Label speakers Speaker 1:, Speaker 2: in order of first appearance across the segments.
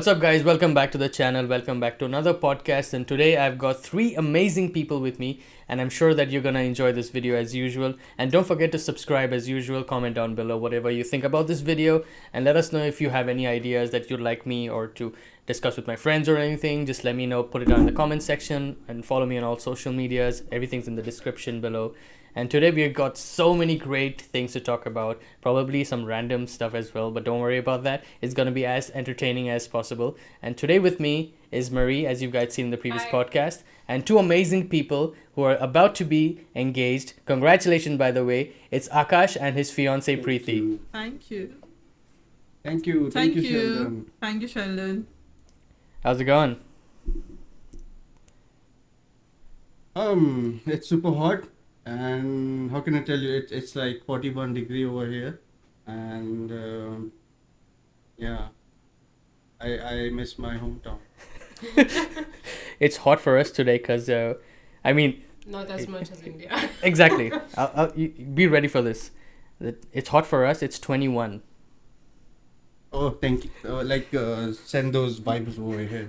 Speaker 1: What's up, guys? Welcome back to the channel. Welcome back to another podcast. And today I've got three amazing people with me, and I'm sure that you're gonna enjoy this video as usual. And don't forget to subscribe as usual. Comment down below whatever you think about this video, and let us know if you have any ideas that you'd like me or to discuss with my friends or anything. Just let me know. Put it down in the comment section, and follow me on all social medias. Everything's in the description below. And today we've got so many great things to talk about, probably some random stuff as well, but don't worry about that. It's going to be as entertaining as possible. And today with me is Marie, as you guys seen in the previous podcast, and two amazing people who are about to be engaged. Congratulations, by the way. It's Akash and his fiancée Preeti.
Speaker 2: Thank you.
Speaker 3: Thank you, Sheldon.
Speaker 2: Thank you, Sheldon.
Speaker 1: How's it going?
Speaker 3: It's super hot, and how can I tell you? It's like 41 degree over here, and yeah, I miss my hometown.
Speaker 1: It's hot for us today because, I mean,
Speaker 4: Not as much as India.
Speaker 1: exactly. Be ready for this. It's hot for us. It's 21.
Speaker 3: Oh, thank you. Send those vibes over here.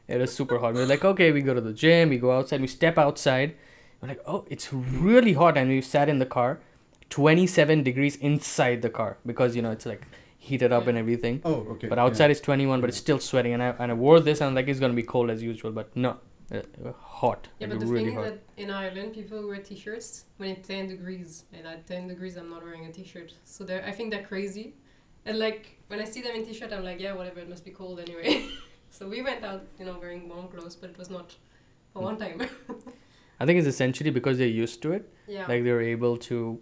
Speaker 1: It is super hot. We're like, okay, we go to the gym, we go outside, we step outside. We're like, oh, it's really hot. And we sat in the car, 27 degrees inside the car because, it's like heated up and everything.
Speaker 3: Oh, okay.
Speaker 1: But outside it's 21, but it's still sweating. And I wore this and I'm like, it's going to be cold as usual. But no, hot.
Speaker 4: Yeah,
Speaker 1: like
Speaker 4: but the
Speaker 1: really
Speaker 4: thing
Speaker 1: hot.
Speaker 4: is that in Ireland, people wear t-shirts when it's 10 degrees. And at 10 degrees, I'm not wearing a t-shirt. So I think they're crazy. And like, when I see them in t-shirt, I'm like, yeah, whatever, it must be cold anyway. So we went out, wearing warm clothes, but it was not for one time.
Speaker 1: I think it's essentially because they're used to it.
Speaker 4: Yeah.
Speaker 1: Like they're able to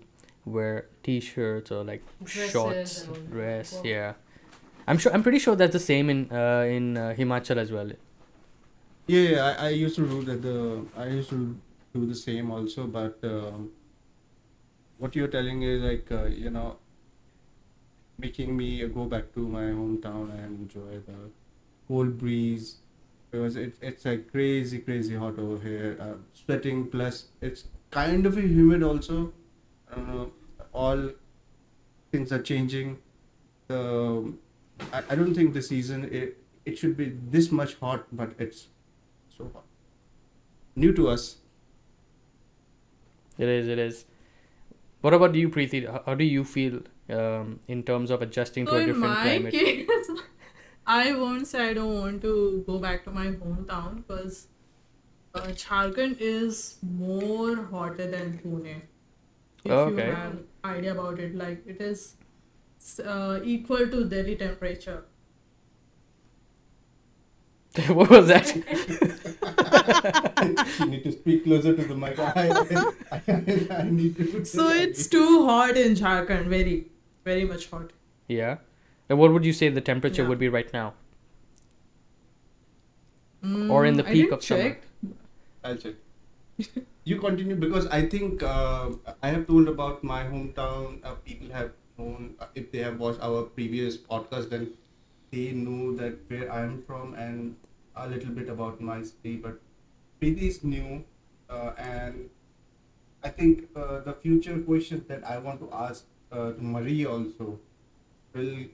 Speaker 1: wear t-shirts or like
Speaker 4: Dresses
Speaker 1: shorts,
Speaker 4: and all.
Speaker 1: dress.
Speaker 4: Well,
Speaker 1: Yeah. I'm pretty sure that's the same in Himachal as well.
Speaker 3: Yeah, I used to do that. I used to do the same also, but what you're telling is like making me go back to my hometown and enjoy the cold breeze, because it's like crazy hot over here, sweating, plus it's kind of humid also. I don't know, all things are changing. I don't think the season it should be this much hot, but it's so hot, new to us.
Speaker 1: It is. What about you, Preeti? How do you feel in terms of adjusting to
Speaker 2: So
Speaker 1: a
Speaker 2: in
Speaker 1: different
Speaker 2: my
Speaker 1: climate?
Speaker 2: case, I won't say I don't want to go back to my hometown because Jharkhand is more hotter than Pune. If
Speaker 1: Okay.
Speaker 2: you have idea about it, like it is equal to Delhi temperature.
Speaker 1: What was that?
Speaker 3: You need to speak closer to the mic. I need to.
Speaker 2: So it's too hot in Jharkhand, very much hot.
Speaker 1: Yeah. And what would you say the temperature
Speaker 2: Yeah.
Speaker 1: would be right now? Or in the
Speaker 2: I
Speaker 1: peak
Speaker 2: didn't
Speaker 1: of summer?
Speaker 2: check.
Speaker 3: I'll check. You continue, because I think I have told about my hometown. People have known, if they have watched our previous podcast, then they know that where I'm from and a little bit about my city. But Preeti is new, and I think the future questions that I want to ask to Marie also will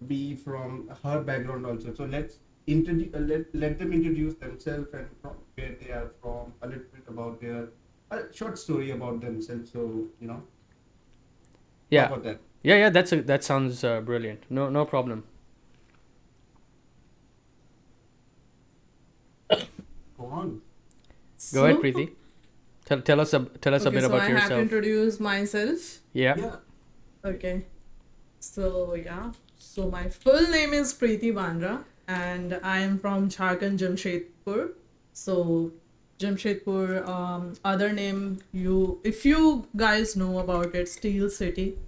Speaker 3: be from her background also. So let's let them introduce themselves and from where they are from, a little bit about a short story about themselves. So how
Speaker 1: Yeah.
Speaker 3: about that?
Speaker 1: Yeah. That sounds brilliant. No problem.
Speaker 3: Go on.
Speaker 1: Go ahead,
Speaker 2: So-
Speaker 1: Preeti. Tell us a bit
Speaker 2: Okay, so
Speaker 1: about
Speaker 2: I have to
Speaker 1: yourself.
Speaker 2: introduce myself.
Speaker 1: Yeah.
Speaker 2: Okay. So yeah. So my full name is Preeti Bandra and I am from Jharkhand, Jamshedpur. So Jamshedpur, other name if you guys know about it, Steel City.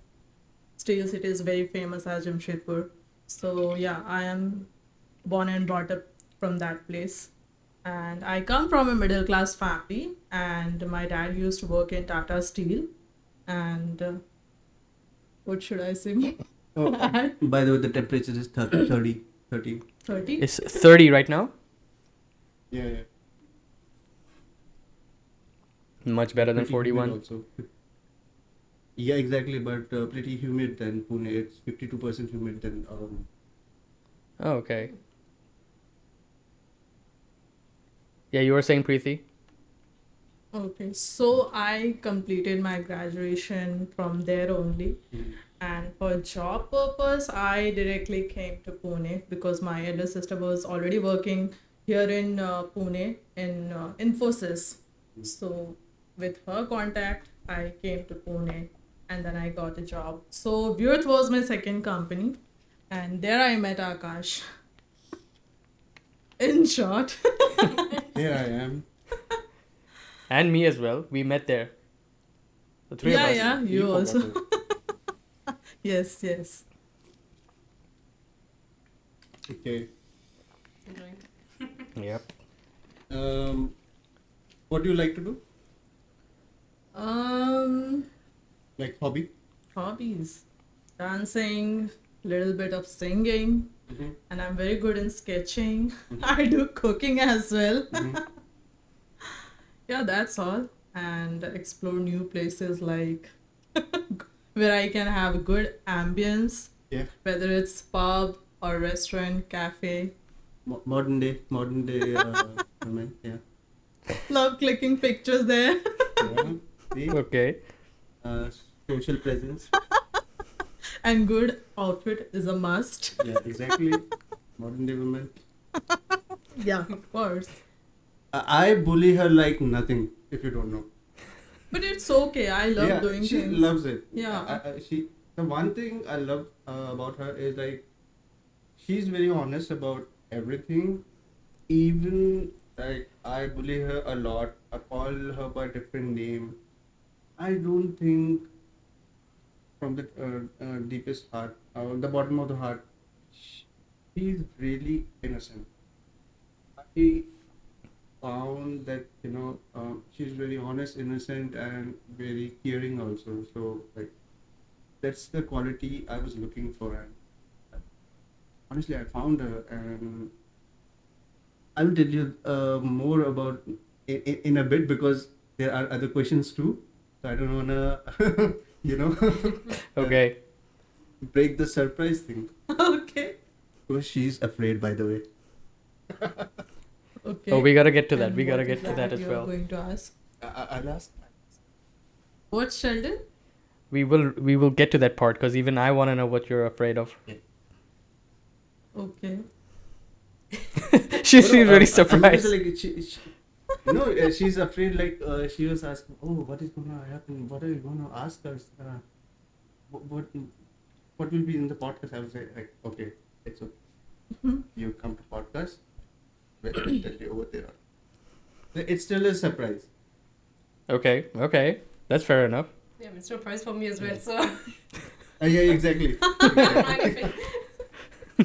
Speaker 2: Steel City is very famous as Jamshedpur. So yeah, I am born and brought up from that place. And I come from a middle class family and my dad used to work in Tata Steel. And what should I say?
Speaker 3: Oh, by the way, the temperature is 30.
Speaker 2: 30?
Speaker 1: It's 30 right now.
Speaker 3: Yeah.
Speaker 1: Much better than
Speaker 3: Pretty humid
Speaker 1: 41.
Speaker 3: also. Yeah, exactly. But pretty humid than Pune. It's 52% humid than
Speaker 1: Oh, okay. Yeah, you were saying Preeti?
Speaker 2: Okay, so I completed my graduation from there only.
Speaker 3: Mm.
Speaker 2: And for job purpose, I directly came to Pune because my elder sister was already working here in Pune in Infosys.
Speaker 3: Mm.
Speaker 2: So with her contact, I came to Pune and then I got a job. So Vyurt was my second company, and there I met Akash. In short,
Speaker 3: Here I am.
Speaker 1: And me as well. We met there. The three of
Speaker 2: yeah,
Speaker 1: us.
Speaker 2: yeah, you
Speaker 3: forgot
Speaker 2: also.
Speaker 3: it.
Speaker 2: Yes, yes.
Speaker 3: Okay.
Speaker 4: Enjoying.
Speaker 1: Yep.
Speaker 3: What do you like to do?
Speaker 2: Um,
Speaker 3: Like hobby?
Speaker 2: Hobbies, dancing, little bit of singing,
Speaker 3: Mm-hmm.
Speaker 2: and I'm very good in sketching.
Speaker 3: Mhm.
Speaker 2: I do cooking as well.
Speaker 3: Mm-hmm.
Speaker 2: Yeah, that's all. And explore new places like where I can have good ambience,
Speaker 3: Yeah.
Speaker 2: whether it's pub or restaurant, cafe.
Speaker 3: Modern day women. Yeah.
Speaker 2: Love clicking pictures there.
Speaker 3: Yeah. See?
Speaker 1: Okay.
Speaker 3: Uh, Social presence.
Speaker 2: And good outfit is a must.
Speaker 3: Yeah, exactly. Modern day women.
Speaker 2: Yeah, of course.
Speaker 3: I bully her like nothing, if you don't know.
Speaker 2: But it's okay. I love
Speaker 3: Yeah,
Speaker 2: doing
Speaker 3: she
Speaker 2: things.
Speaker 3: loves it.
Speaker 2: Yeah.
Speaker 3: The one thing I love about her is like she's very honest about everything. Even like I bully her a lot. I call her by different name. I don't think from the deepest heart, the bottom of the heart, she's really innocent. I found that she's very honest, innocent, and very caring also. So like that's the quality I was looking for, and honestly, I found her, and I will tell you more about in a bit because there are other questions too. So I don't wanna, you know,
Speaker 1: Okay.
Speaker 3: break the surprise thing.
Speaker 2: Okay.
Speaker 3: Because she's afraid, by the way.
Speaker 2: Okay.
Speaker 1: Oh, we gotta get to that.
Speaker 2: And
Speaker 1: We gotta
Speaker 2: what
Speaker 1: get
Speaker 2: is
Speaker 1: to that as
Speaker 2: you're
Speaker 1: well.
Speaker 2: going to ask?
Speaker 3: I'll ask.
Speaker 2: What, Sheldon?
Speaker 1: We will get to that part because even I want to know what you're afraid of.
Speaker 2: Okay.
Speaker 1: She seems very
Speaker 3: I'm
Speaker 1: surprised.
Speaker 3: also like, she's afraid. Like she was asking, "Oh, what is gonna happen? What are you gonna ask us? What will be in the podcast?" I was like, "Okay, it's okay.
Speaker 2: Mhm.
Speaker 3: You come to podcast. We'll tell you over there." It's still a surprise.
Speaker 1: Okay. That's fair enough.
Speaker 4: Yeah, it's a surprise for me as well. So
Speaker 3: Yeah, exactly.
Speaker 4: I'm laughing.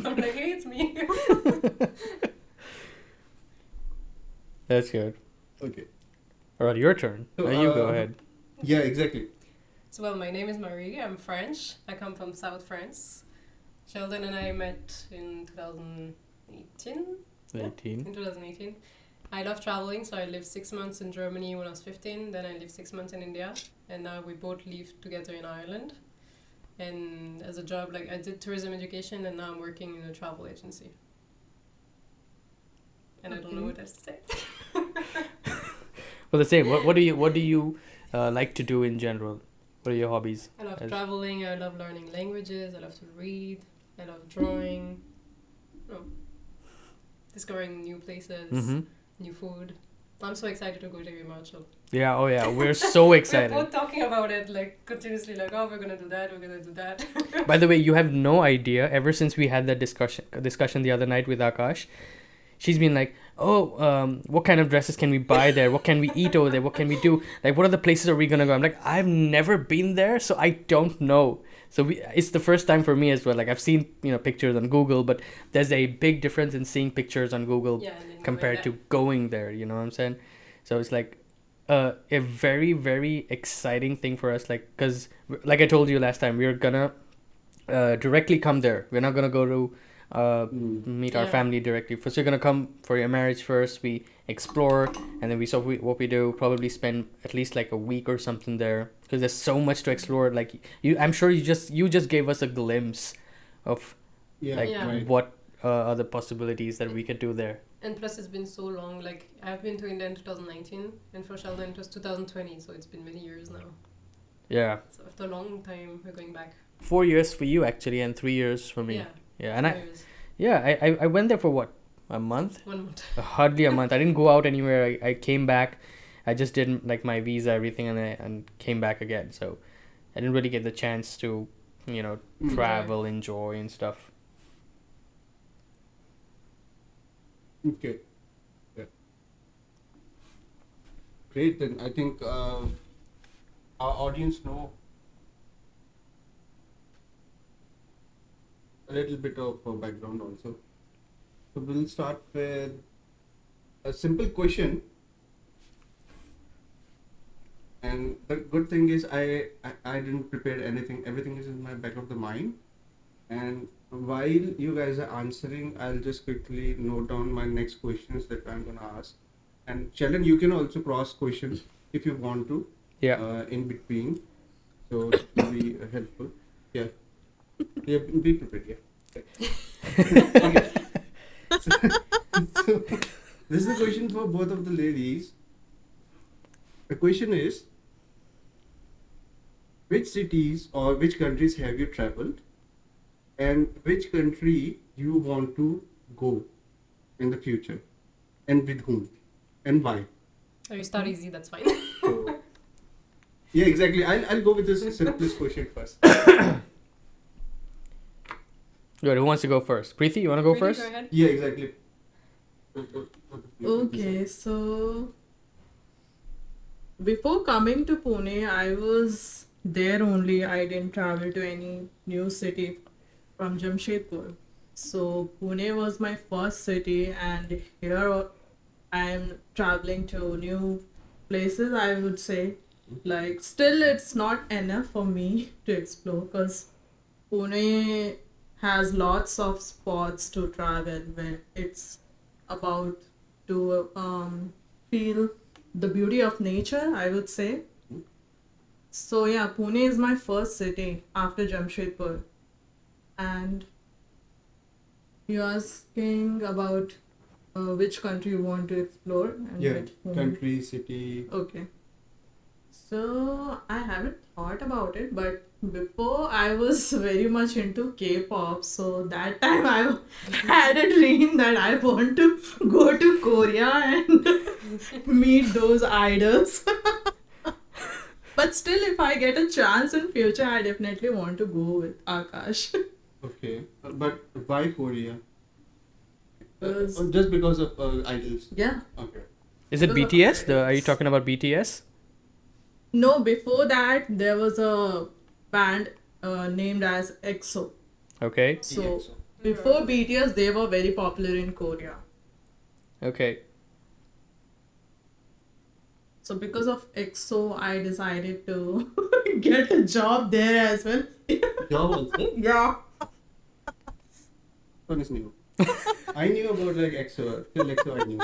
Speaker 4: I'm like, hey, it's me.
Speaker 1: That's good.
Speaker 3: Okay.
Speaker 1: All right, your turn.
Speaker 3: So,
Speaker 1: Now you go ahead.
Speaker 3: Yeah, exactly.
Speaker 4: So, well, my name is Marie. I'm French. I come from South France. Sheldon and I met in 2018.
Speaker 1: 18.
Speaker 4: In 2018. I love traveling, so I lived 6 months in Germany when I was 15. Then I lived 6 months in India. And now we both live together in Ireland. And as a job, like I did tourism education, and now I'm working in a travel agency. And I don't know
Speaker 2: Okay.
Speaker 4: what else to say.
Speaker 1: Well, the same. What do you like to do in general? What are your hobbies?
Speaker 4: I love
Speaker 1: As-
Speaker 4: traveling, I love learning languages, I love to read, I love drawing, discovering new places,
Speaker 1: Mm-hmm.
Speaker 4: new food. I'm so excited to go to Himachal.
Speaker 1: Yeah. Oh yeah. We're so excited.
Speaker 4: We're both talking about it, like continuously, like, oh, we're gonna do that, we're gonna do that.
Speaker 1: By the way, you have no idea. Ever since we had that discussion the other night with Akash, she's been like, "Oh, what kind of dresses can we buy there? What can we eat over there? What can we do? Like, what are the places are we gonna go?" I'm like, "I've never been there, so I don't know." So it's the first time for me as well. Like, I've seen pictures on Google, but there's a big difference in seeing pictures on Google
Speaker 4: Yeah, and then
Speaker 1: compared to going there. You know what I'm saying? So it's like a very very exciting thing for us. Like, cause like I told you last time, we're gonna directly come there. We're not gonna go to meet our
Speaker 4: Yeah.
Speaker 1: family directly. First, you're gonna come for your marriage first. We explore, and then we saw what we do. Probably spend at least like a week or something there because there's so much to explore. Like I'm sure you just gave us a glimpse of
Speaker 3: Yeah,
Speaker 1: like
Speaker 4: Yeah.
Speaker 3: right.
Speaker 1: what other possibilities that we could do there.
Speaker 4: And plus, it's been so long. Like, I've been to India in 2019, and for Sheldon, it was 2020, so it's been many years now.
Speaker 1: Yeah,
Speaker 4: So after a long time, we're going back.
Speaker 1: 4 years for you actually, and 3 years for me.
Speaker 4: Yeah.
Speaker 1: Yeah, and
Speaker 4: 4 years.
Speaker 1: I went there for what, a month?
Speaker 4: 1 month.
Speaker 1: Hardly a month. I didn't go out anywhere. I came back. I just did like my visa, everything, and came back again. So I didn't really get the chance to, travel, enjoy, and stuff.
Speaker 3: Okay. Yeah. Great. Then I think our audience know a little bit of background also. So we'll start with a simple question. And the good thing is I didn't prepare anything. Everything is in my back of the mind. And while you guys are answering, I'll just quickly note down my next questions that I'm gonna ask. And Sheldon, you can also cross questions if you want to.
Speaker 1: Yeah.
Speaker 3: In between, so it will be helpful. Yeah. Yeah. Be prepared. Yeah. Okay. So this is a question for both of the ladies. The question is, which cities or which countries have you traveled, and which country you want to go in the future, and with whom, and why?
Speaker 4: Oh, you start easy, that's fine.
Speaker 3: So, yeah, exactly. I'll go with this simplest question first.
Speaker 1: Good. Who wants to go first? Preeti, you want to go
Speaker 4: Preeti,
Speaker 1: first?
Speaker 4: Go ahead.
Speaker 3: Yeah, exactly.
Speaker 2: Okay, so before coming to Pune, I was there only. I didn't travel to any new city from Jamshedpur. So Pune was my first city, and here I am traveling to new places, I would say. Like, still, it's not enough for me to explore because Pune has lots of spots to travel when it's about to feel the beauty of nature, I would say. So yeah, Pune is my first city after Jamshedpur. And you're asking about which country you want to explore and
Speaker 3: Yeah,
Speaker 2: which whom.
Speaker 3: country, city.
Speaker 2: Okay. So I haven't thought about it, but before I was very much into K-pop, so that time I had a dream that I want to go to Korea and meet those idols. But still, if I get a chance in future, I definitely want to go with Akash.
Speaker 3: Okay, but why Korea?
Speaker 2: Because-
Speaker 3: Just because of idols.
Speaker 2: Yeah.
Speaker 3: Okay.
Speaker 1: Is it
Speaker 2: Because of
Speaker 1: BTS? Are you
Speaker 2: idols.
Speaker 1: talking about BTS?
Speaker 2: No, before that, there was a band named as EXO.
Speaker 1: Okay.
Speaker 2: So
Speaker 3: Yeah, so-
Speaker 2: before BTS, they were very popular in Korea.
Speaker 1: Okay.
Speaker 2: So because of EXO, I decided to get a job there as well.
Speaker 3: Job also?
Speaker 2: Yeah.
Speaker 3: One is new. I knew about like EXO. Till EXO I knew.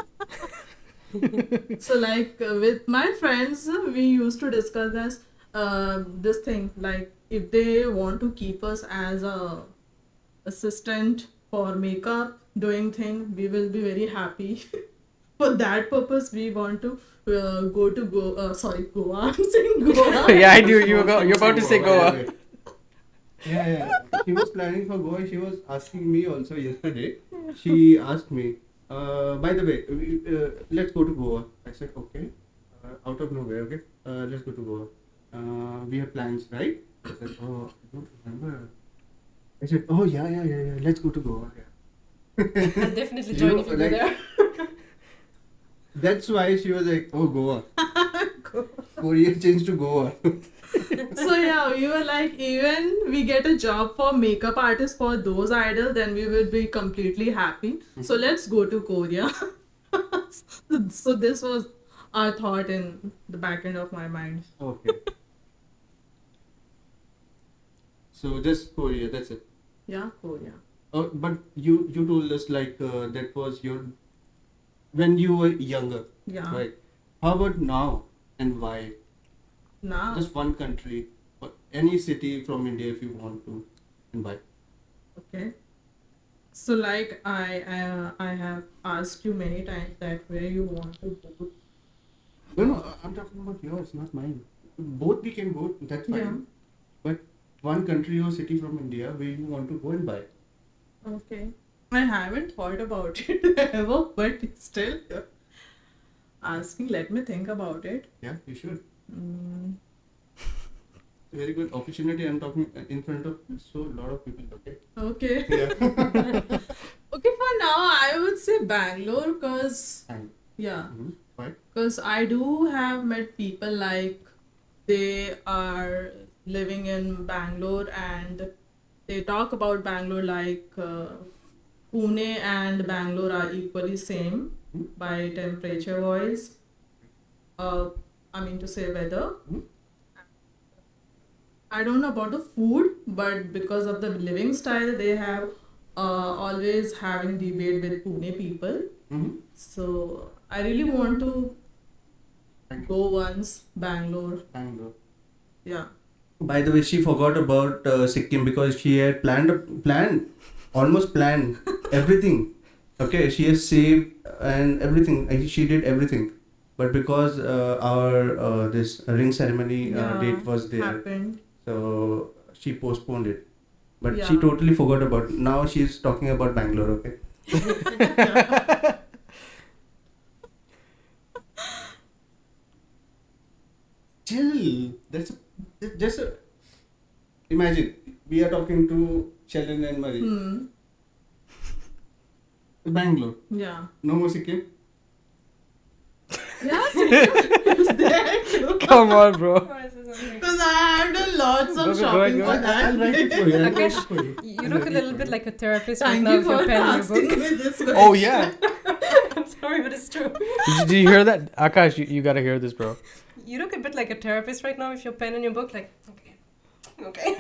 Speaker 2: So like with my friends, we used to discuss this thing, like if they want to keep us as a assistant for makeup doing thing, we will be very happy. For that purpose, we want to go to Goa. I'm saying Goa.
Speaker 1: Yeah, I knew you were you're about to say Goa.
Speaker 3: Yeah. She was planning for Goa. She was asking me also yesterday. She asked me, by the way, let's go to Goa. I said, okay. Out of nowhere, okay. Let's go to Goa. We have plans, right? I said, oh, I don't remember. I said, oh, yeah. Let's go to Goa. Yeah.
Speaker 4: I'll definitely
Speaker 3: You
Speaker 4: join
Speaker 3: know,
Speaker 4: if you
Speaker 3: like-
Speaker 4: go there.
Speaker 3: That's why she was like, oh, Goa. Korea changed to Goa.
Speaker 2: So yeah, we were like, even we get a job for makeup artist for those idols, then we will be completely happy. So let's go to Korea. So this was our thought in the back end of my mind.
Speaker 3: Okay. So just Korea, that's it.
Speaker 2: Yeah, Korea.
Speaker 3: Oh, but you told us like that was your when you were younger,
Speaker 2: Yeah.
Speaker 3: right? How about now and why?
Speaker 2: Now,
Speaker 3: Just one country, or any city from India if you want to, and why?
Speaker 2: okay. So like I have asked you many times that where you want to go.
Speaker 3: No, I'm talking about yours, not mine. Both we can go, that's fine.
Speaker 2: Yeah.
Speaker 3: But one country or city from India where you want to go and buy.
Speaker 2: Okay. I haven't thought about it ever, but still asking. Let me think about it.
Speaker 3: Yeah, you should.
Speaker 2: Mm,
Speaker 3: Very good opportunity. I'm talking in front of so lot of people. Okay.
Speaker 2: okay.
Speaker 3: Yeah.
Speaker 2: Okay. For now, I would say Bangalore, cause
Speaker 3: And
Speaker 2: yeah,
Speaker 3: why?
Speaker 2: cause I do have met people like they are living in Bangalore and they talk about Bangalore like Pune and Bangalore are equally same by temperature wise. I mean to say weather.
Speaker 3: Hmm?
Speaker 2: I don't know about the food, but because of the living style, they have always having debate with Pune people.
Speaker 3: Mm-hmm.
Speaker 2: So I really want to go once Bangalore.
Speaker 3: Bangalore.
Speaker 2: Yeah.
Speaker 3: By the way, she forgot about Sikkim because she had almost planned everything. Okay, she has saved and everything. She did everything, but because our this ring ceremony
Speaker 2: Yeah,
Speaker 3: date was there,
Speaker 2: happened.
Speaker 3: so she postponed it. But she
Speaker 2: Yeah.
Speaker 3: totally forgot about. Now she's talking about Bangalore. Okay. Chill. Just imagine we are talking to Sheldon and Marie.
Speaker 2: Hmm.
Speaker 3: Bangalore.
Speaker 2: Yeah.
Speaker 3: No more Sikkim.
Speaker 2: Yeah, Sikkim is there too.
Speaker 1: Come on, bro.
Speaker 2: Because I have done lots of
Speaker 1: Go
Speaker 2: shopping
Speaker 1: ahead.
Speaker 2: for that.
Speaker 3: I'll write it for you. I'll write it
Speaker 4: Akash,
Speaker 3: for you.
Speaker 4: you look a little bit like a therapist right
Speaker 2: Thank
Speaker 4: now
Speaker 2: you
Speaker 4: with your
Speaker 2: for
Speaker 4: pen and your
Speaker 2: asking
Speaker 4: book.
Speaker 2: me this question.
Speaker 1: Oh yeah.
Speaker 4: I'm sorry, but it's true.
Speaker 1: Did you hear that, Akash? You gotta hear this, bro.
Speaker 4: You look a bit like a therapist right now with your pen and your book. Like, okay.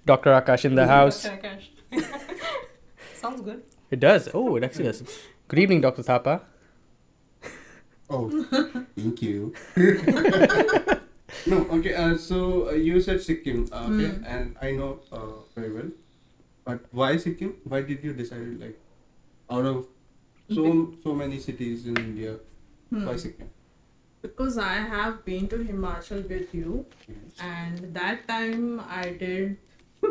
Speaker 1: Dr. Akash in the house.
Speaker 4: Okay, Akash. Sounds good.
Speaker 1: It does. Oh, it actually does. Good evening, Dr. Thapa.
Speaker 3: Oh, thank you. No, okay. So you said Sikkim, okay, and I know very well. But why Sikkim? Why did you decide like out of so many cities in India, why Sikkim?
Speaker 2: Because I have been to Himachal with you, and that time I did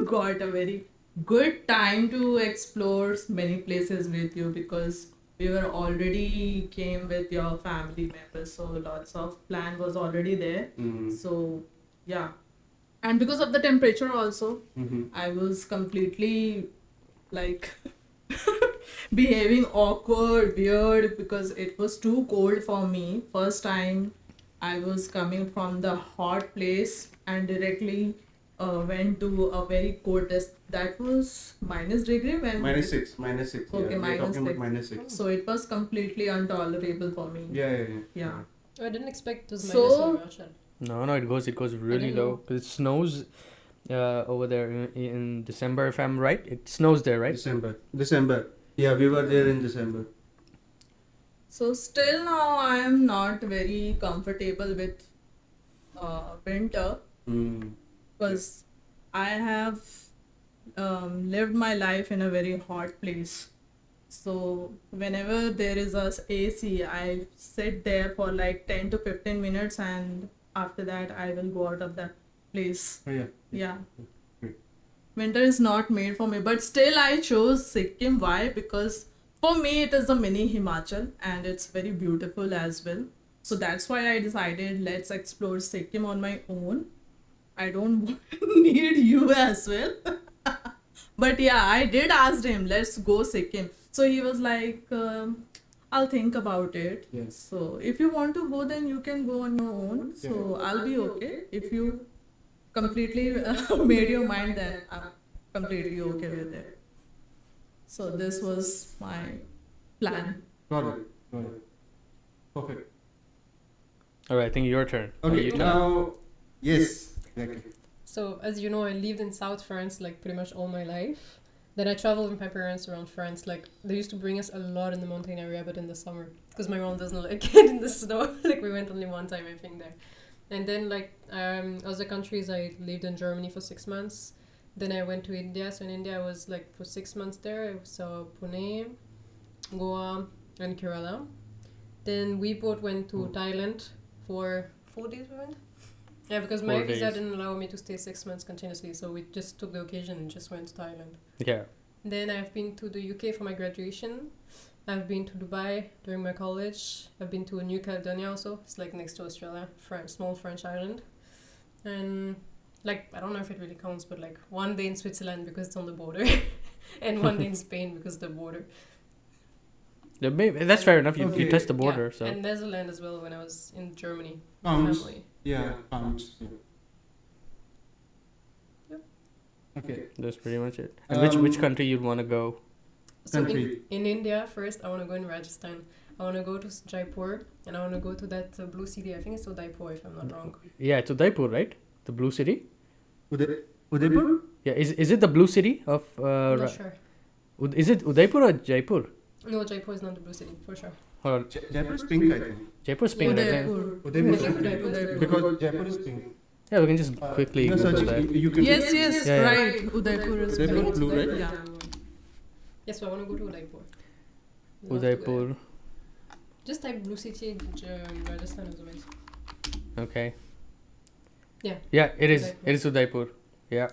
Speaker 2: got a very good time to explore many places with you because we were already came with your family members, so lots of plan was already there. So yeah, and because of the temperature also, I was completely like behaving awkward, weird because it was too cold for me. First time I was coming from the hot place and directly went to a very cold test. That was minus degree when
Speaker 3: -6.
Speaker 2: Okay,
Speaker 3: Yeah, we're
Speaker 2: minus
Speaker 3: talking about
Speaker 2: six.
Speaker 3: -6.
Speaker 2: So it was completely intolerable for me.
Speaker 3: Yeah.
Speaker 2: Yeah.
Speaker 4: Oh, I didn't expect those
Speaker 2: So-
Speaker 4: minus in Russia.
Speaker 1: No, it goes really
Speaker 4: didn't
Speaker 1: low
Speaker 4: know.
Speaker 1: because it snows over there in December, if I'm right. It snows there, right?
Speaker 3: December. Yeah, we were there in December.
Speaker 2: So still now I am not very comfortable with winter because I have lived my life in a very hot place. So whenever there is a AC, I sit there for like 10 to 15 minutes and after that I will go out of that place.
Speaker 3: Oh, yeah.
Speaker 2: Yeah.
Speaker 3: Great.
Speaker 2: Winter is not made for me, but still I chose Sikkim. Why? Because for me it is a mini Himachal and it's very beautiful as well. So that's why I decided let's explore Sikkim on my own. I don't need you as well. But yeah, I did ask him, let's go Sikkim. So he was like, I'll think about it.
Speaker 3: Yes.
Speaker 2: So if you want to go, then you can go on your own. So I'll be okay. If you completely made your mind, then I'm completely okay with it. So this was my plan.
Speaker 3: Got it. Perfect.
Speaker 1: All right, I think your turn.
Speaker 3: Okay,
Speaker 1: You
Speaker 3: now, yes, exactly.
Speaker 4: So, as you know, I lived in South France like pretty much all my life. Then I traveled with my parents around France. Like, they used to bring us a lot in the mountain area, but in the summer. Because my mom doesn't like it in the snow. Like, we went only one time, I think, there. And then like other countries, I lived in Germany for 6 months. Then I went to India. So in India, I was like for 6 months there. I saw Pune, Goa, and Kerala. Then we both went to Thailand for 4 days. We went. Yeah, because my
Speaker 1: 4
Speaker 4: visa
Speaker 1: days.
Speaker 4: didn't allow me to stay 6 months continuously, so we just took the occasion and just went to Thailand.
Speaker 1: Yeah.
Speaker 4: Then I've been to the UK for my graduation. I've been to Dubai during my college. I've been to New Caledonia also. It's like next to Australia, small French island. And like I don't know if it really counts, but like one day in Switzerland because it's on the border, and one day in Spain because the border.
Speaker 1: That's fair enough. You
Speaker 3: Okay.
Speaker 1: touched the border,
Speaker 4: Yeah.
Speaker 1: so
Speaker 4: And Netherlands as well when I was in Germany. with
Speaker 3: Counts.
Speaker 4: Family.
Speaker 3: Yeah, counts.
Speaker 4: Yep.
Speaker 3: Okay.
Speaker 1: that's pretty much it. And which country you'd want to go?
Speaker 4: So
Speaker 3: Country.
Speaker 4: in India first, I want to go in Rajasthan. I want to go to Jaipur, and I want to go to that blue city. I think it's Udaipur if I'm not wrong.
Speaker 1: Yeah, it's Udaipur, right? The blue city.
Speaker 3: Udaipur?
Speaker 1: Yeah, is it the blue city of?
Speaker 4: I'm not sure.
Speaker 1: Is it Udaipur or Jaipur?
Speaker 4: No, Jaipur is not the blue city for sure.
Speaker 1: Hold on.
Speaker 3: Jaipur is pink, I think.
Speaker 1: Jaipur's pink, right?
Speaker 2: Udaipur.
Speaker 3: Udaipur is
Speaker 4: Udaipur.
Speaker 3: pink. Because Jaipur is pink.
Speaker 1: Yeah, we can just quickly
Speaker 3: You know,
Speaker 1: Google
Speaker 3: search,
Speaker 1: that.
Speaker 3: you can
Speaker 2: Yes, yes,
Speaker 1: Yeah, yeah.
Speaker 2: right. Udaipur is
Speaker 3: Udaipur
Speaker 2: blue.
Speaker 3: blue, right?
Speaker 2: Yeah.
Speaker 4: Yes, so I want to go to Udaipur. Love to go
Speaker 1: Udaipur.
Speaker 4: there. Just type blue city, Rajasthan is amazing.
Speaker 1: Okay.
Speaker 4: Yeah.
Speaker 1: Yeah, it is.
Speaker 4: Udaipur.
Speaker 1: It is Udaipur. Yeah.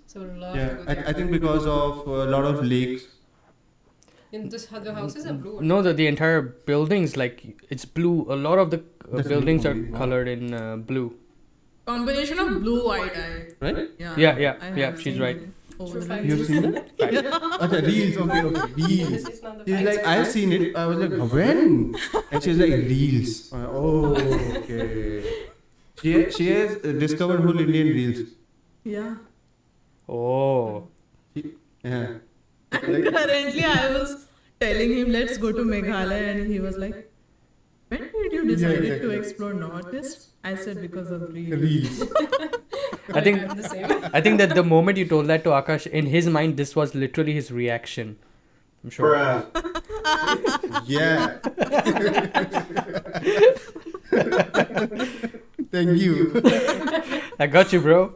Speaker 4: So love
Speaker 3: Yeah,
Speaker 4: to go there.
Speaker 3: I think because of a lot of lakes.
Speaker 4: In this, the houses are blue.
Speaker 1: No, the entire buildings like it's blue. A lot of the
Speaker 3: That's
Speaker 1: buildings are
Speaker 3: blue.
Speaker 1: colored in blue.
Speaker 2: Combination of blue, white, eye.
Speaker 3: Right?
Speaker 2: Yeah.
Speaker 1: Yeah,
Speaker 2: I
Speaker 1: yeah,
Speaker 2: have
Speaker 1: she's
Speaker 2: seen
Speaker 1: right.
Speaker 2: it over
Speaker 4: True
Speaker 2: the
Speaker 4: fact.
Speaker 3: You've seen that? Okay, reels. Okay, reels.
Speaker 4: This is not the
Speaker 3: She's
Speaker 4: facts.
Speaker 3: like, I've seen it. I was like, when? And she's like, reels. Oh, okay. She has discovered whole Indian reels.
Speaker 2: Yeah.
Speaker 1: Oh.
Speaker 3: Yeah.
Speaker 2: Currently, I was telling him, let's go to Meghalaya, and he was like, when did you decide
Speaker 3: exactly.
Speaker 2: to explore Northeast? I said, because of reels.
Speaker 3: Reels.
Speaker 1: I think
Speaker 4: I'm the same.
Speaker 1: I think that the moment you told that to Akash, in his mind, this was literally his reaction. I'm sure.
Speaker 3: Yeah. Thank you.
Speaker 1: I got you, bro.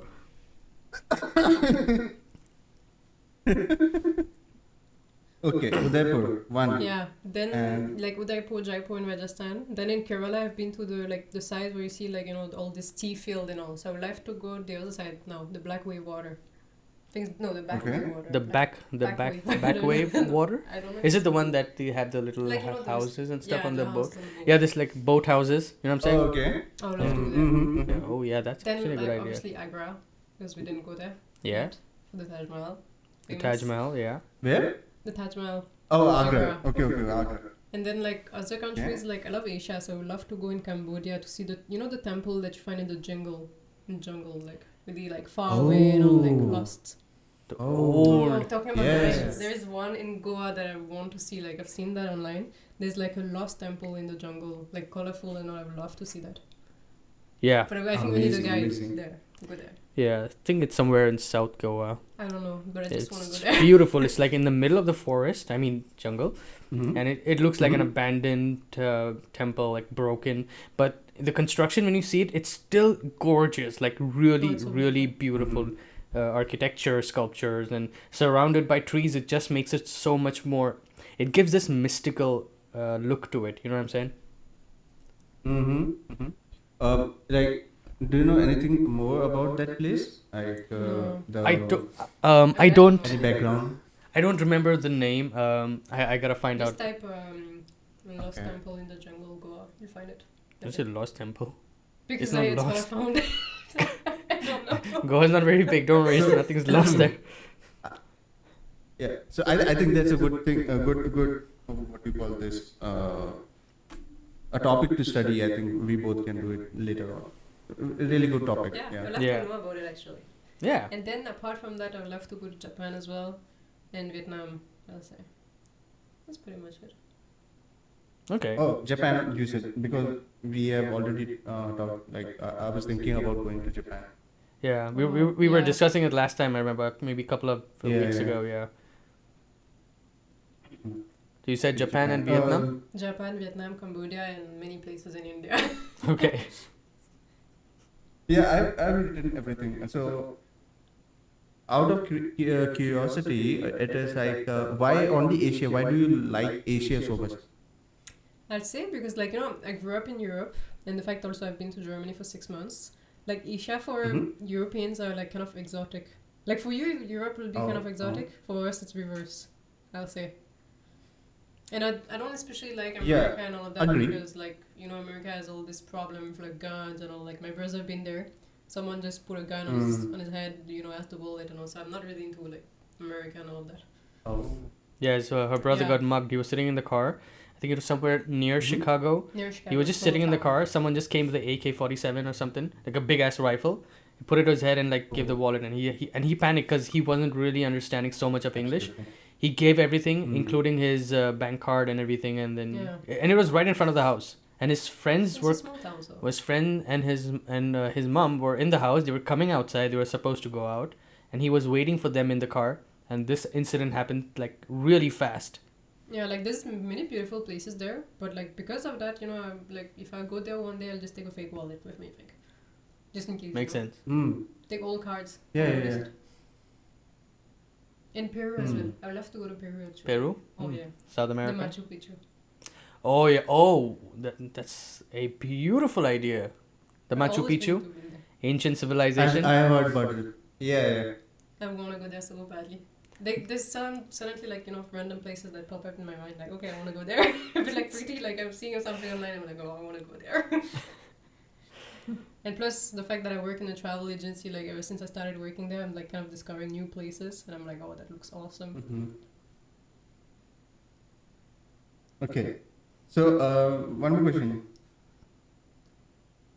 Speaker 3: Okay, Udaipur, one.
Speaker 4: Yeah. Then
Speaker 3: And-
Speaker 4: like Udaipur, Jaipur, and Rajasthan. Then in Kerala, I've been to the side where you see like all this tea field and all. So I would like to go the other side now, the Black Wave water. The back
Speaker 3: Okay.
Speaker 4: wave water.
Speaker 1: The back
Speaker 4: Back wave.
Speaker 1: wave water.
Speaker 4: I don't know.
Speaker 1: Is it the one that they have the little
Speaker 4: Like, those-
Speaker 1: houses and stuff on the
Speaker 4: house
Speaker 1: boat?
Speaker 4: on the boat.
Speaker 1: Yeah, this like boat houses. You know what I'm saying?
Speaker 3: Oh, okay.
Speaker 4: I would love to go there.
Speaker 3: Mm-hmm.
Speaker 1: Yeah, oh yeah, that's
Speaker 4: Then
Speaker 1: actually a good idea.
Speaker 4: obviously Agra, because we didn't go there.
Speaker 1: Yeah,
Speaker 4: yet, For the Taj Mahal.
Speaker 1: the
Speaker 4: Famous.
Speaker 1: Taj Mahal. Yeah.
Speaker 3: Where?
Speaker 4: The Taj Mahal.
Speaker 3: Oh,
Speaker 4: Agra.
Speaker 3: Agra. Okay, Agra.
Speaker 4: And then like other countries, like I love Asia, so I would love to go in Cambodia to see the temple that you find in the jungle, like really like far away and all like lost.
Speaker 1: The
Speaker 3: Oh.
Speaker 1: old.
Speaker 4: Talking about
Speaker 3: Yes.
Speaker 4: that, there is one in Goa that I want to see. Like I've seen that online. There's like a lost temple in the jungle, like colorful and all. I would love to see that.
Speaker 1: Yeah,
Speaker 4: But I think we need a
Speaker 3: Amazing,
Speaker 4: guide
Speaker 3: amazing.
Speaker 4: there to go there.
Speaker 1: yeah. I think it's somewhere in South Goa.
Speaker 4: I don't know, but I just want to
Speaker 1: It's
Speaker 4: go there.
Speaker 1: beautiful. It's like in the middle of the forest. I mean, jungle.
Speaker 3: Mm-hmm.
Speaker 1: And it looks like an
Speaker 3: Mhm.
Speaker 1: abandoned temple, like broken, but the construction, when you see it, it's still gorgeous, like really
Speaker 4: it's so
Speaker 1: really beautiful architecture, sculptures, and surrounded by trees. It just makes it so much more, it gives this mystical look to it, you know what I'm saying?
Speaker 3: Mm-hmm. Mm-hmm. Like, do you know anything more about that place? Like,
Speaker 4: No.
Speaker 3: the
Speaker 1: I don't
Speaker 3: any background?
Speaker 1: I don't remember the name. I gotta find
Speaker 4: Just
Speaker 1: out.
Speaker 4: type lost
Speaker 3: Okay.
Speaker 4: temple in the jungle Goa. You find it.
Speaker 1: Is it Lost Temple?
Speaker 4: Because
Speaker 1: not
Speaker 4: it's how I
Speaker 1: lost.
Speaker 4: found it. I don't know.
Speaker 1: Goa's not very big, don't worry, nothing's lost there.
Speaker 3: Yeah. So I think that's a good thing. A good what do you call this? A topic to study. I think we both can do it later on. A really good topic.
Speaker 4: Yeah,
Speaker 3: Yeah.
Speaker 4: I'd love
Speaker 1: Yeah.
Speaker 4: to know about it actually.
Speaker 1: Yeah.
Speaker 4: And then apart from that, I would love to go to Japan as well, and Vietnam. I'll say. That's pretty much it.
Speaker 1: Okay.
Speaker 3: Oh, Japan. You said because we have already talked. Like I was thinking about going to Japan.
Speaker 1: Yeah, we were
Speaker 4: Yeah.
Speaker 1: discussing it last time. I remember maybe a couple of
Speaker 3: Yeah,
Speaker 1: weeks
Speaker 3: yeah.
Speaker 1: ago. Yeah. So you said Japan and Vietnam.
Speaker 4: Japan, Vietnam, Cambodia, and many places in India.
Speaker 1: Okay.
Speaker 3: Yeah, I've written everything. So, out of curiosity, it is like, why only Asia? Why do you like Asia so much?
Speaker 4: I'd say because, like, I grew up in Europe, and the fact also I've been to Germany for 6 months. Like, Asia for Europeans are like kind of exotic. Like, for you, Europe will be kind of exotic. For us, it's reverse, I'll say. And I don't especially like America and all of that because, like, America has all this problem for like guns and all. Like, my brothers have been there. Someone just put a gun on his head, as the bullet and all. So I'm not really into like America and all of that.
Speaker 3: Oh.
Speaker 1: Yeah, so her brother got mugged. He was sitting in the car. I think it was somewhere near Chicago.
Speaker 4: Near Chicago.
Speaker 1: He was just sitting in the car. Someone just came with the AK-47 or something, like a big ass rifle. He put it to his head and like gave the wallet, and he panicked because he wasn't really understanding so much of English. He gave everything, including his bank card and everything, and then and it was right in front of the house. And his friends his friend and his mom were in the house. They were coming outside. They were supposed to go out, and he was waiting for them in the car. And this incident happened like really fast.
Speaker 4: Yeah, like there's many beautiful places there, but like because of that, I'm like if I go there one day, I'll just take a fake wallet with me, like, just in case.
Speaker 1: Makes sense.
Speaker 4: Take all cards.
Speaker 3: Yeah.
Speaker 4: In Peru as well. I would love to go to Peru. Actually.
Speaker 1: Peru?
Speaker 4: Oh yeah.
Speaker 1: South America.
Speaker 4: The Machu Picchu.
Speaker 1: Oh yeah. Oh, that's a beautiful idea. The Machu Picchu, ancient civilization.
Speaker 3: I have heard about it. Yeah.
Speaker 4: I want to go there so badly. There's some suddenly like random places that pop up in my mind. Like, okay, I want to go there. But like pretty, like I'm seeing something online. I'm like, oh, I want to go there. And plus the fact that I work in a travel agency, like ever since I started working there, I'm like kind of discovering new places, and I'm like, oh, that looks awesome.
Speaker 3: Okay, so one more question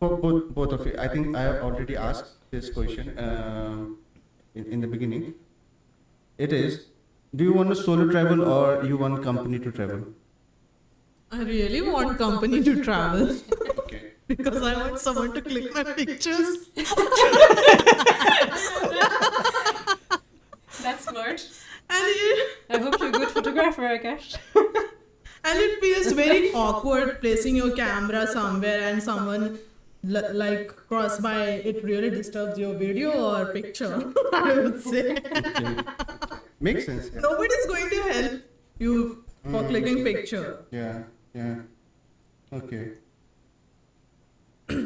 Speaker 3: for both of you. I think I have already asked this question in the beginning. It is, do you want to solo travel or you want company to travel?
Speaker 2: I really want company to travel.
Speaker 3: Okay.
Speaker 2: Because I want someone to click my pictures.
Speaker 4: That's smart.
Speaker 2: I
Speaker 4: hope you're a good photographer, Akash.
Speaker 2: And it feels very awkward placing your camera somewhere and someone like cross by. It really disturbs your video or picture, I would say.
Speaker 3: Okay. Makes sense. Yeah.
Speaker 2: Nobody's going to help you for clicking picture.
Speaker 3: Yeah. Okay.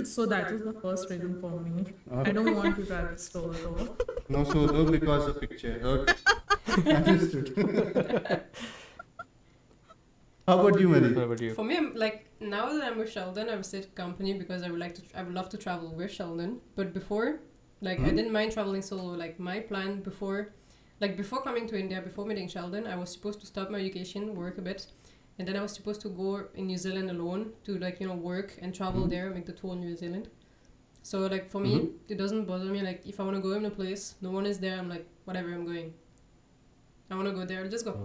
Speaker 2: So that is the first reason for me. I don't want to travel solo.
Speaker 3: No solo because of picture. Okay. Understood. How about you, Mary?
Speaker 1: What about you?
Speaker 4: For me, I'm like now that I'm with Sheldon, I would say company because I would love to travel with Sheldon. But before, like I didn't mind traveling solo. Like my plan before coming to India, before meeting Sheldon, I was supposed to stop my education, work a bit, and then I was supposed to go in New Zealand alone to work and travel there, make the tour in New Zealand. So like for me, it doesn't bother me. Like if I want to go in a place, no one is there. I'm like, whatever, I'm going. I want to go there. I'll just go.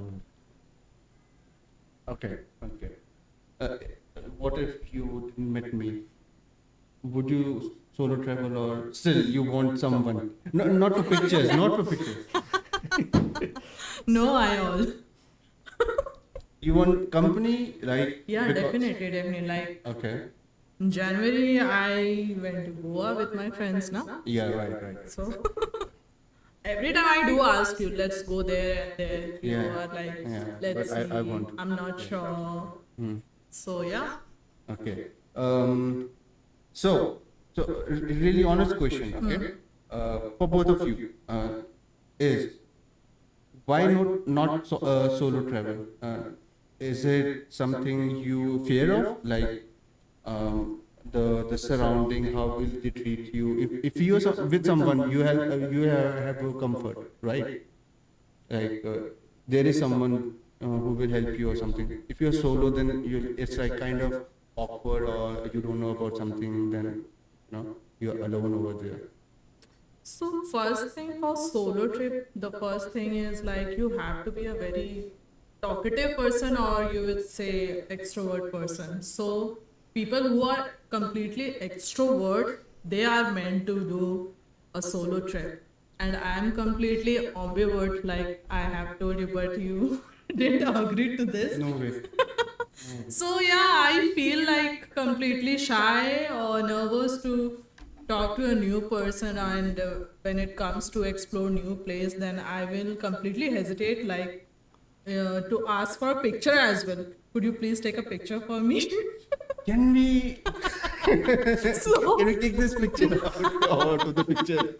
Speaker 3: Okay. What if you met me? Would you solo travel or still you want someone? No, not for pictures. Not for pictures.
Speaker 2: No, I all.
Speaker 3: You want company, like?
Speaker 2: Yeah, definitely. Like
Speaker 3: Okay.
Speaker 2: in January, I went to Goa with my friends, now.
Speaker 3: Yeah. Right.
Speaker 2: So every time I do ask you, let's go there and there. If you are like, let's
Speaker 3: but
Speaker 2: see.
Speaker 3: I want.
Speaker 2: I'm not sure. So yeah.
Speaker 3: Okay. So really honest question. Okay. For both of you, is why not solo travel? Is it something you fear of, like the surrounding? How will they treat you? If you are with someone, you have a comfort, right? Like there is someone who will help you or something. If you're solo, then it's like kind of awkward, or you don't know about something, then you're alone over there.
Speaker 2: So first thing for solo trip, the first thing is like you have to be a very talkative person, or you would say extrovert person. So people who are completely extrovert, they are meant to do a solo trip. And I am completely ambivert, like I have told you, but you didn't agree to this.
Speaker 3: No way.
Speaker 2: So yeah, I feel like completely shy or nervous to talk to a new person, and when it comes to explore new place, then I will completely hesitate, like to ask for a picture as well. Could you please take a picture for me?
Speaker 3: Can we
Speaker 2: So
Speaker 3: can we take this picture out to the picture?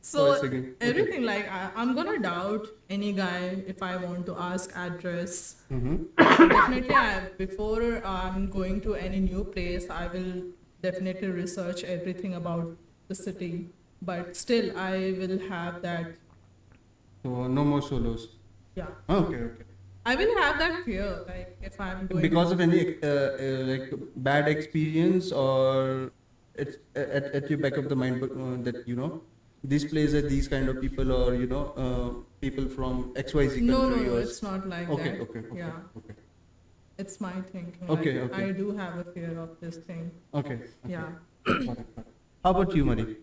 Speaker 2: So
Speaker 3: For a second.
Speaker 2: everything, like I'm gonna doubt any guy if I want to ask address.
Speaker 3: Mm-hmm.
Speaker 2: Definitely, before I'm going to any new place, I will definitely research everything about the city. But still, I will have that.
Speaker 3: So no more solos.
Speaker 2: Yeah,
Speaker 3: Okay, okay.
Speaker 2: I will have that fear, like if I'm going
Speaker 3: Because of any like bad experience, or it's at your back of the mind, that this place are these kind of people, or people from XYZ
Speaker 2: No,
Speaker 3: country.
Speaker 2: no,
Speaker 3: or
Speaker 2: it's not like
Speaker 3: okay,
Speaker 2: that.
Speaker 3: okay, okay,
Speaker 2: Yeah,
Speaker 3: okay,
Speaker 2: it's my thinking.
Speaker 3: Okay,
Speaker 2: Like,
Speaker 3: okay.
Speaker 2: I do have a fear of this thing.
Speaker 3: okay.
Speaker 2: Yeah.
Speaker 3: Got it, got it. How about you, Mari?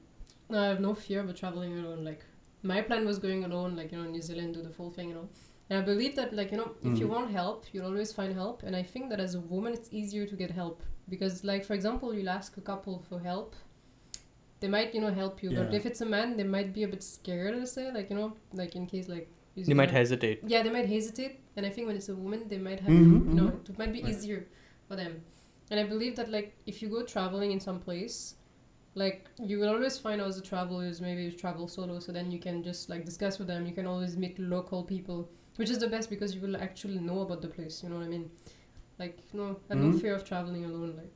Speaker 4: No, I have no fear about traveling alone. Like my plan was going alone, like New Zealand, do the full thing, And I believe that, like if you want help, you'll always find help. And I think that as a woman, it's easier to get help because, like for example, you'll ask a couple for help, they might help you. But
Speaker 3: Yeah.
Speaker 4: if it's a man, they might be a bit scared to say, like like in case like he's
Speaker 1: They might
Speaker 4: gonna-
Speaker 1: hesitate.
Speaker 4: Yeah, they might hesitate. And I think when it's a woman, they might have
Speaker 3: Mhm,
Speaker 4: it might be
Speaker 3: Right.
Speaker 4: easier for them. And I believe that like if you go traveling in some place, like you will always find other travelers, maybe you travel solo, so then you can just like discuss with them. You can always meet local people, which is the best because you will actually know about the place, you know what I mean? Like I have no
Speaker 3: Mhm.
Speaker 4: fear of traveling alone, like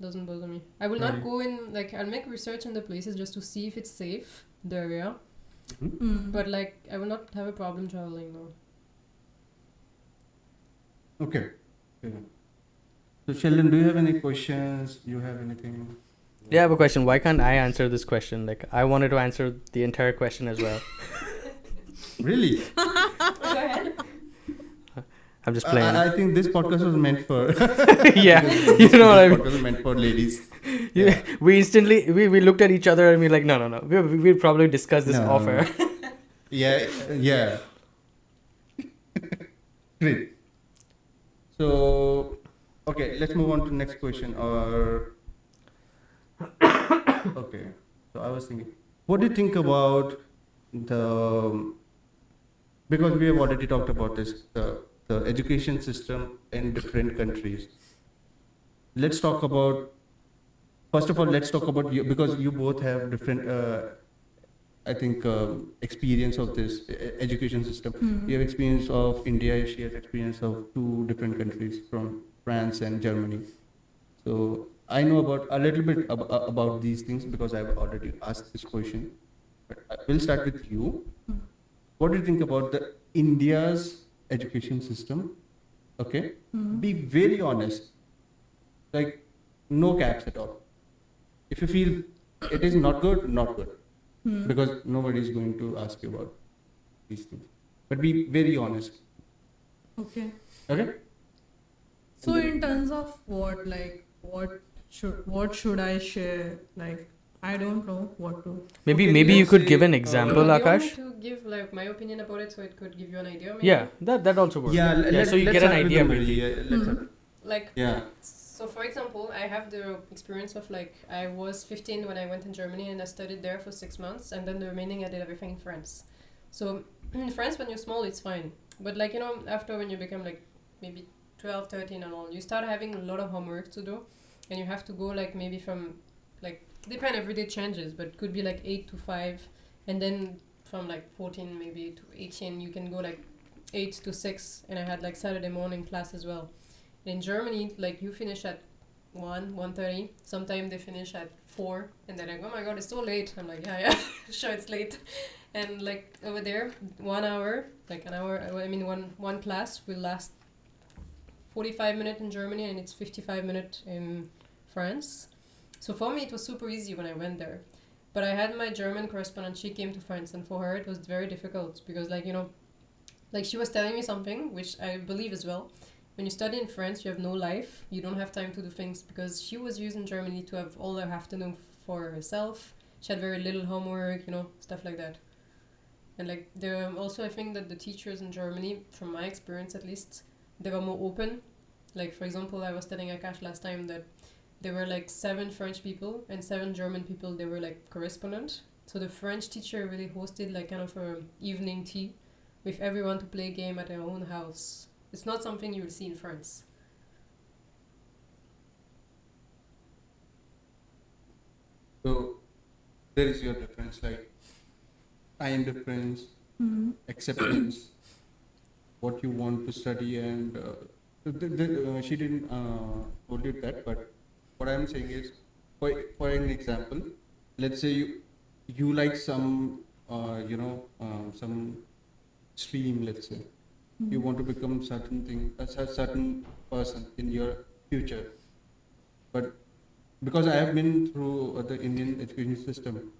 Speaker 4: doesn't bother me. I will not
Speaker 3: Right.
Speaker 4: go in, like I'll make research in the places just to see if it's safe, the area,
Speaker 2: Mm.
Speaker 4: but like I will not have a problem traveling though.
Speaker 3: Okay. Okay. So Sheldon, do you have any questions? You have anything?
Speaker 1: Yeah, I have a question. Why can't I answer this question? Like, I wanted to answer the entire question as well.
Speaker 3: Really?
Speaker 4: Go ahead.
Speaker 1: I'm just playing.
Speaker 3: I think this podcast was meant for.
Speaker 1: Yeah,
Speaker 3: This
Speaker 1: you know what I mean.
Speaker 3: podcast was meant for ladies.
Speaker 1: Yeah. We instantly we looked at each other and we're like, no. We'll probably discuss this
Speaker 3: No.
Speaker 1: off air.
Speaker 3: Yeah, yeah. Great. So, okay, let's move on to the next question. Or okay, so I was thinking, what do you think about the? Because we have already talked about this, the education system in different countries. Let's talk about. First of all, let's talk about you, because you both have different. I think experience of this education system.
Speaker 2: Mm.
Speaker 3: You have experience of India. She has experience of two different countries, from France and Germany. So I know about a little bit about these things because I've already asked this question. But I will start with you. What do you think about the India's education system? Okay,
Speaker 2: Mm.
Speaker 3: be very honest. Like no caps at all. If you feel it is not good, not good.
Speaker 2: Mm.
Speaker 3: Because nobody is going to ask you about these things. But be very honest.
Speaker 2: Okay.
Speaker 3: Okay?
Speaker 2: So in terms of what, like what should I share? Like I don't know what to.
Speaker 1: Maybe
Speaker 3: Okay,
Speaker 1: maybe you
Speaker 3: let's
Speaker 1: could
Speaker 3: say,
Speaker 1: give an
Speaker 3: uh,
Speaker 1: example,
Speaker 4: Do you want me
Speaker 1: Akash.
Speaker 4: to give like my opinion about it so it could give you an idea? Maybe?
Speaker 1: Yeah, that also works.
Speaker 3: Yeah,
Speaker 1: so you
Speaker 3: let's
Speaker 1: get an
Speaker 3: start with
Speaker 1: idea.
Speaker 3: the
Speaker 1: Maybe.
Speaker 3: movie. Yeah, let's
Speaker 2: Mhm.
Speaker 3: start.
Speaker 4: Like
Speaker 3: Yeah.
Speaker 4: so, for example, I have the experience of like I was 15 when I went in Germany and I studied there for 6 months, and then the remaining I did everything in France. So in France, when you're small, it's fine, but like after when you become like maybe 12, 13 and all, you start having a lot of homework to do, and you have to go like maybe from like depend every day changes, but could be like 8 to 5, and then from like 14 maybe to 18 you can go like 8 to 6, and I had like Saturday morning class as well. In Germany, like you finish at 1:30. Sometimes they finish at 4, and they're like, "Oh my god, it's so late." I'm like, "Yeah, sure, it's late." And like over there, 1 hour, like an hour. I mean, one class will last 45 minutes in Germany, and it's 55 minutes in France. So for me, it was super easy when I went there. But I had my German correspondent. She came to France, and for her, it was very difficult because, like she was telling me something which I believe as well. When you study in France, you have no life. You don't have time to do things because she was used in Germany to have all her afternoon for herself. She had very little homework, stuff like that. And like there also, I think that the teachers in Germany, from my experience at least, they were more open. Like for example, I was telling Akash last time that there were like 7 French people and 7 German people. They were like correspondent. So the French teacher really hosted like kind of a evening tea with everyone to play a game at their own house. It's not something you will see in France.
Speaker 3: So there is your difference, like time difference, acceptance, what you want to study, and she didn't told you that. But what I'm saying is, for an example, let's say you like some some stream. Let's say you want to become certain thing, a certain person in your future, but because I have been through the Indian education system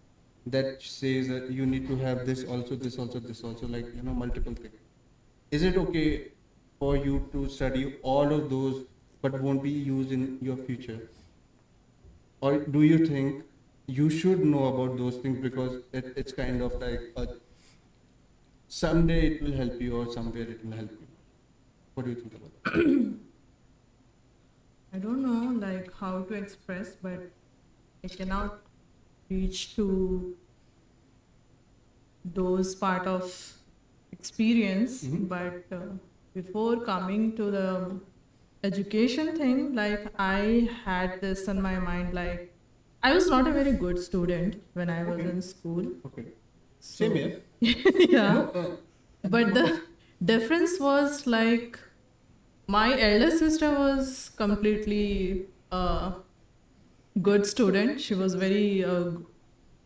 Speaker 3: that says that you need to have this also, this also, this also, like multiple things. Is it okay for you to study all of those but won't be used in your future? Or do you think you should know about those things because it's kind of like someday it will help you or somewhere it will help you? What do you think about that?
Speaker 2: I don't know like how to express, but I cannot reach to those part of experience. But before coming to the education thing, like I had this in my mind, like I was not a very good student when I was in school.
Speaker 3: Okay.
Speaker 2: So,
Speaker 3: Same here.
Speaker 2: yeah.
Speaker 3: No,
Speaker 2: But the difference was like my elder sister was completely a good student. She was very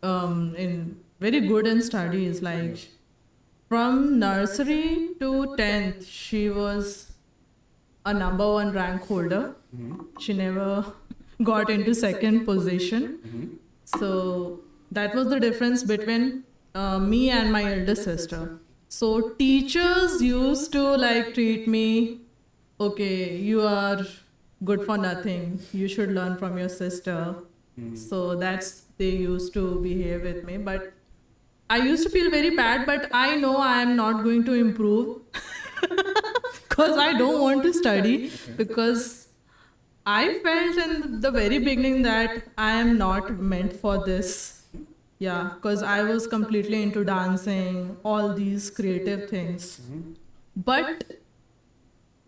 Speaker 2: in very good in studies. Like from nursery to 10th, she was a number one rank holder. She never got into second position. So that was the difference between me and my elder sister. So teachers used to like treat me, okay, you are good for nothing. You should learn from your sister. So that's they used to behave with me. But I used to feel very bad, but I know I am not going to improve because I don't want to study, because I felt in the very beginning that I am not meant for this. Yeah, because I was completely into dancing, all these creative things. But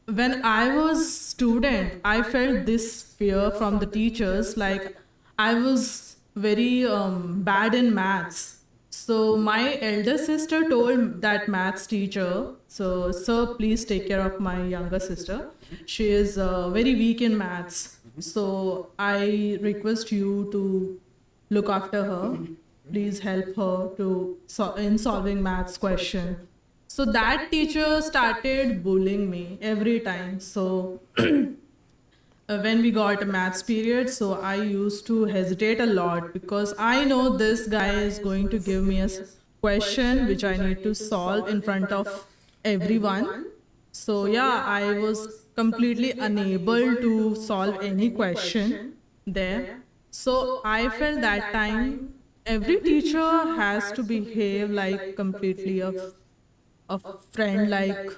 Speaker 2: when I was student, I felt this fear from the teachers. Like I was very bad in maths. So my elder sister told that maths teacher, so sir, please take care of my younger sister. She is very weak in maths. So I request you to look after her. Please help her to in solving maths question. So that teacher started bullying me every time. So when we got a maths period, so I used to hesitate a lot because I know this guy is going to give me a question which I need to solve in front of everyone. So yeah, I was completely unable to solve any question there. So I felt that time every teacher has to behave like completely a friend like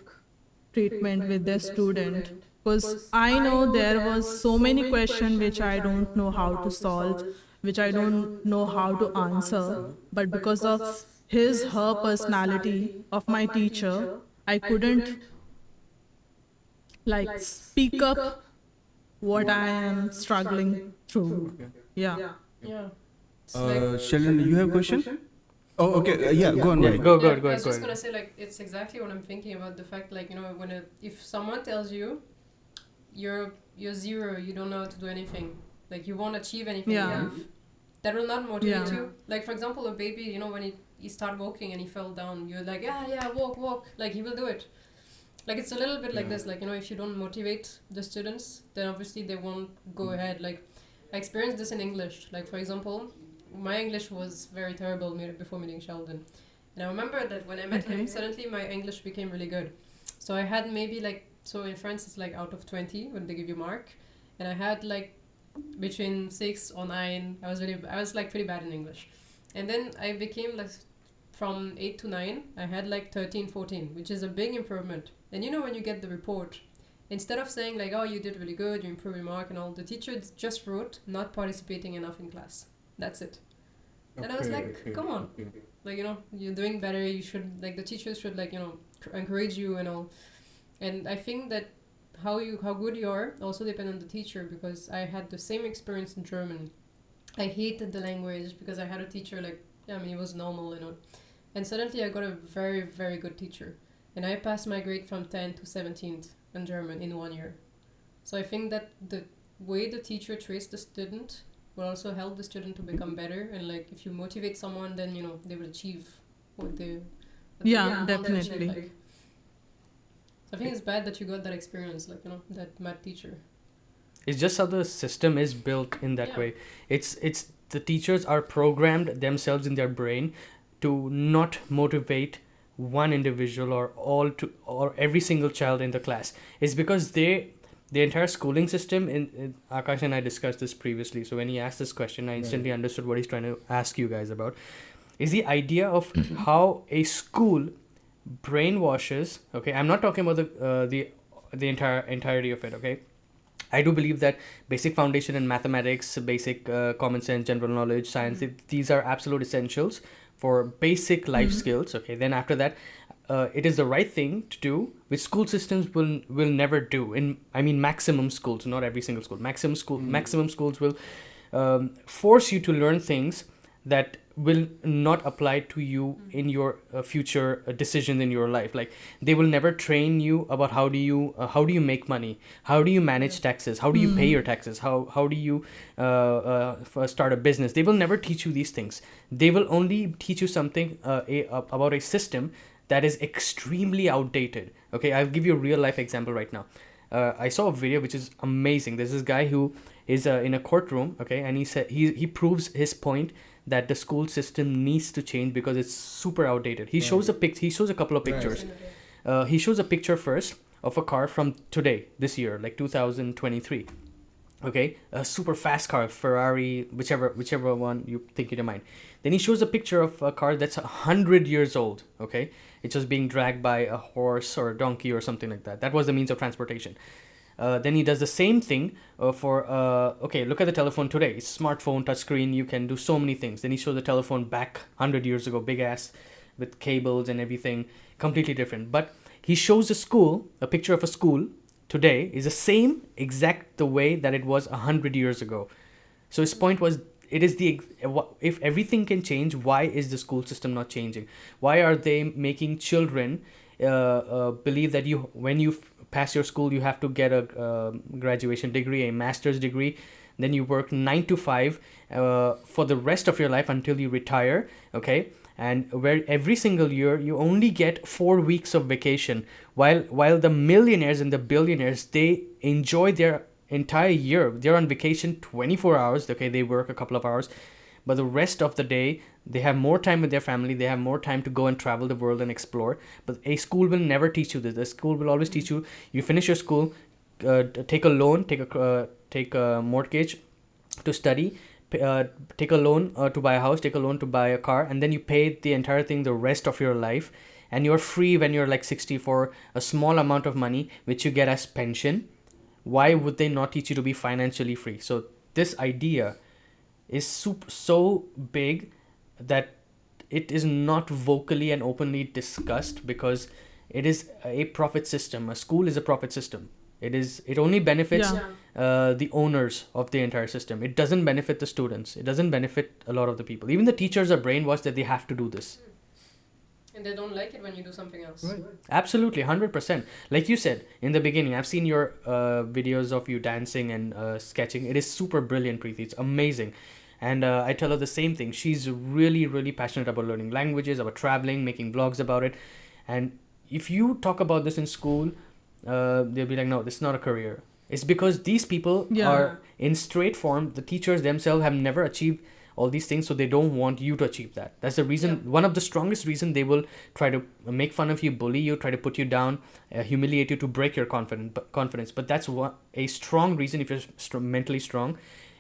Speaker 2: treatment with their student, because I know there was so many questions which I don't know how to solve, which I don't know how to answer, but because of his her personality of my teacher, I couldn't like speak up what I am struggling through. Yeah.
Speaker 4: Yeah. It's like,
Speaker 3: Sheldon, you have a question? Oh, okay. Yeah, go on.
Speaker 1: Yeah,
Speaker 3: Mike.
Speaker 1: go
Speaker 4: yeah,
Speaker 1: ahead, go
Speaker 4: I
Speaker 1: ahead,
Speaker 4: was
Speaker 1: go
Speaker 4: just
Speaker 1: ahead.
Speaker 4: gonna say like it's exactly what I'm thinking about, the fact like when if someone tells you you're zero, you don't know how to do anything, like you won't achieve anything in
Speaker 2: Yeah.
Speaker 4: life, that will not motivate
Speaker 2: Yeah.
Speaker 4: you. Like for example, a baby, when he start walking and he fell down, you're like yeah walk, like he will do it. Like it's a little bit like this, like if you don't motivate the students, then obviously they won't go ahead. Like I experienced this in English. Like for example, my English was very terrible before meeting Sheldon, and I remember that when I met him,
Speaker 2: Okay.
Speaker 4: suddenly my English became really good. So I had maybe like, so in France it's like out of 20 when they give you mark, and I had like between 6 or 9. I was like pretty bad in English, and then I became like from 8 to 9 I had like 13, 14, which is a big improvement. And when you get the report Instead of saying like, oh, you did really good, you improved your mark and all, the teacher just wrote not participating enough in class. That's it. And I was like, come on. Like, you're doing better. You should, like, the teachers should, like, encourage you and all. And I think that how good you are also depend on the teacher, because I had the same experience in German. I hated the language because I had a teacher, like, it was normal, And suddenly I got a very, very good teacher. And I passed my grade from 10 to 17th in German in 1 year. So I think that the way the teacher treats the student will also help the student to become better. And, like, if you motivate someone, then, they will achieve what they want to achieve,
Speaker 2: definitely.
Speaker 4: like. So I think it's bad that you got that experience, like, that math teacher.
Speaker 1: It's just how the system is built in that way. It's the teachers are programmed themselves in their brain to not motivate one individual or every single child in the class. It's because the entire schooling system in Akash and I discussed this previously. So when he asked this question, I instantly understood what he's trying to ask you guys about. Is the idea of how a school brainwashes. Okay, I'm not talking about the entirety of it. Okay, I do believe that basic foundation in mathematics, basic common sense, general knowledge, science, these are absolute essentials for basic life skills. Okay, then after that, it is the right thing to do, which school systems will never do. Maximum schools, not every single school. Maximum schools will force you to learn things that will not apply to you in your future decisions in your life. Like, they will never train you about how do you make money, how do you manage taxes, how do you pay your taxes, how do you start a business. They will never teach you these things. They will only teach you something about a system that is extremely outdated. Okay, I'll give you a real life example right now. I saw a video which is amazing. There's this guy who is in a courtroom, okay, and he said he proves his point that the school system needs to change because it's super outdated. He shows a couple of pictures. He shows a picture first of a car from today, this year, like 2023. Okay, a super fast car, Ferrari, whichever one you think in your mind. Then he shows a picture of a car that's 100 years old. Okay, it's just being dragged by a horse or a donkey or something like that. That was the means of transportation. Then he does the same thing look at the telephone today. It's smartphone, touchscreen, you can do so many things. Then he shows the telephone back 100 years ago, big ass with cables and everything, completely different. But he shows a picture of a school today is the same exact the way that it was 100 years ago. So his point was, if everything can change, why is the school system not changing? Why are they making children believe that when you pass your school, you have to get a graduation degree, a master's degree, then you work 9 to 5 for the rest of your life until you retire, okay? And where every single year you only get 4 weeks of vacation, while the millionaires and the billionaires, they enjoy their entire year. They're on vacation 24 hours, okay? They work a couple of hours, but the rest of the day they have more time with their family. They have more time to go and travel the world and explore. But a school will never teach you this. The school will always teach you, you finish your school, take a loan, take a mortgage to study, take a loan to buy a house, take a loan to buy a car, and then you pay the entire thing the rest of your life, and you're free when you're like 60 for a small amount of money which you get as pension. Why would they not teach you to be financially free? So this idea is so big that it is not vocally and openly discussed, because it is a profit system. A school is a profit system. It only benefits the owners of the entire system. It doesn't benefit the students. It doesn't benefit a lot of the people. Even the teachers are brainwashed that they have to do this.
Speaker 4: And they don't like it when you do something else.
Speaker 1: Right. Absolutely, 100%. Like you said in the beginning, I've seen your videos of you dancing and sketching. It is super brilliant, Preeti. It's amazing. And I tell her the same thing. She's really, really passionate about learning languages, about traveling, making vlogs about it. And if you talk about this in school, they'll be like, no, this is not a career. It's because these people are in straight form. The teachers themselves have never achieved all these things, so they don't want you to achieve that. That's the reason, one of the strongest reason they will try to make fun of you, bully you, try to put you down, humiliate you to break your confidence. But that's a strong reason. If you're mentally strong,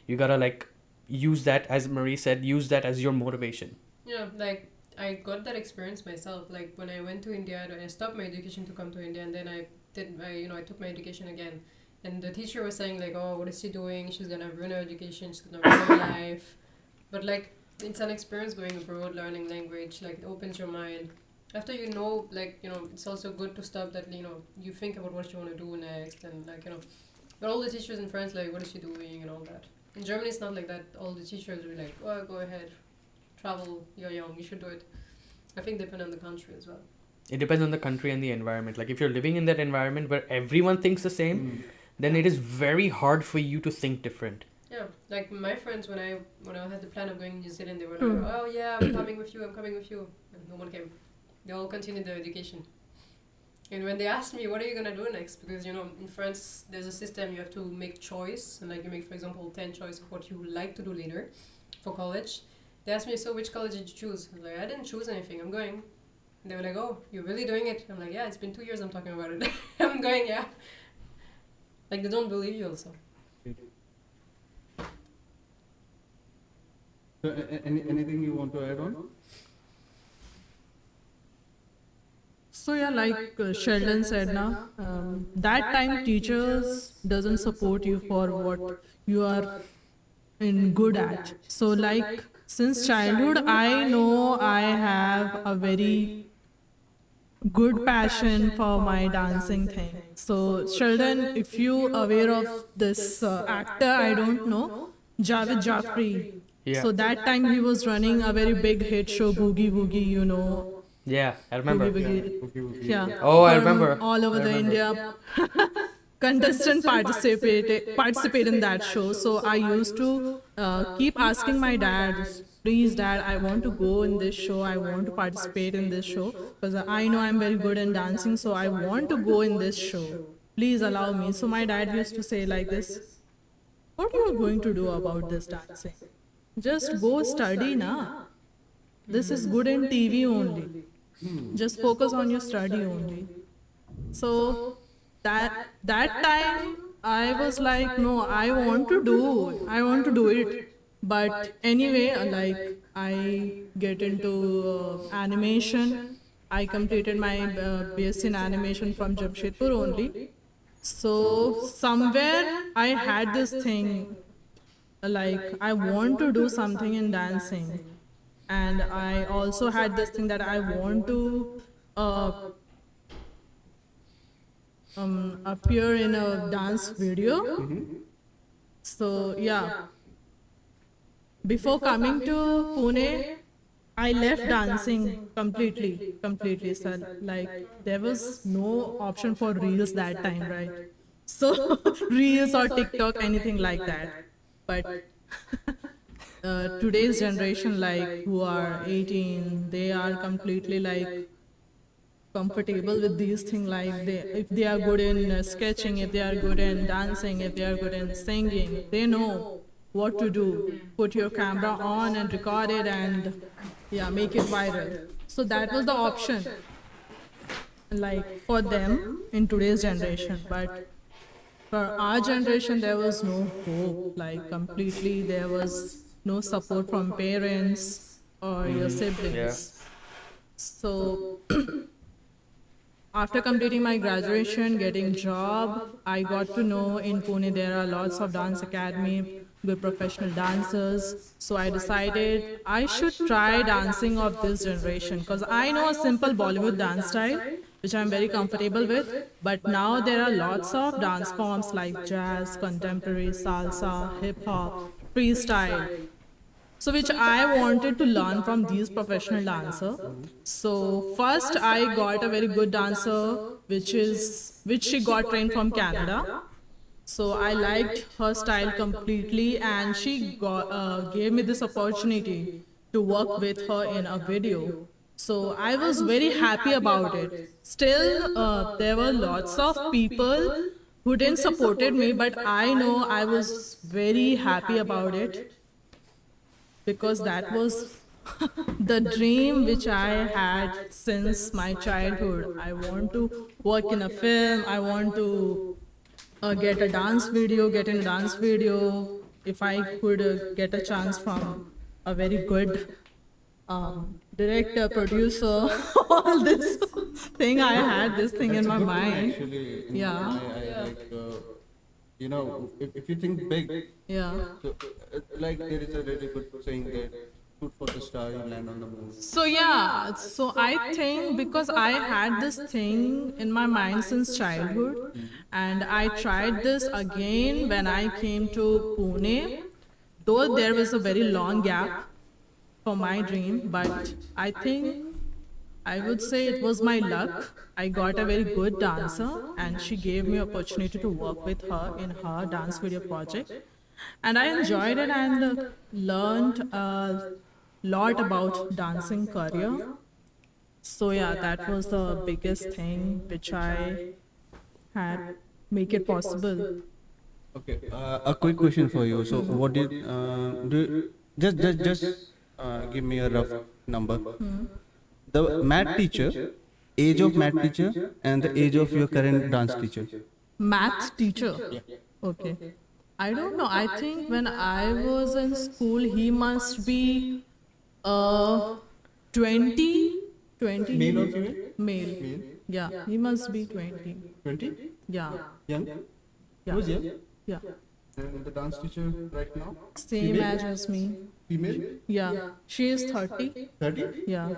Speaker 1: you gotta like use that, as Marie said, use that as your motivation.
Speaker 4: Yeah, like I got that experience myself. Like when I went to India, I stopped my education to come to India, and then I I took my education again. And the teacher was saying like, oh, what is she doing? She's gonna ruin her education. She's gonna ruin her life. But like, it's an experience going abroad, learning language. Like, it opens your mind. After it's also good to stop that. You think about what you want to do next, and But all the teachers in France like, what is she doing and all that. In Germany, it's not like that. All the teachers will be like, oh, go ahead, travel. You're young. You should do it. I think depend on the country as well.
Speaker 1: It depends on the country and the environment. Like if you're living in that environment where everyone thinks the same, then it is very hard for you to think different.
Speaker 4: Yeah, like my friends, when I had the plan of going to New Zealand, they were like, oh yeah, I'm coming with you, and no one came. They all continued their education. And when they asked me, what are you gonna do next? Because in France there's a system, you have to make choice, and like you make, for example, 10 choice of what you would like to do later for college. They asked me, so which college did you choose? I was like, I didn't choose anything, I'm going. And they were like, oh, you're really doing it? I'm like, yeah, it's been 2 years I'm talking about it. I'm going, yeah. Like they don't believe you also.
Speaker 3: So, anything you want to add on?
Speaker 2: So yeah, like Sheldon said now, that time teachers doesn't support you for what you are in good at. So like since childhood, I know I have a very good passion for my dancing thing. So Sheldon, if you aware of this actor, I don't know, Javed Jaffrey.
Speaker 1: Yeah.
Speaker 2: So that time he was running a very big hit show, Boogie Woogie,
Speaker 1: Yeah, I remember.
Speaker 2: Boogie Woogie. Yeah.
Speaker 1: Oh, I
Speaker 2: From
Speaker 1: remember.
Speaker 2: all over the India. Contestant participate in that show. So I used to keep asking my dad, please dad, I want to go in this show, I want to participate in this show, because I know I'm very good in dancing, so I want to go in this show, please allow me. So my dad used to say like this, what are you going to do about this dancing? Just go study na. This is good in TV only. Just focus on your study only. So that time I was like, no, I want to do it. But anyway, like I get into animation. I completed my BSc in animation from Jamshedpur only. So somewhere I had this thing, like I want to do something in dancing, and I also had this thing that I want to appear in a dance video. So yeah, before coming to Pune, I left dancing completely. So like there was no option for reels that time, right? So reels or TikTok, anything like that. But today's generation, like who are 18, they are completely like comfortable with these things. Like if they are good in sketching, if they are good in dancing, if they are good in singing, they know what to do. Put your camera on and record it, and yeah, make it viral. So that was the option, like for them in today's generation. But for our generation, there was no hope. Like completely, there was no support from parents or your siblings. So after completing my graduation, getting job, I got to know in Pune there are lots of dance academy, good professional dancers. So I decided I should try dancing of this generation, because I know a simple Bollywood dance style, which I'm very comfortable with. But now there are lots of dance forms like jazz, contemporary, salsa, hip hop, freestyle. So which I wanted to learn from these professional dancers. So first I got a very good dancer, which she got trained from Canada. So I liked her style completely, and she gave me this opportunity to work with her in a video. So I was very happy about it. Still, there were lots of people who didn't supported me, but I know I was very happy about it, because that was the dream which I had since my childhood. I want to work in a film. I want to get in a dance video. If I could get a chance from a very good director, producer, all this thing. I had this thing in my mind.
Speaker 3: Actually,
Speaker 2: Yeah.
Speaker 3: I like, if you think big,
Speaker 2: Yeah.
Speaker 3: so like there is a really good saying that shoot for the star, you land on the moon.
Speaker 2: So yeah, so I think because I had this thing in my mind since childhood, and I tried this again when I came to Pune, though there was a very long gap for my dream, but I think I would say it was my luck. I got a very good dancer, and she gave me opportunity to work with her in her dance video project, and I enjoyed it and learned a lot about dancing career. So yeah, that was the biggest thing which I had make it possible.
Speaker 3: Okay, a quick question for you. So, what did just give me a rough number. The math teacher, age of math teacher, and the age of your current dance teacher.
Speaker 2: Math teacher. Okay. I don't know. I think when I was in school, he must be uh 20, 20.
Speaker 3: Male or female?
Speaker 2: Male.
Speaker 3: Male.
Speaker 2: Yeah, he must be 20.
Speaker 3: 20?
Speaker 2: Yeah.
Speaker 3: Young?
Speaker 2: Yeah.
Speaker 3: Who's young?
Speaker 2: Yeah.
Speaker 3: And the dance teacher right now?
Speaker 2: Same
Speaker 3: Female?
Speaker 2: age as me.
Speaker 3: Female?
Speaker 2: Yeah. She is 30.
Speaker 3: 30?
Speaker 2: Yeah.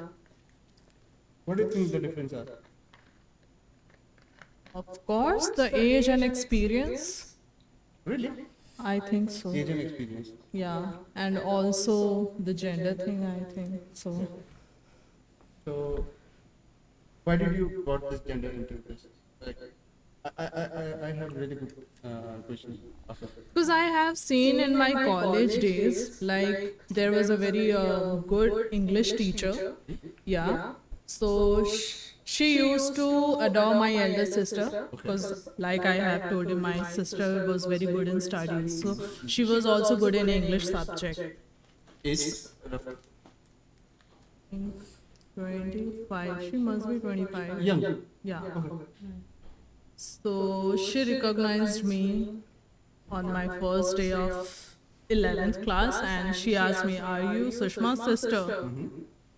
Speaker 3: What do you think the difference are?
Speaker 2: Of course, the age and experience.
Speaker 3: Really?
Speaker 2: I think so.
Speaker 3: Age and experience.
Speaker 2: Yeah. And also the gender thing, I think so.
Speaker 3: So, why did you got this gender into this? Like, I have really good question after.
Speaker 2: Because I have seen in my college days, like there was a very good English teacher. Yeah. So she used to adore my elder sister because, like I have told you, my sister was very good in studies. So she was also good in English subject.
Speaker 3: Age?
Speaker 2: 25. She must be 25.
Speaker 3: Young.
Speaker 2: Yeah. So she recognized me on my first day of 11th class and she asked me, "Are you Sushma's sister?"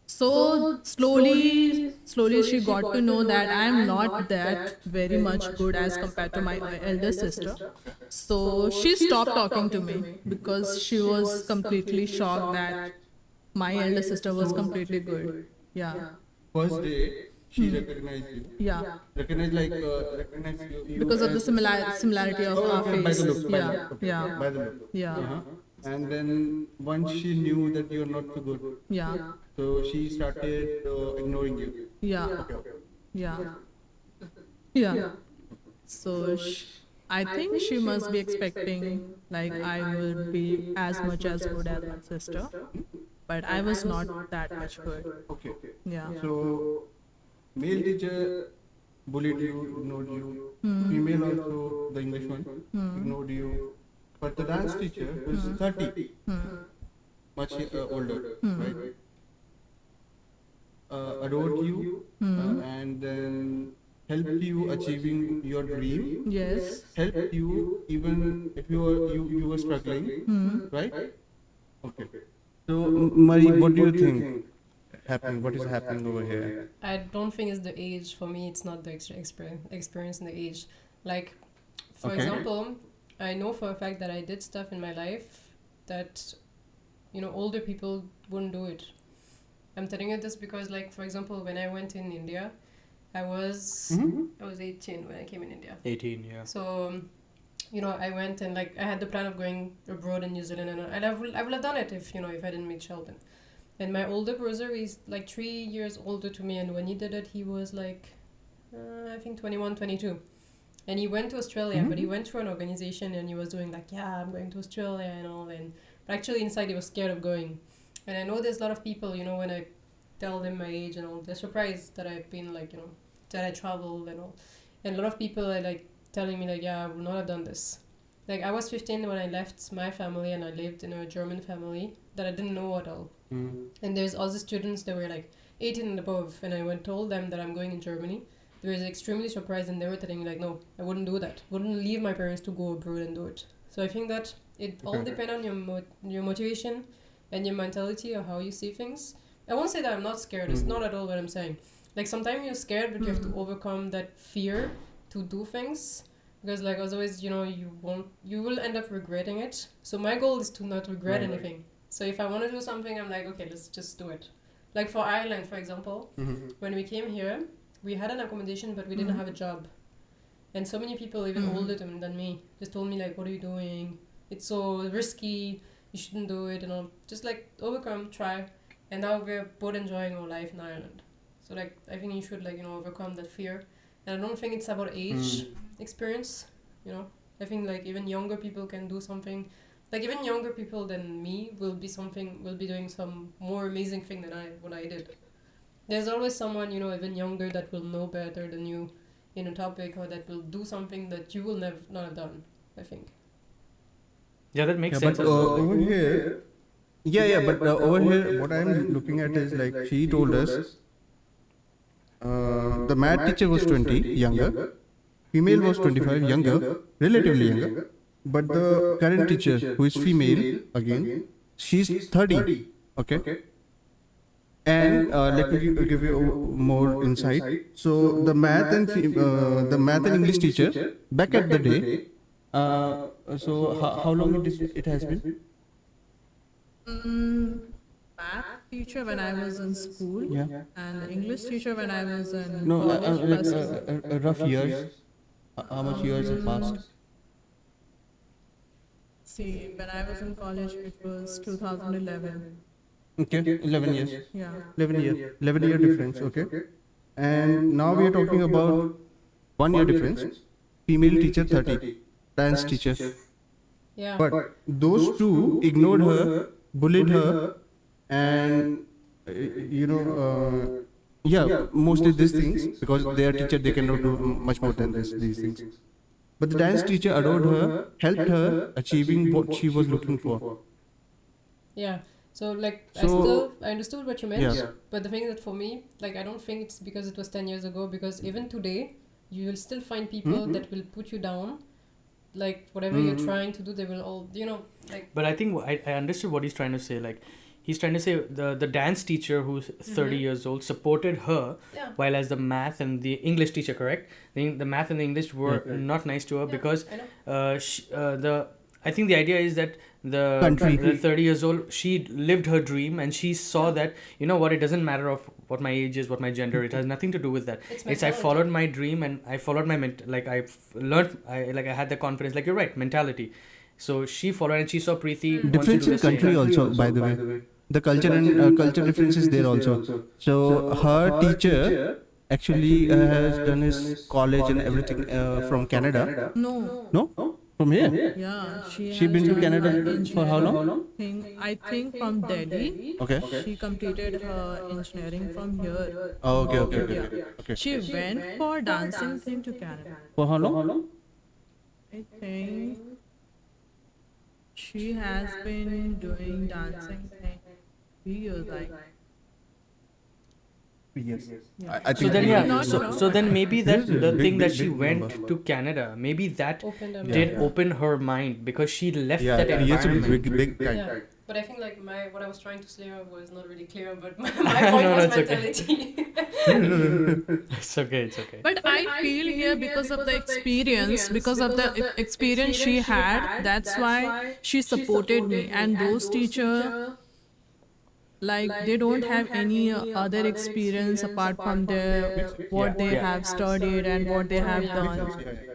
Speaker 2: So slowly she got to know that I am not that very much good as compared to my elder sister. So she stopped talking to me because she was completely shocked that my elder sister was completely good. Yeah.
Speaker 3: First day, she recognized you.
Speaker 2: Yeah.
Speaker 3: Recognize you
Speaker 2: Because of the
Speaker 3: as-
Speaker 2: similarity of our
Speaker 3: okay, by
Speaker 2: face.
Speaker 3: the look, by the
Speaker 2: Yeah.
Speaker 3: look, okay,
Speaker 2: Yeah.
Speaker 3: by the look.
Speaker 2: Yeah.
Speaker 3: Uh-huh. And then once she knew that you're not so good,
Speaker 2: Yeah.
Speaker 3: so she started ignoring you.
Speaker 2: Yeah.
Speaker 3: Okay, okay.
Speaker 2: Yeah. Yeah. So I think she must be expecting like I would be as much as good as my sister, but I was not that much good.
Speaker 3: Okay.
Speaker 2: Yeah.
Speaker 3: So, male teacher bullied you, ignored you. Female also, the English one, ignored you. But the dance teacher, who's 30, much older, right? Adored you and then helped you achieving your dream.
Speaker 2: Yes.
Speaker 3: Helped you even if you were struggling, right? Okay. So, Marie, what do you think happening? What is happening over here?
Speaker 4: I don't think it's the age. For me, it's not the experience in the age. Like, for
Speaker 3: Okay.
Speaker 4: example, I know for a fact that I did stuff in my life that, older people wouldn't do it. I'm telling you this because, like, for example, when I went in India, I was 18 when I came in India.
Speaker 1: 18, yeah.
Speaker 4: So, I went and like I had the plan of going abroad in New Zealand, and I would have done it if if I didn't meet Sheldon. And my older brother is like 3 years older to me, and when he did it, he was like, I think 21, 22. And he went to Australia, but he went through an organization, and he was doing like, yeah, I'm going to Australia and all. But actually inside he was scared of going. And I know there's a lot of people, when I tell them my age and all, they're surprised that I've been like, that I traveled and all. And a lot of people are like telling me like, yeah, I would not have done this. Like I was 15 when I left my family and I lived in a German family that I didn't know at all. And there's other students that were like 18 and above, and I went told them that I'm going in Germany. They were extremely surprised, and they were telling me like, no, I wouldn't do that. Wouldn't leave my parents to go abroad and do it. So I think that it all depends on your motivation and your mentality or how you see things. I won't say that I'm not scared. It's not at all what I'm saying. Like sometimes you're scared, but you have to overcome that fear to do things. Because like as always, you will end up regretting it. So my goal is to not regret anything. So if I want to do something, I'm like, okay, let's just do it. Like for Ireland, for example, when we came here, we had an accommodation, but we didn't have a job. And so many people, even older than me, just told me like, what are you doing? It's so risky. You shouldn't do it and all. Just like overcome, try. And now we're both enjoying our life in Ireland. So like, I think you should like, overcome that fear. And I don't think it's about age experience, I think like even younger people can do something. Like even younger people than me will be doing some more amazing thing than what I did. There's always someone, even younger that will know better than you in a topic, or that will do something that you will never not have done, I think.
Speaker 1: Yeah, that makes
Speaker 5: But
Speaker 1: sense. as well.
Speaker 5: over here, but over here, what I'm looking at is like she told us the math teacher was 20, younger, female was 25, younger, relatively younger, but the current teacher, who is female, again, she's 30, okay? And let me give you more insight. So the math and English teacher, back at the day, so how long it has been?
Speaker 2: Math teacher when I was in school,
Speaker 5: Yeah.
Speaker 2: and English teacher when I was in
Speaker 5: No,
Speaker 2: college.
Speaker 5: like rough years. How much years have passed?
Speaker 2: See, when I was in college, it was 2011.
Speaker 5: Okay, 11 years.
Speaker 2: Yeah.
Speaker 5: 11 year difference, okay. And now we are talking about 1 year difference. Female teacher 30, dance teacher.
Speaker 4: Yeah.
Speaker 5: But those two ignored her, bullied her, and mostly these things, because they are teacher, they cannot do much more than these things. But the dance teacher adored her, helped her achieving what she was looking for.
Speaker 4: Yeah. So like
Speaker 5: So-
Speaker 4: I understood what you meant,
Speaker 5: Yeah.
Speaker 4: but the thing that for me, like I don't think it's because it was 10 years ago, because even today you will still find people that will put you down. Like whatever you're trying to do, they will all like.
Speaker 1: But I think I understood what he's trying to say. Like, he's trying to say the dance teacher who's 30 years old supported her,
Speaker 4: Yeah.
Speaker 1: while as the math and the English teacher, correct? The math and the English were not nice to her because
Speaker 4: I know.
Speaker 1: I think the idea is that the 30 years old, she lived her dream and she saw that, what, it doesn't matter of what my age is, what my gender, it has nothing to do with that.
Speaker 4: It's
Speaker 1: I
Speaker 4: mentality.
Speaker 1: followed my dream and I followed my I had the confidence, like you're right, mentality. So she followed and she saw Preeti wants to
Speaker 5: Difference
Speaker 1: do
Speaker 5: in
Speaker 1: the same.
Speaker 5: country also, by the way. The culture and culture difference is there also. So her teacher actually has done his college and everything from Canada.
Speaker 2: No.
Speaker 5: No? From here?
Speaker 2: Yeah.
Speaker 5: She
Speaker 2: has
Speaker 5: been to
Speaker 2: done
Speaker 5: Canada
Speaker 2: her
Speaker 5: for how long?
Speaker 2: engineering. I think from Delhi.
Speaker 5: Okay.
Speaker 2: She completed her engineering from here.
Speaker 5: Oh, okay.
Speaker 2: She went for dancing thing to Canada.
Speaker 5: For how long?
Speaker 2: I think she has been doing dancing thing 3 years, like.
Speaker 5: Yes.
Speaker 2: Yeah.
Speaker 5: I
Speaker 1: So
Speaker 5: think
Speaker 1: then,
Speaker 2: Not
Speaker 1: yeah.
Speaker 2: sure.
Speaker 1: So then maybe that
Speaker 5: This is a
Speaker 1: the
Speaker 5: big,
Speaker 1: thing that
Speaker 5: big,
Speaker 1: she
Speaker 5: big
Speaker 1: went
Speaker 5: number.
Speaker 1: to Canada, maybe that
Speaker 4: Opened up.
Speaker 1: did open her mind because she left
Speaker 5: Yeah,
Speaker 1: that
Speaker 5: it used to be
Speaker 1: environment.
Speaker 5: big kind.
Speaker 4: Yeah. But I think like what I was trying to say was not really clear, but my point
Speaker 1: No,
Speaker 4: was
Speaker 1: it's okay.
Speaker 4: mentality.
Speaker 1: It's okay. It's okay.
Speaker 2: But I feel here because of the experience she had, that's why she supported me. And those teachers, like, they don't have any other experience apart from what they have studied and what they have done.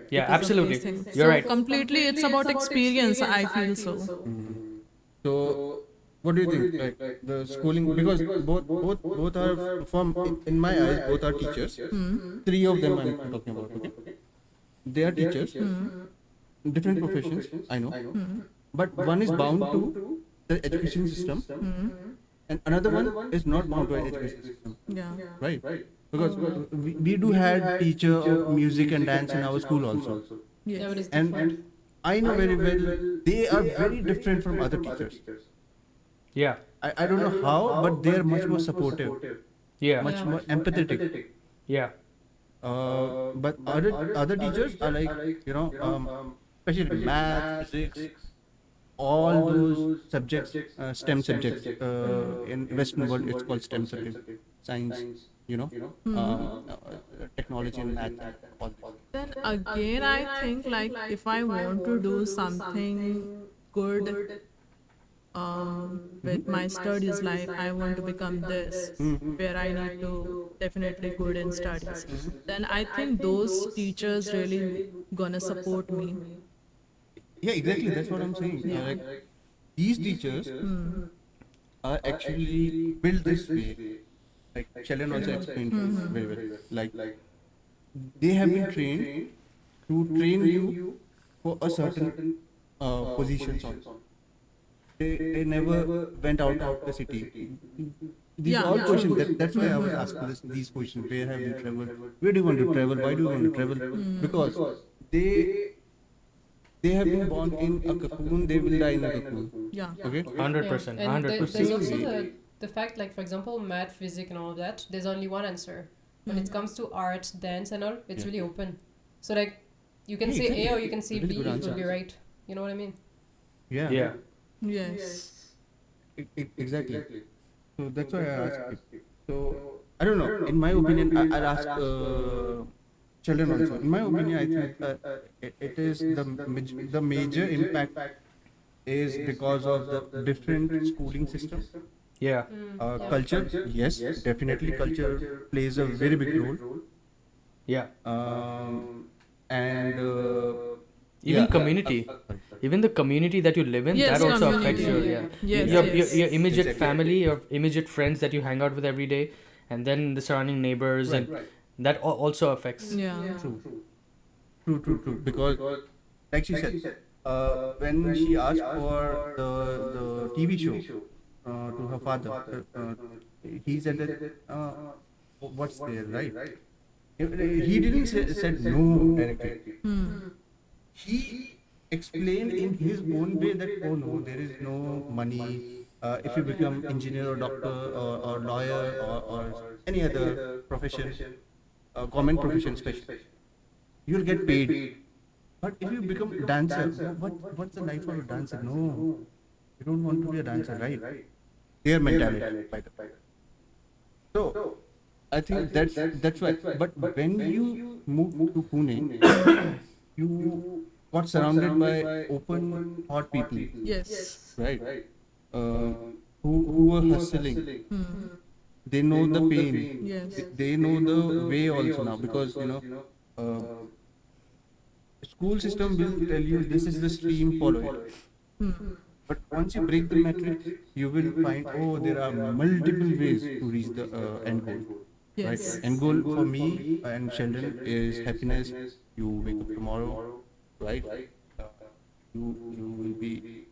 Speaker 1: Yeah,
Speaker 2: because of
Speaker 1: absolutely.
Speaker 2: these things.
Speaker 1: You're
Speaker 2: So
Speaker 1: right.
Speaker 2: completely, it's about experience. I feel so.
Speaker 5: So, what do you think? Like the schooling, because both are from, in my eyes, both are teachers. Three of them I'm talking about. Okay, they are teachers, different professions. I know, but one is bound to the education system, and another one is not bound to the education system.
Speaker 2: Yeah.
Speaker 5: Right? Because we do had teacher of music and dance in our school also,
Speaker 4: Yeah, but
Speaker 2: Yes.
Speaker 4: it's different.
Speaker 5: and I know very well they are very different from other teachers.
Speaker 1: Yeah.
Speaker 5: I don't know how, but they are much more supportive,
Speaker 1: Yeah.
Speaker 5: much more empathetic.
Speaker 1: Yeah.
Speaker 5: But other teachers are like, especially math, physics, all those subjects, STEM subjects. In Western world, it's called STEM subject, science, you know, technology and math and all this.
Speaker 2: Then again, I think like if I want to do something good with my studies, like I want to become this, where I need to definitely good in studies, then I think those teachers really gonna support me.
Speaker 5: Yeah, exactly. That's what I'm saying.
Speaker 2: Yeah.
Speaker 5: Like these teachers are actually built this way. Like Sheldon also explained very well. Like they have been trained to train you for a certain positions also. They never went out of the city. These
Speaker 2: Yeah,
Speaker 5: are all
Speaker 2: yeah.
Speaker 5: questions. That's why I was asking these questions. Where have you traveled? Where do you want to travel? Why do you want to travel? Because they they have been born in a cocoon. They will die in a cocoon.
Speaker 2: Yeah.
Speaker 5: Okay.
Speaker 1: 100%.
Speaker 4: And
Speaker 1: 100%.
Speaker 4: there's also
Speaker 5: Same
Speaker 4: the fact, like, for example, math, physics, and all of that, there's only one answer. When it comes to art, dance, and all, it's
Speaker 5: Yeah.
Speaker 4: really open. So, like, you can
Speaker 5: Yeah,
Speaker 4: say
Speaker 5: exactly.
Speaker 4: A or you can say
Speaker 5: Really
Speaker 4: B,
Speaker 5: good
Speaker 4: it will
Speaker 5: answer.
Speaker 4: be right. You know what I mean?
Speaker 5: Yeah.
Speaker 1: Yeah.
Speaker 2: Yes.
Speaker 5: Exactly. So that's why I asked you. So I don't know. In my opinion, I'll ask children also. In my opinion, I think it is the major impact is because of the different schooling system.
Speaker 1: Yeah.
Speaker 4: Yeah.
Speaker 5: Culture, yes, definitely culture plays a very big role.
Speaker 1: Yeah.
Speaker 5: And
Speaker 1: Even
Speaker 5: yeah,
Speaker 1: community. Even the community that you live in,
Speaker 2: Yes,
Speaker 1: that also affects
Speaker 2: community.
Speaker 1: your, yeah.
Speaker 2: Yes,
Speaker 1: Your
Speaker 2: yes.
Speaker 1: immediate
Speaker 5: Exactly.
Speaker 1: family, your immediate friends that you hang out with every day, and then the surrounding neighbors,
Speaker 5: Right.
Speaker 1: and that also affects.
Speaker 2: Yeah.
Speaker 5: True. Because, like she said, when she asked for the TV show to her father, he said that what's there, right? He didn't said no directly. He explained in his own way that oh no, there is no money. If you become engineer or doctor or lawyer or any other profession, government profession especially, you'll get paid. But if you become dancer, what's the life of a dancer? No, you don't want to be a dancer, right? Their mentality, by the way. So I think that's why. But when you move to Pune, you got surrounded by open thought people,
Speaker 2: Yes.
Speaker 5: right? Who were hustling. They know the pain.
Speaker 2: Yes.
Speaker 5: They know the way also now because uh, school system will tell you this is the stream, follow it. But once you break the matrix, you will find oh there are multiple ways to reach the end goal.
Speaker 2: Yes.
Speaker 5: Right? End goal for me and Sheldon is happiness. You wake up tomorrow, right? You will be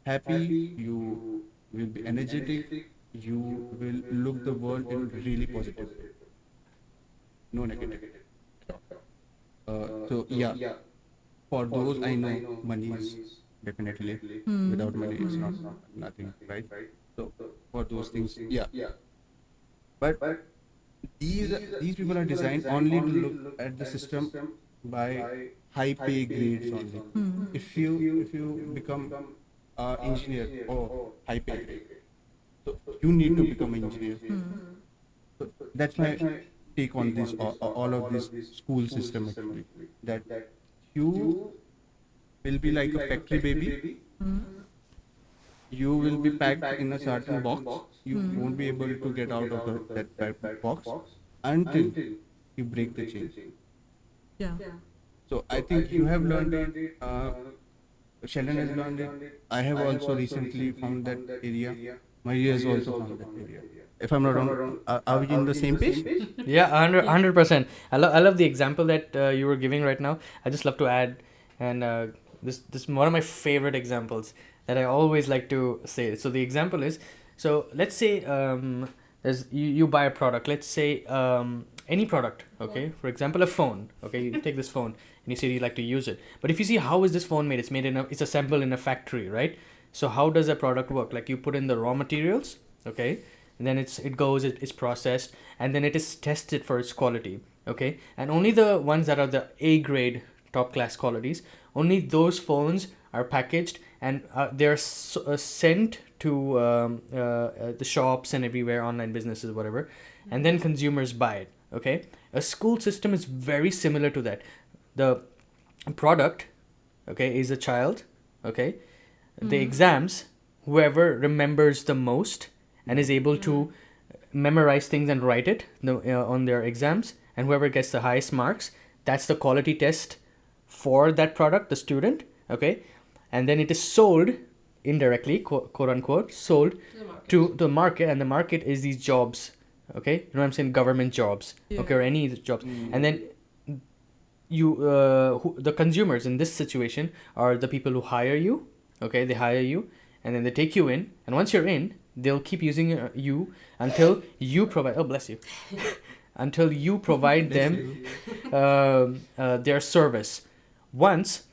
Speaker 5: happy. You will be energetic. You will look the world in really positive. No negative. So yeah, for those I know money is definitely without money it's not nothing, right? So for those things, yeah. But these people are designed only to look at the system by high pay grades only. If you become engineer or high pay grade, so you need to become an engineer. So that's my take on this all of this school system actually, that you will be like a factory baby. You will be packed in a certain box. You won't be able to get out of that box until you break the chain.
Speaker 2: Yeah.
Speaker 5: So I think you have learned it. Sheldon has learned it. I have also recently found that area. Maria has also found that area. If I'm not wrong, are we in the same page?
Speaker 1: Yeah, 100%. I love the example that you were giving right now. I just love to add, and this is one of my favorite examples that I always like to say. So the example is, so let's say there's you buy a product. Let's say any product. Okay, for example, a phone. Okay, you take this phone and you say you like to use it. But if you see how is this phone made, it's assembled in a factory, right? So how does a product work? Like you put in the raw materials, okay, and then it's processed, and then it is tested for its quality, okay, and only the ones that are the A grade top class qualities, only those phones are packaged, and they're sent to the shops and everywhere, online businesses, whatever, and then consumers buy it. Okay, a school system is very similar to that. The product, okay, is a child. Okay, the exams, whoever remembers the most and is able to memorize things and write it on their exams, and whoever gets the highest marks, that's the quality test for that product, the student. Okay, and then it is sold indirectly, quote unquote, sold to the market, and the market is these jobs. Okay, you know what I'm saying, government jobs.
Speaker 2: Yeah.
Speaker 1: Okay, or any jobs. And then you the consumers in this situation are the people who hire you. Okay, they hire you, and then they take you in, and once you're in, they'll keep using you until you provide, oh bless you, until you provide them their service once.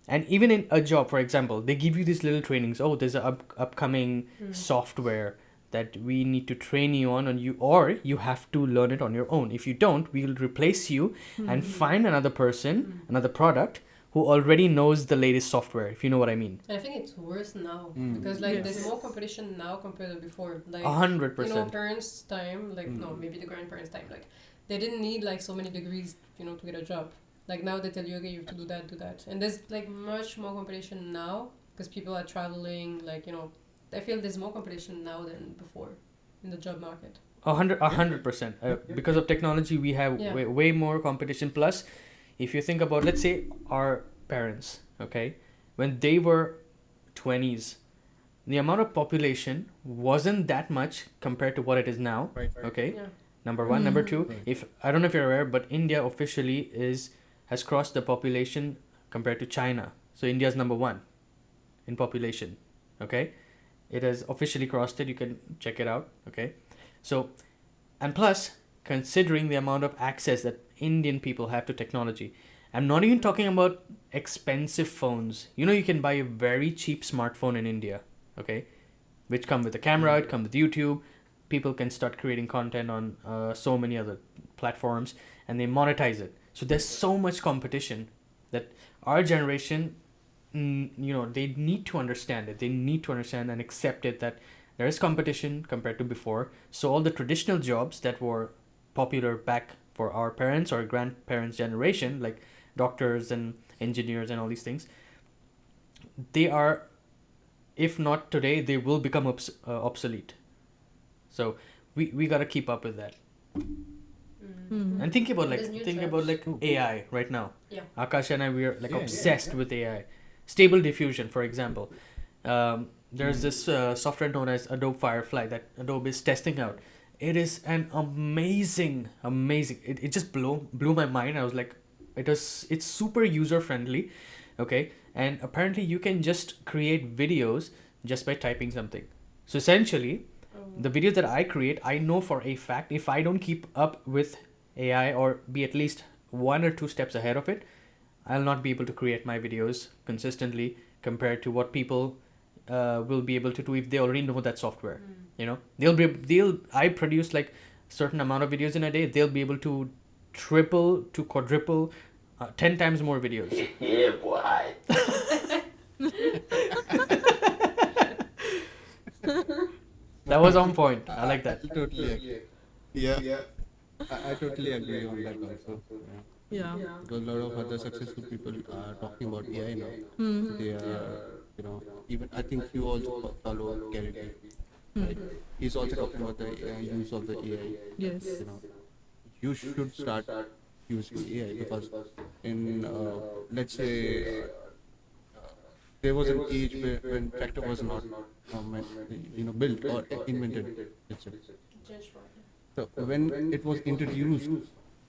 Speaker 1: And even in a job, for example, they give you these little trainings. Oh, there's a upcoming software that we need to train you on you, or you have to learn it on your own. If you don't, we will replace you and find another person, another product who already knows the latest software, if you know what I mean.
Speaker 4: I think it's worse now because like there's more competition now compared to before. Like
Speaker 1: 100%.
Speaker 4: you know, parents' time, like no, maybe the grandparents' time, like they didn't need like so many degrees, you know, to get a job. Like now they tell you, okay, you have to do that, and there's like much more competition now because people are traveling. Like, you know, I feel there's more competition now than before in the job market.
Speaker 1: 100%. Because of technology, we have way more competition. Plus, if you think about, let's say, our parents, okay, when they were 20s, the amount of population wasn't that much compared to what it is now.
Speaker 5: Right.
Speaker 1: Okay,
Speaker 4: Yeah.
Speaker 1: number one. Number two,
Speaker 5: Right.
Speaker 1: if I don't know if you're aware, but India officially has crossed the population compared to China. So India's number one in population. Okay, it has officially crossed it. You can check it out. Okay, so, and plus, considering the amount of access that Indian people have to technology, I'm not even talking about expensive phones. You know, you can buy a very cheap smartphone in India. Okay, which come with a camera. It comes with YouTube. People can start creating content on so many other platforms, and they monetize it. So there's so much competition that our generation, you know, they need to understand it. They need to understand and accept it, that there is competition compared to before. So all the traditional jobs that were popular back for our parents or grandparents' generation, like doctors and engineers and all these things, they are, if not today, they will become obsolete. So we gotta keep up with that. And think about
Speaker 4: There's new
Speaker 1: like AI right now.
Speaker 4: Yeah.
Speaker 1: Akash and I, we are like
Speaker 5: Yeah,
Speaker 1: obsessed with AI. Stable diffusion, for example. There's this software known as Adobe Firefly that Adobe is testing out. It is an amazing. It just blew my mind. I was like, it's super user friendly, okay. And apparently you can just create videos just by typing something. So essentially, the video that I create, I know for a fact, if I don't keep up with AI or be at least 1 or 2 steps ahead of it, I'll not be able to create my videos consistently compared to what people will be able to do if they already know that software. You know, I produce like certain amount of videos in a day. They'll be able to triple to quadruple, 10 times more videos.
Speaker 6: Yeah, boy.
Speaker 1: That was on point. I like that.
Speaker 5: Totally agree. Yeah. I totally agree on that also. Yeah.
Speaker 2: Yeah.
Speaker 5: Because a lot of other successful people are talking about AI now. They are, you know, even I think you also follow Gary Vee, right? He's also talking about the use of the AI.
Speaker 2: Yes.
Speaker 5: You know, you should start using AI because in let's say there was an age when tractor was not built or invented. Let's say. So when it was introduced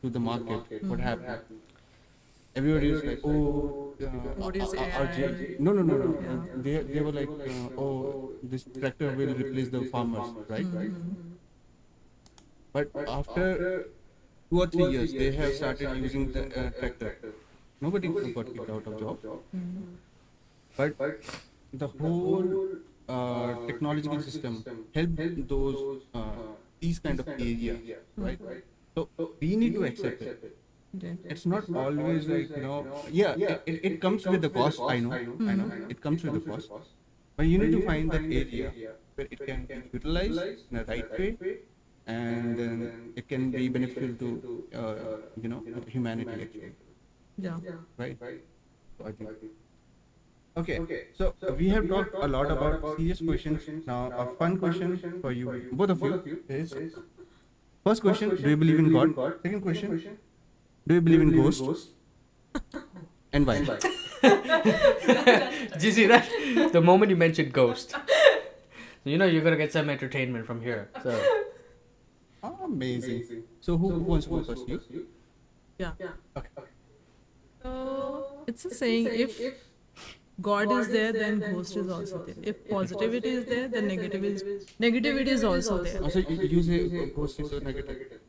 Speaker 5: to the market, what happened? Everybody was like, oh,
Speaker 2: What is AI?
Speaker 5: RJ. No. They were like, oh, this tractor will replace the farmers, right? But after 2 or 3 years, they have started using the tractor. Nobody got kicked out of job. But the whole technological system helped those these kind of area, right? So we need to accept it. it's not always like, yeah, it comes with the cost. I know, it comes with the cost, but you need to find that area where it can be utilized in a right way, and then it can be beneficial to humanity actually,
Speaker 2: Yeah.
Speaker 5: right? So I think. Okay, so we have talked a lot about serious questions. Now, a fun question for you, both of you, is first question: do you believe in God? Second question: do you believe in ghosts? And why?
Speaker 1: Did you see that? The moment you mentioned ghost. You know you're gonna get some entertainment from here. So
Speaker 5: Amazing. So who wants to go first? You?
Speaker 2: Yeah.
Speaker 5: Okay.
Speaker 2: So it's a saying, if God is there, then ghost is also there. If positivity is there, then negativity is also there.
Speaker 5: Also, you say ghost is so negative.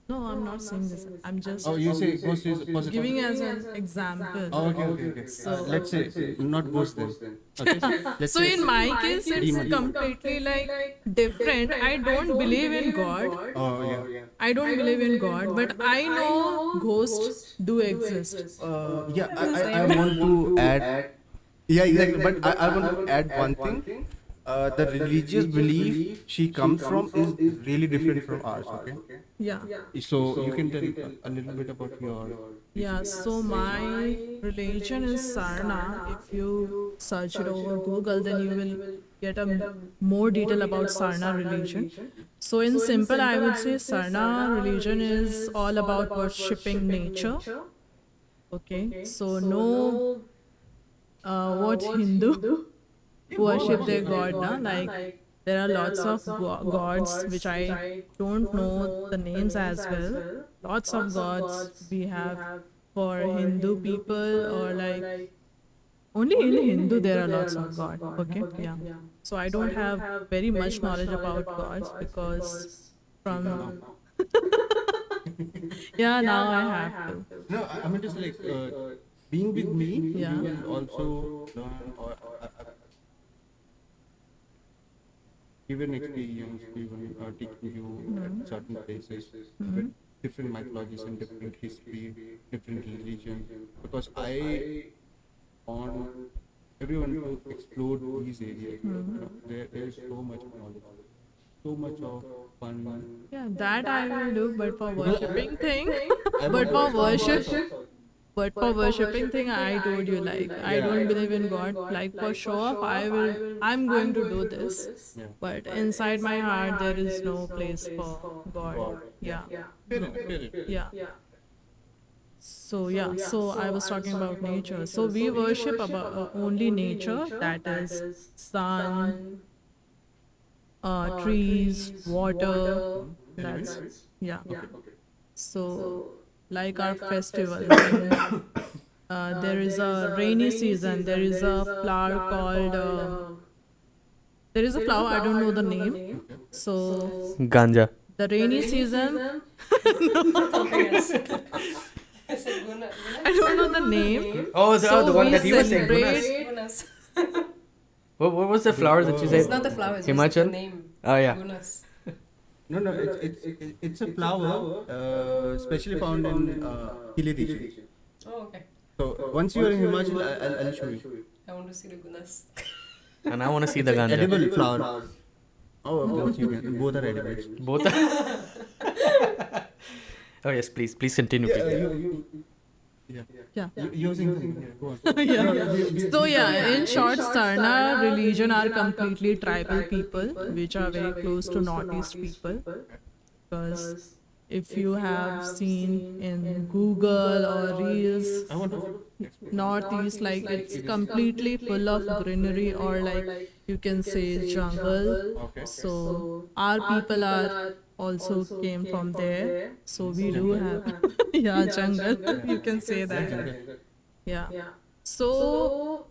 Speaker 2: No, I'm not saying this. I'm just
Speaker 5: Oh, you say ghost is positive.
Speaker 2: giving as an example.
Speaker 5: Oh, okay.
Speaker 2: So-
Speaker 5: Let's say not ghost then. Okay. Let's
Speaker 2: So
Speaker 5: say
Speaker 2: in my case, it's
Speaker 5: demon.
Speaker 2: completely like different. I don't believe in God.
Speaker 5: Oh yeah.
Speaker 2: I don't believe in God, but I know ghosts do exist.
Speaker 5: Yeah, I want to add. Yeah, exactly. But I want to add one thing. The religious belief she comes from is really different from ours. Okay.
Speaker 2: Yeah.
Speaker 5: So you can tell a little bit about your.
Speaker 2: Yeah, so my religion is Sarna. If you search it over Google, then you will get a more detail about Sarna religion. So in simple, I would say Sarna religion is all about worshipping nature. Okay, so no, what Hindu worship their god now. Like there are lots of gods which I don't know the names as well. Lots of gods we have for Hindu people, or like only in Hindu there are lots of god. Okay, yeah. So I don't have very much knowledge about gods because from yeah, now I have to.
Speaker 5: No, I mean just like being with me,
Speaker 2: Yeah.
Speaker 5: you will also learn or even experience, even teaching you certain places with different mythologies and different history, different religions. Because I want everyone to explore these areas. There is so much knowledge, so much of fun.
Speaker 2: Yeah, that I will do, but for worshipping thing,
Speaker 5: I'm
Speaker 2: but
Speaker 5: a
Speaker 2: for
Speaker 5: worship-
Speaker 2: worship, but for worshipping thing, I told you, like I don't believe in God. Like for show off, I'm going to do this,
Speaker 5: Yeah.
Speaker 2: but inside my heart there is no place for God. Yeah,
Speaker 5: Fair enough, fair enough.
Speaker 2: yeah. So yeah, so I was talking about nature. So we worship about only nature, that is sun, trees, water. That's yeah. So like our festival, there is a rainy season. There is a flower called. There is a flower, I don't know the name. So
Speaker 1: ganja.
Speaker 2: the rainy season,
Speaker 4: Something else. I said
Speaker 2: I don't know the name.
Speaker 1: Oh,
Speaker 2: So
Speaker 1: the one
Speaker 2: we
Speaker 1: that he was saying.
Speaker 2: celebrate-
Speaker 1: Gunas.
Speaker 4: Gunas.
Speaker 1: What was the flower that you said?
Speaker 4: It's not the flower, it's just
Speaker 1: Himachal?
Speaker 4: the name.
Speaker 1: Oh yeah.
Speaker 4: Gunas.
Speaker 5: No, it's a flower, especially found in hilly regions.
Speaker 4: Oh, okay.
Speaker 5: So once you are in Himachal, I'll show you.
Speaker 4: I want to see the Gunas.
Speaker 1: And I want to see the ganja.
Speaker 5: Edible flower. Oh, of course you can. Both are edibles.
Speaker 1: Both. Oh yes, please continue. Preeti.
Speaker 2: Yeah.
Speaker 5: You're saying something. Yeah, go on.
Speaker 2: Yeah. So yeah, in short, Sarna religion are completely tribal people, which are very close to Northeast people. Because if you have seen in Google or Reels,
Speaker 5: I want to.
Speaker 2: Northeast, like it's completely full of greenery, or like you can say jungle.
Speaker 5: Okay.
Speaker 2: So our people are also came from there. So we do have yeah, jungle. You can say that. Yeah. So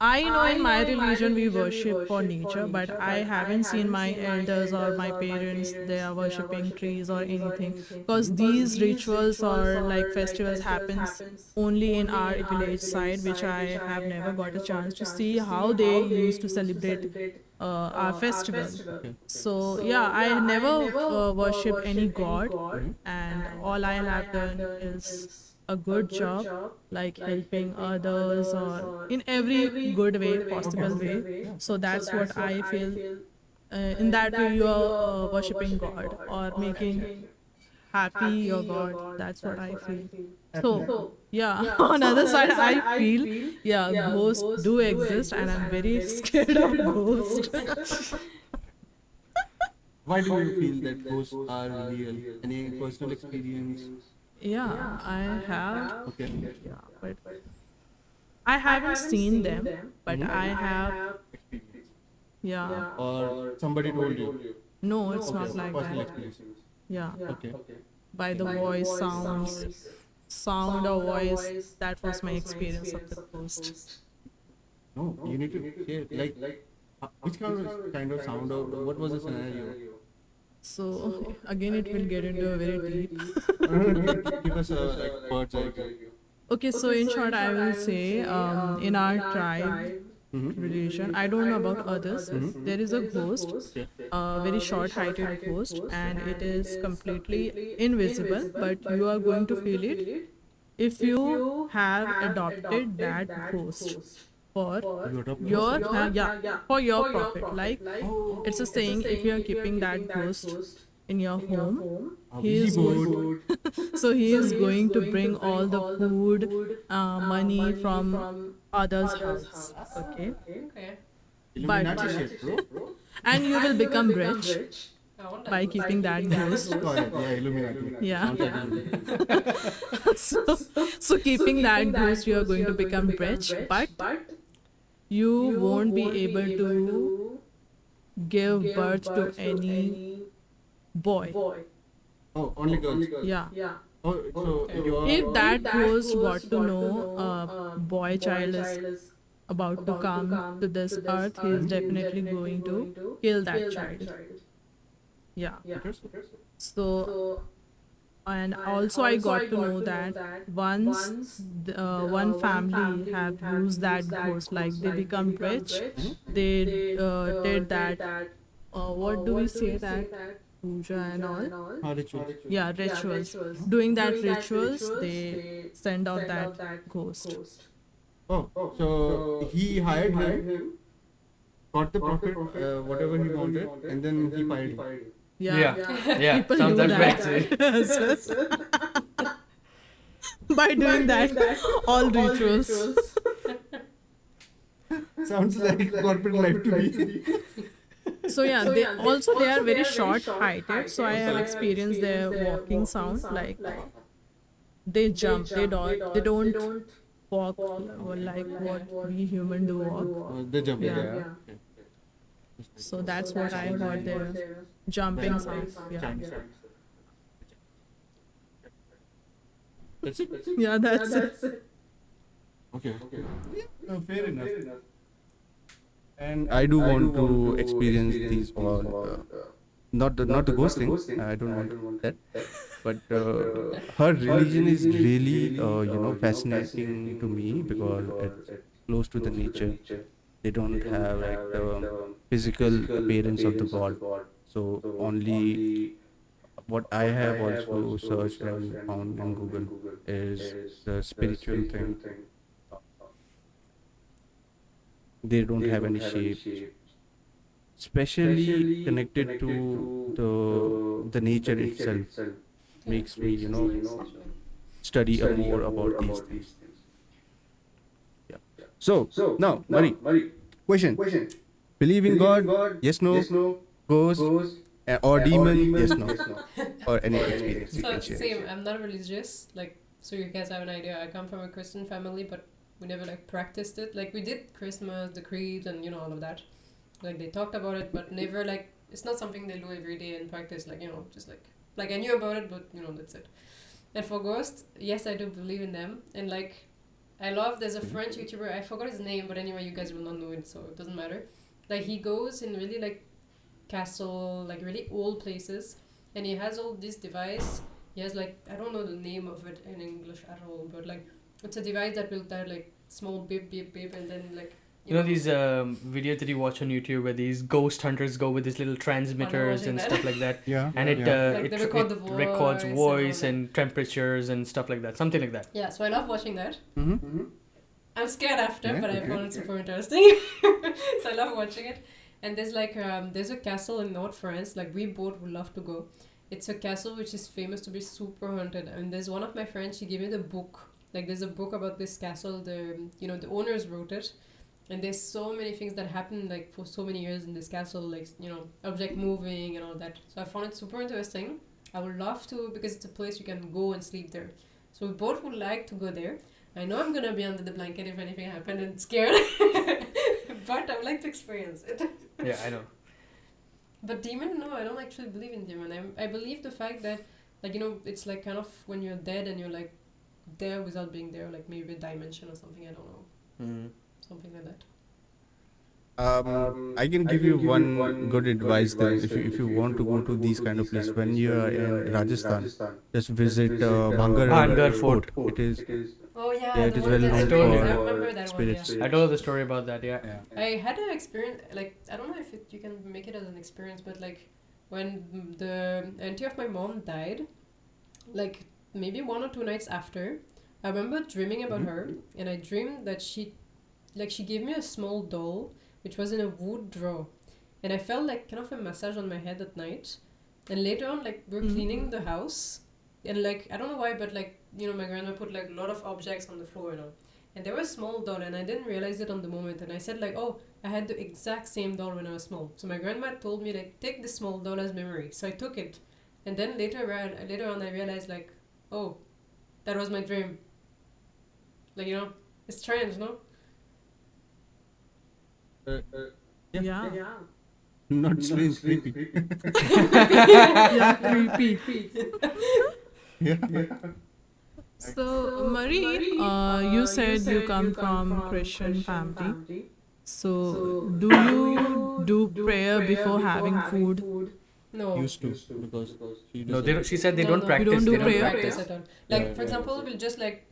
Speaker 2: I know in my religion we worship for nature, but I haven't seen my elders or my parents they are worshipping trees or anything, because these rituals or like festivals happens only in our village side, which I have never got a chance to see how they used to celebrate our festival.
Speaker 5: Okay.
Speaker 2: So yeah, I never worship any god,
Speaker 5: Mhm.
Speaker 2: and all I have done is a good job, like helping others or in every good way, possible way.
Speaker 5: Yeah.
Speaker 2: So that's what I feel. In that way, you are worshiping God or making happy your God. That's what I feel.
Speaker 5: Absolutely.
Speaker 2: So yeah, on other side, I feel yeah, ghosts do exist, and I'm very scared of ghosts.
Speaker 5: Why do you feel that ghosts are real? Any personal experience?
Speaker 2: Yeah, I have.
Speaker 5: Okay.
Speaker 2: Yeah, but I haven't seen them, but
Speaker 5: Mhm.
Speaker 2: I have.
Speaker 5: Experience.
Speaker 2: Yeah,
Speaker 5: Or somebody told you.
Speaker 2: no, it's
Speaker 5: Okay.
Speaker 2: not like
Speaker 5: Personal
Speaker 2: that.
Speaker 5: experience.
Speaker 2: Yeah,
Speaker 5: Okay.
Speaker 2: by the voice, sound or voice. That was my experience of the ghost.
Speaker 5: No, you need to share. Like, which kind of sound or what was the scenario?
Speaker 2: So again, it will get into a very deep.
Speaker 5: Give us a like bird's eye view.
Speaker 2: Okay, so in short, I will say in our tribe
Speaker 5: Mm-hmm.
Speaker 2: religion, I don't know about others. There is a ghost,
Speaker 5: Okay.
Speaker 2: a very short heighted ghost, and it is completely invisible, but you are going to feel it if you have adopted that ghost for
Speaker 5: You adopt
Speaker 2: your
Speaker 5: ghosts?
Speaker 2: yeah, for your profit. Like
Speaker 5: Oh,
Speaker 2: it's a saying, if you are keeping that ghost in your home,
Speaker 5: a
Speaker 2: he
Speaker 5: busy
Speaker 2: is going
Speaker 5: board.
Speaker 2: so he is going to bring all the food, money from others house. Okay,
Speaker 4: Okay.
Speaker 5: Illuminati
Speaker 2: but
Speaker 5: shit, bro.
Speaker 2: and you will become rich
Speaker 4: I want that
Speaker 2: by
Speaker 4: ghost.
Speaker 2: keeping that ghost.
Speaker 5: Correct. Yeah, Illuminati.
Speaker 2: Yeah.
Speaker 5: Sounds like Illuminati.
Speaker 2: So keeping that ghost, you are going to become rich, but you won't be able to give birth to any boy.
Speaker 5: Oh, only girls.
Speaker 2: Yeah.
Speaker 5: Oh, so you're.
Speaker 2: If that ghost got to know a boy child is about to come to this earth, he is definitely going to kill that child. Yeah.
Speaker 5: Interesting.
Speaker 2: So, and also I got to know that once one family have used that ghost, like they become rich, they did that. What do we say that? Puja and all.
Speaker 5: Rituals.
Speaker 2: Yeah, rituals. Doing that rituals, they send out that ghost.
Speaker 5: Oh, so he hired him, got the profit, whatever he wanted, and then he fired him.
Speaker 2: Yeah.
Speaker 1: Yeah,
Speaker 2: People
Speaker 1: sounds
Speaker 2: do
Speaker 1: that
Speaker 2: that.
Speaker 1: way.
Speaker 2: By doing that, all rituals.
Speaker 5: Sounds like corporate life to me.
Speaker 2: So yeah, they are very short heighted. So I have experienced their walking sound. Like they jump, they don't walk like what we human do walk.
Speaker 5: The jump.
Speaker 2: Yeah.
Speaker 5: Yeah.
Speaker 2: So that's what I heard their jumping sound. Yeah.
Speaker 5: Chinese. That's it.
Speaker 2: Yeah, that's it.
Speaker 5: Okay. No, fair enough. And I do want to experience these all. Not the ghost thing. I don't want that. But her religion is really fascinating to me because it's close to the nature. They don't have like the physical appearance of the god. So only what I have also searched and found in Google is the spiritual thing. They don't have any shape, especially connected to the nature itself. Makes me study more about these things. Yeah. So now, Mari, question: Believe in God? Yes, no. Ghost or demon? Yes, no. Or any experience you
Speaker 4: So
Speaker 5: can share.
Speaker 4: same. I'm not religious. Like, so you guys have an idea. I come from a Christian family, but we never like practiced it. Like we did Christmas, the creed, and all of that. Like they talked about it, but never like it's not something they do every day and practice. Like just like I knew about it, but that's it. And for ghosts, yes, I do believe in them. And like I love. There's a French YouTuber. I forgot his name, but anyway, you guys will not know it, so it doesn't matter. Like he goes in really like castle, like really old places, and he has all this device. He has like I don't know the name of it in English at all, but like it's a device that will tell like small beep beep beep, and then like
Speaker 1: You know these videos that you watch on YouTube where these ghost hunters go with these little transmitters
Speaker 4: watching
Speaker 1: and
Speaker 4: that.
Speaker 1: stuff like that,
Speaker 5: Yeah.
Speaker 1: and it
Speaker 5: yeah.
Speaker 4: Like
Speaker 1: it,
Speaker 4: they record
Speaker 1: it
Speaker 4: the
Speaker 1: records
Speaker 4: voice and
Speaker 1: voice
Speaker 4: all
Speaker 1: and temperatures and stuff like that, something like that.
Speaker 4: Yeah, so I love watching that.
Speaker 5: Mm-hmm.
Speaker 4: I'm scared after,
Speaker 5: Yeah,
Speaker 4: but I
Speaker 5: okay.
Speaker 4: found it super interesting. So I love watching it. And there's like there's a castle in North France. Like we both would love to go. It's a castle which is famous to be super haunted. And there's one of my friends. She gave me the book. Like there's a book about this castle. The owners wrote it. And there's so many things that happened like for so many years in this castle. Like object moving and all that. So I found it super interesting. I would love to because it's a place you can go and sleep there. So we both would like to go there. I know I'm gonna be under the blanket if anything happened and scared, but I would like to experience it.
Speaker 1: Yeah, I know.
Speaker 4: But demon, no, I don't actually believe in demon. I believe the fact that, it's like kind of when you're dead and you're like there without being there, like maybe a dimension or something. I don't know,
Speaker 1: Mm.
Speaker 4: something like that.
Speaker 5: I can give you one good advice then. If you want to go to these kind of places, when you are in Rajasthan, just visit
Speaker 1: Bhangar Fort.
Speaker 5: It is.
Speaker 4: Oh yeah,
Speaker 5: Yeah, it
Speaker 4: the
Speaker 5: is
Speaker 4: one
Speaker 5: well
Speaker 4: with the
Speaker 5: known
Speaker 4: spirits.
Speaker 1: for
Speaker 4: I remember that
Speaker 5: spirits.
Speaker 4: one. Yeah.
Speaker 1: I told the story about that. Yeah.
Speaker 5: Yeah.
Speaker 4: I had an experience, like, I don't know if you can make it as an experience, but like when the auntie of my mom died, like maybe 1 or 2 nights after, I remember dreaming about her, and I dreamed that she gave me a small doll, which was in a wood drawer, and I felt like kind of a massage on my head at night, and later on, like, we're cleaning the house, and like, I don't know why, but like, my grandma put like a lot of objects on the floor, and there was a small doll, and I didn't realize it on the moment, and I said like, oh, I had the exact same doll when I was small. So my grandma told me like, take the small doll as memory. So I took it, and then later on I realized like, oh, that was my dream. Like, it's strange, no?
Speaker 2: Yeah.
Speaker 5: Not strange, creepy.
Speaker 2: Yeah, creepy.
Speaker 5: Yeah.
Speaker 2: So, Marie, you said you come from Christian family. So, do you do prayer before having food?
Speaker 4: No.
Speaker 5: Used to because she
Speaker 1: No, they don't, she said they
Speaker 4: No,
Speaker 1: don't
Speaker 4: no.
Speaker 1: practice.
Speaker 2: You don't do
Speaker 1: they
Speaker 2: prayer?
Speaker 4: practice at all. Like,
Speaker 5: Yeah,
Speaker 4: for example, we'll just like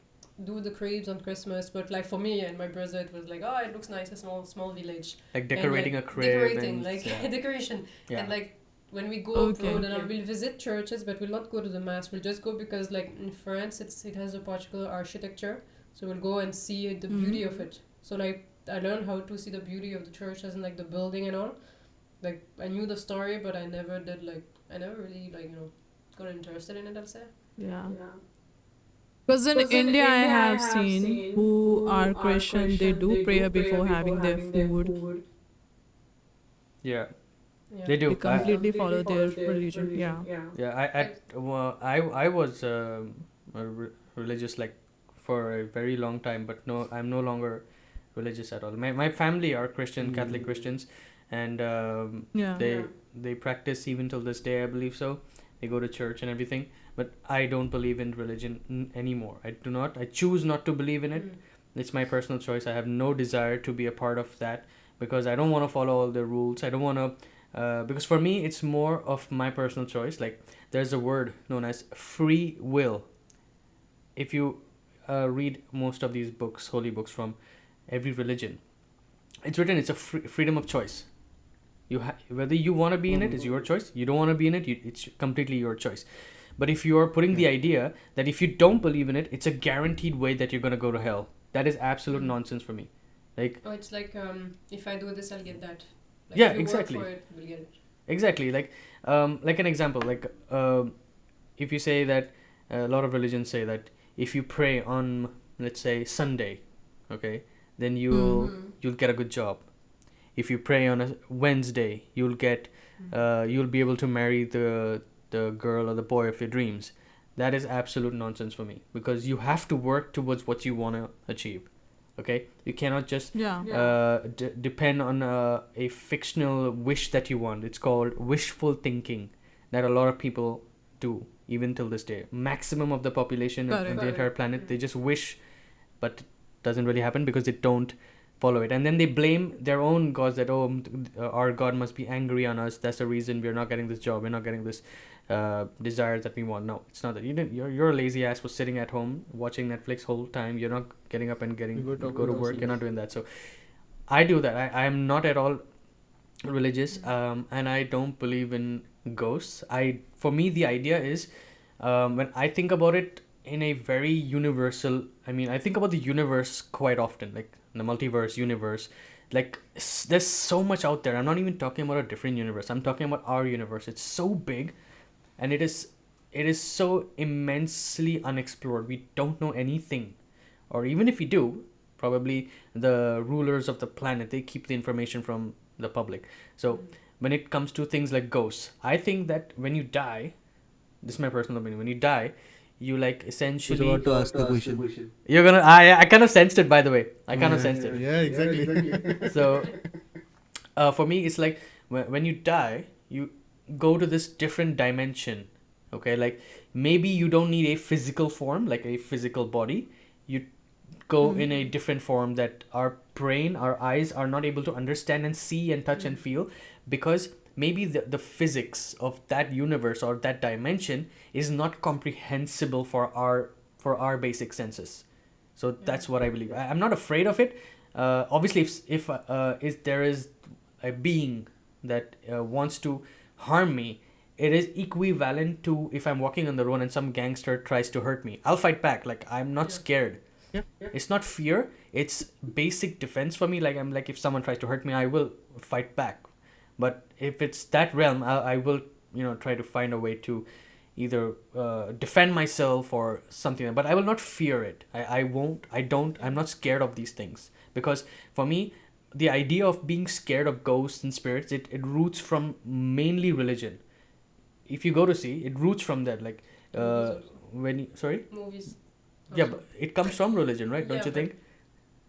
Speaker 4: do the crepes on Christmas, but like for me and my brother, it was like, oh, it looks nice, a small village.
Speaker 1: Like decorating
Speaker 4: and,
Speaker 1: a
Speaker 4: like,
Speaker 1: crib.
Speaker 4: Decorating,
Speaker 1: and,
Speaker 4: like
Speaker 1: yeah.
Speaker 4: decoration.
Speaker 1: Yeah.
Speaker 4: And like when we go
Speaker 2: Okay.
Speaker 4: abroad, and we'll visit churches, but we'll not go to the mass. We'll just go because like in France, it has a particular architecture, so we'll go and see the beauty of it. So like I learned how to see the beauty of the church, as in like the building and all. Like I knew the story, but I never really got interested in it, I'll say.
Speaker 2: Yeah. Because in India, I have seen who are Christian, they do prayer before having their food.
Speaker 1: Yeah.
Speaker 4: Yeah.
Speaker 1: They do.
Speaker 2: They completely follow their religion. Yeah.
Speaker 1: Yeah, I was religious like for a very long time, but no, I'm no longer religious at all. My family are Christian, Catholic Christians, and
Speaker 2: Yeah.
Speaker 1: they practice even till this day, I believe so. They go to church and everything, but I don't believe in religion anymore. I do not. I choose not to believe in it. It's my personal choice. I have no desire to be a part of that because I don't want to follow all the rules. I don't want to. Because for me, it's more of my personal choice. Like, there's a word known as free will. If you read most of these books, holy books from every religion, it's written it's a freedom of choice. Whether you want to be in it is your choice. You don't want to be in it, it's completely your choice. But if you are putting the idea that if you don't believe in it, it's a guaranteed way that you're going to go to hell, that is absolute nonsense for me. Like,
Speaker 4: Oh, it's like if I do this, I'll get that. Like,
Speaker 1: Yeah,
Speaker 4: if you
Speaker 1: exactly.
Speaker 4: Work for it, we'll get it.
Speaker 1: exactly, like an example, like if you say that a lot of religions say that if you pray on, let's say, Sunday, okay, then you'll get a good job. If you pray on a Wednesday, you'll be able to marry the girl or the boy of your dreams. That is absolute nonsense for me, because you have to work towards what you want to achieve. Okay, you cannot just depend on a fictional wish that you want. It's called wishful thinking that a lot of people do even till this day. Maximum of the population on the entire planet, they just wish, but it doesn't really happen because they don't follow it, and then they blame their own gods that our God must be angry on us. That's the reason we're not getting this job. We're not getting this desire that we want. No, it's not that. You're a lazy ass was sitting at home watching Netflix whole time. You're not getting up and go to work. You're not doing that. So I do that. I am not at all religious, and I don't believe in ghosts. For me, the idea is, when I think about it in a very universal, I mean, I think about the universe quite often, like the multiverse universe. Like, there's so much out there. I'm not even talking about a different universe. I'm talking about our universe. It's so big, and it is so immensely unexplored. We don't know anything, or even if we do, probably the rulers of the planet, they keep the information from the public. So when it comes to things like ghosts, I think that when you die, this is my personal opinion, when you die, you like
Speaker 5: Who's
Speaker 1: essentially
Speaker 5: about to ask the question?
Speaker 1: you're gonna I kind of sensed it, by the way. I kind of sensed it.
Speaker 5: Yeah, exactly.
Speaker 1: So for me, it's like when you die, you go to this different dimension. Okay, like maybe you don't need a physical form, like a physical body. You go in a different form that our brain, our eyes are not able to understand and see and touch and feel, because maybe the physics of that universe or that dimension is not comprehensible for our basic senses. So that's what I believe. I'm not afraid of it. Obviously, if there is a being that wants to harm me, it is equivalent to if I'm walking on the road and some gangster tries to hurt me. I'll fight back. Like, I'm not scared.
Speaker 5: Yeah.
Speaker 1: It's not fear. It's basic defense for me. Like, I'm like, if someone tries to hurt me, I will fight back. But if it's that realm, I will, try to find a way to either defend myself or something. But I will not fear it. I'm not scared of these things. Because for me, the idea of being scared of ghosts and spirits, it roots from mainly religion. If you go to see, it roots from that. Like, sorry?
Speaker 4: Movies.
Speaker 1: Yeah, but it comes from religion, right? Don't
Speaker 4: Yeah,
Speaker 1: you think?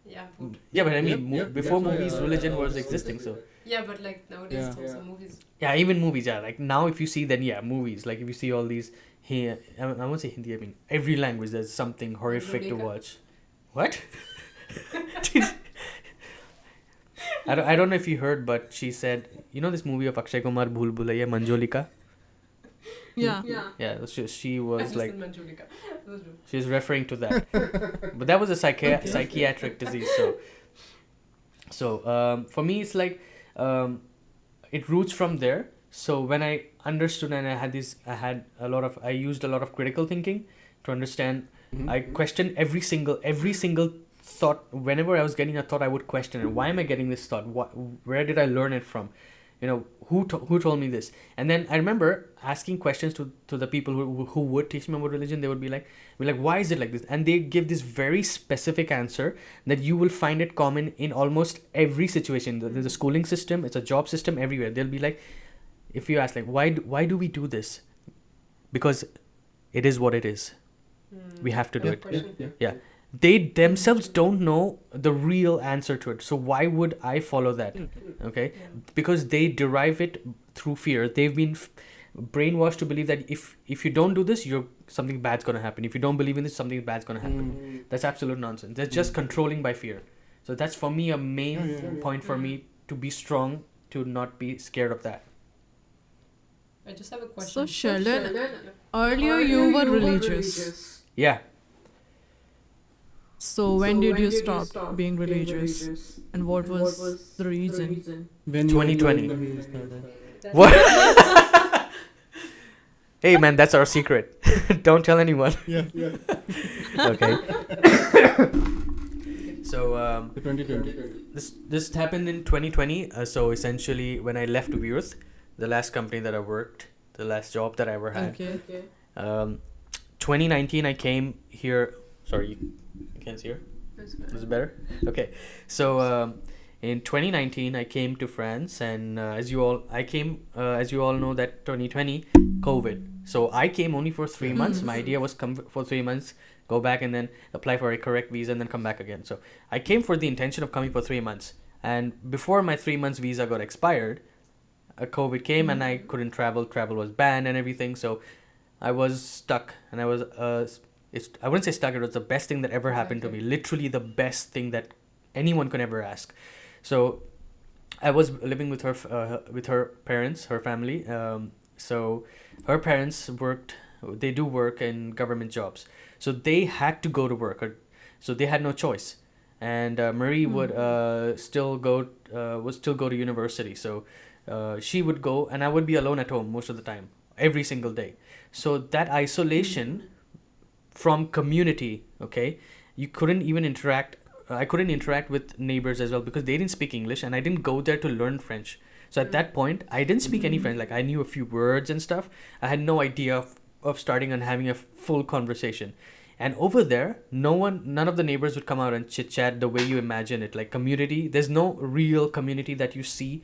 Speaker 4: Yeah.
Speaker 1: Yeah, but I mean,
Speaker 5: Yep,
Speaker 1: before
Speaker 5: that's why,
Speaker 1: movies, religion was existing, so...
Speaker 4: Yeah, but like nowadays,
Speaker 5: Yeah.
Speaker 4: it's also movies.
Speaker 1: Yeah, even movies, yeah. Like, now if you see, then yeah, movies. Like, if you see all these... Here, I won't say Hindi, I mean, every language, there's something horrific to
Speaker 4: Zodiac.
Speaker 1: watch. What? I don't know if you heard, but she said... You know this movie of Akshay Kumar, Bhool Bhulaiya, Manjolika?
Speaker 2: Yeah.
Speaker 1: Yeah, she was like...
Speaker 4: Manjulika. Those were-
Speaker 1: She was referring to that. But that was a psychiatric disease, so for me, it's like it roots from there. So when I understood and I used a lot of critical thinking to understand. I questioned every single thought. Whenever I was getting a thought, I would question it. Why am I getting this thought? Where did I learn it from? Who told me this? And then I remember asking questions to the people who would teach me about religion. They would be like, why is it like this? And they give this very specific answer that you will find it common in almost every situation. There's a schooling system, it's a job system, everywhere. They'll be like, if you ask, like, why do we do this? Because it is what it is. We have to do it.
Speaker 4: Question.
Speaker 1: Yeah. They themselves don't know the real answer to it. So why would I follow that? Okay?
Speaker 4: Yeah.
Speaker 1: Because they derive it through fear. They've been brainwashed to believe that if you don't do this, something bad's going to happen. If you don't believe in this, something bad's going to happen. That's absolute nonsense. They're just controlling by fear. So that's for me a main point for me to be strong, to not be scared of that.
Speaker 4: I just have a
Speaker 2: So
Speaker 4: question.
Speaker 2: Sheldon, earlier you were religious.
Speaker 1: Yeah.
Speaker 2: So when did you stop being religious? And what was the reason?
Speaker 5: When
Speaker 1: 2020.
Speaker 4: That's
Speaker 1: What? Hey man, that's our secret. Don't tell anyone.
Speaker 5: Yeah.
Speaker 1: Okay. So
Speaker 5: The 2020.
Speaker 1: this happened in 2020. So essentially, when I left Virth, the last company that I worked, the last job that I ever had.
Speaker 2: Okay.
Speaker 1: 2019, I came here. Sorry, you can't see her.
Speaker 4: That's
Speaker 1: Is it better? Okay. So in 2019, I came to France, and as you all know, that 2020 COVID. So I came only for 3 months. My idea was come for 3 months, go back, and then apply for a correct visa, and then come back again. So I came for the intention of coming for 3 months, and before my 3 months visa got expired, COVID came, and I couldn't travel. Travel was banned and everything. So I was stuck, and I was I wouldn't say stuck. It was the best thing that ever happened to me. Literally the best thing that anyone could ever ask. So I was living with her parents, her family. So her parents worked. They do work in government jobs. So they had to go to work. So they had no choice. and Marie would still go to university. So she would go, and I would be alone at home most of the time, every single day. So that isolation from community, okay, you couldn't even interact. I couldn't interact with neighbors as well because they didn't speak English, and I didn't go there to learn French. So at that point, I didn't speak any French. Like I knew a few words and stuff. I had no idea of starting and having a full conversation. And over there, none of the neighbors would come out and chit chat the way you imagine it. Like community, there's no real community that you see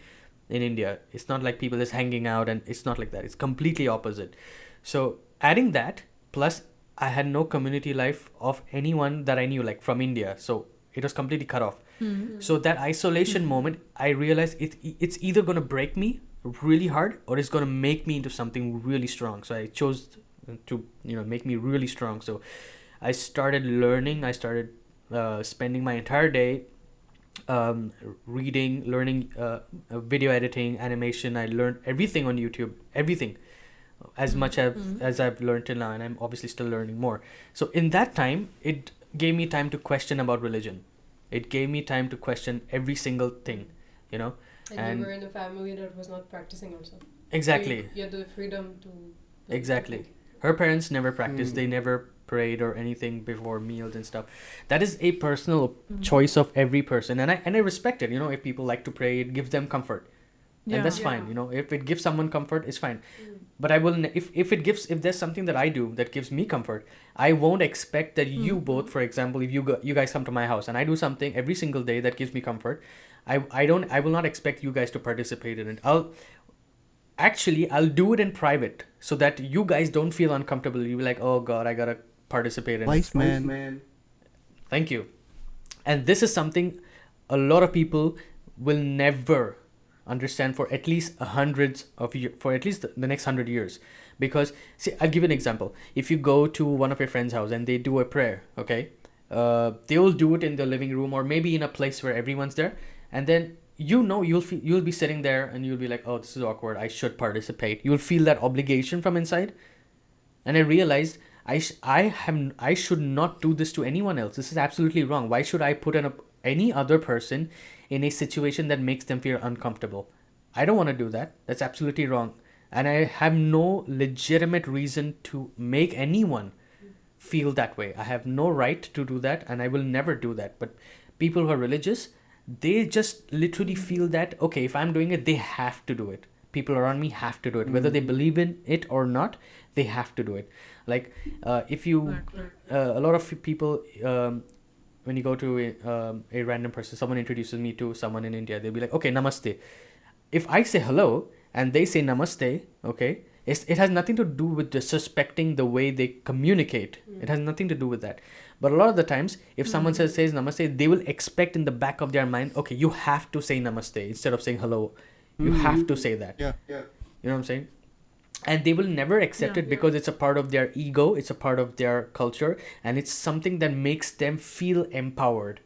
Speaker 1: in India. It's not like people just hanging out, and it's not like that. It's completely opposite. So adding that, plus I had no community life of anyone that I knew, like from India. So it was completely cut off. So that isolation moment, I realized it's either going to break me really hard or it's going to make me into something really strong. So I chose to, make me really strong. So I started learning. I started spending my entire day reading, learning video editing, animation. I learned everything on YouTube, everything, as much as I've learned till now, and I'm obviously still learning more. So in that time, it gave me time to question about religion. It gave me time to question every single thing,
Speaker 4: And
Speaker 1: And-
Speaker 4: you were in a family that was not practicing also.
Speaker 1: Exactly.
Speaker 4: So you had the freedom to.
Speaker 1: Exactly. Her parents never practiced. They never prayed or anything before meals and stuff. That is a personal choice of every person, and I respect it. If people like to pray, it gives them comfort, and that's fine. If it gives someone comfort, it's fine. But I will if there's something that I do that gives me comfort, I won't expect that you both, for example, if you guys come to my house and I do something every single day that gives me comfort, I will not expect you guys to participate in it. I'll do it in private so that you guys don't feel uncomfortable. You'll be like, oh God, I gotta participate in it.
Speaker 5: Wise man.
Speaker 1: Thank you. And this is something a lot of people will never understand for at least for at least the next 100 years. Because see, I'll give you an example. If you go to one of your friends' house and they do a prayer, okay, they will do it in the living room or maybe in a place where everyone's there, and then you'll be sitting there and you'll be like, oh, this is awkward, I should participate. You'll feel that obligation from inside. And I realized I should not do this to anyone else. This is absolutely wrong. Why should I put any other person in a situation that makes them feel uncomfortable? I don't want to do that. That's absolutely wrong. And I have no legitimate reason to make anyone feel that way. I have no right to do that, and I will never do that. But people who are religious, they just literally feel that, okay, if I'm doing it, they have to do it. People around me have to do it. Whether they believe in it or not, they have to do it. Like, if you, a lot of people, when you go to a random person, someone introduces me to someone in India, they'll be like, okay, namaste. If I say hello and they say namaste, okay, it has nothing to do with disrespecting the way they communicate. It has nothing to do with that. But a lot of the times, if someone says namaste, they will expect in the back of their mind, okay, you have to say namaste instead of saying hello. You have to say that.
Speaker 5: Yeah.
Speaker 1: You know what I'm saying? And they will never accept it because it's a part of their ego, it's a part of their culture, and it's something that makes them feel empowered.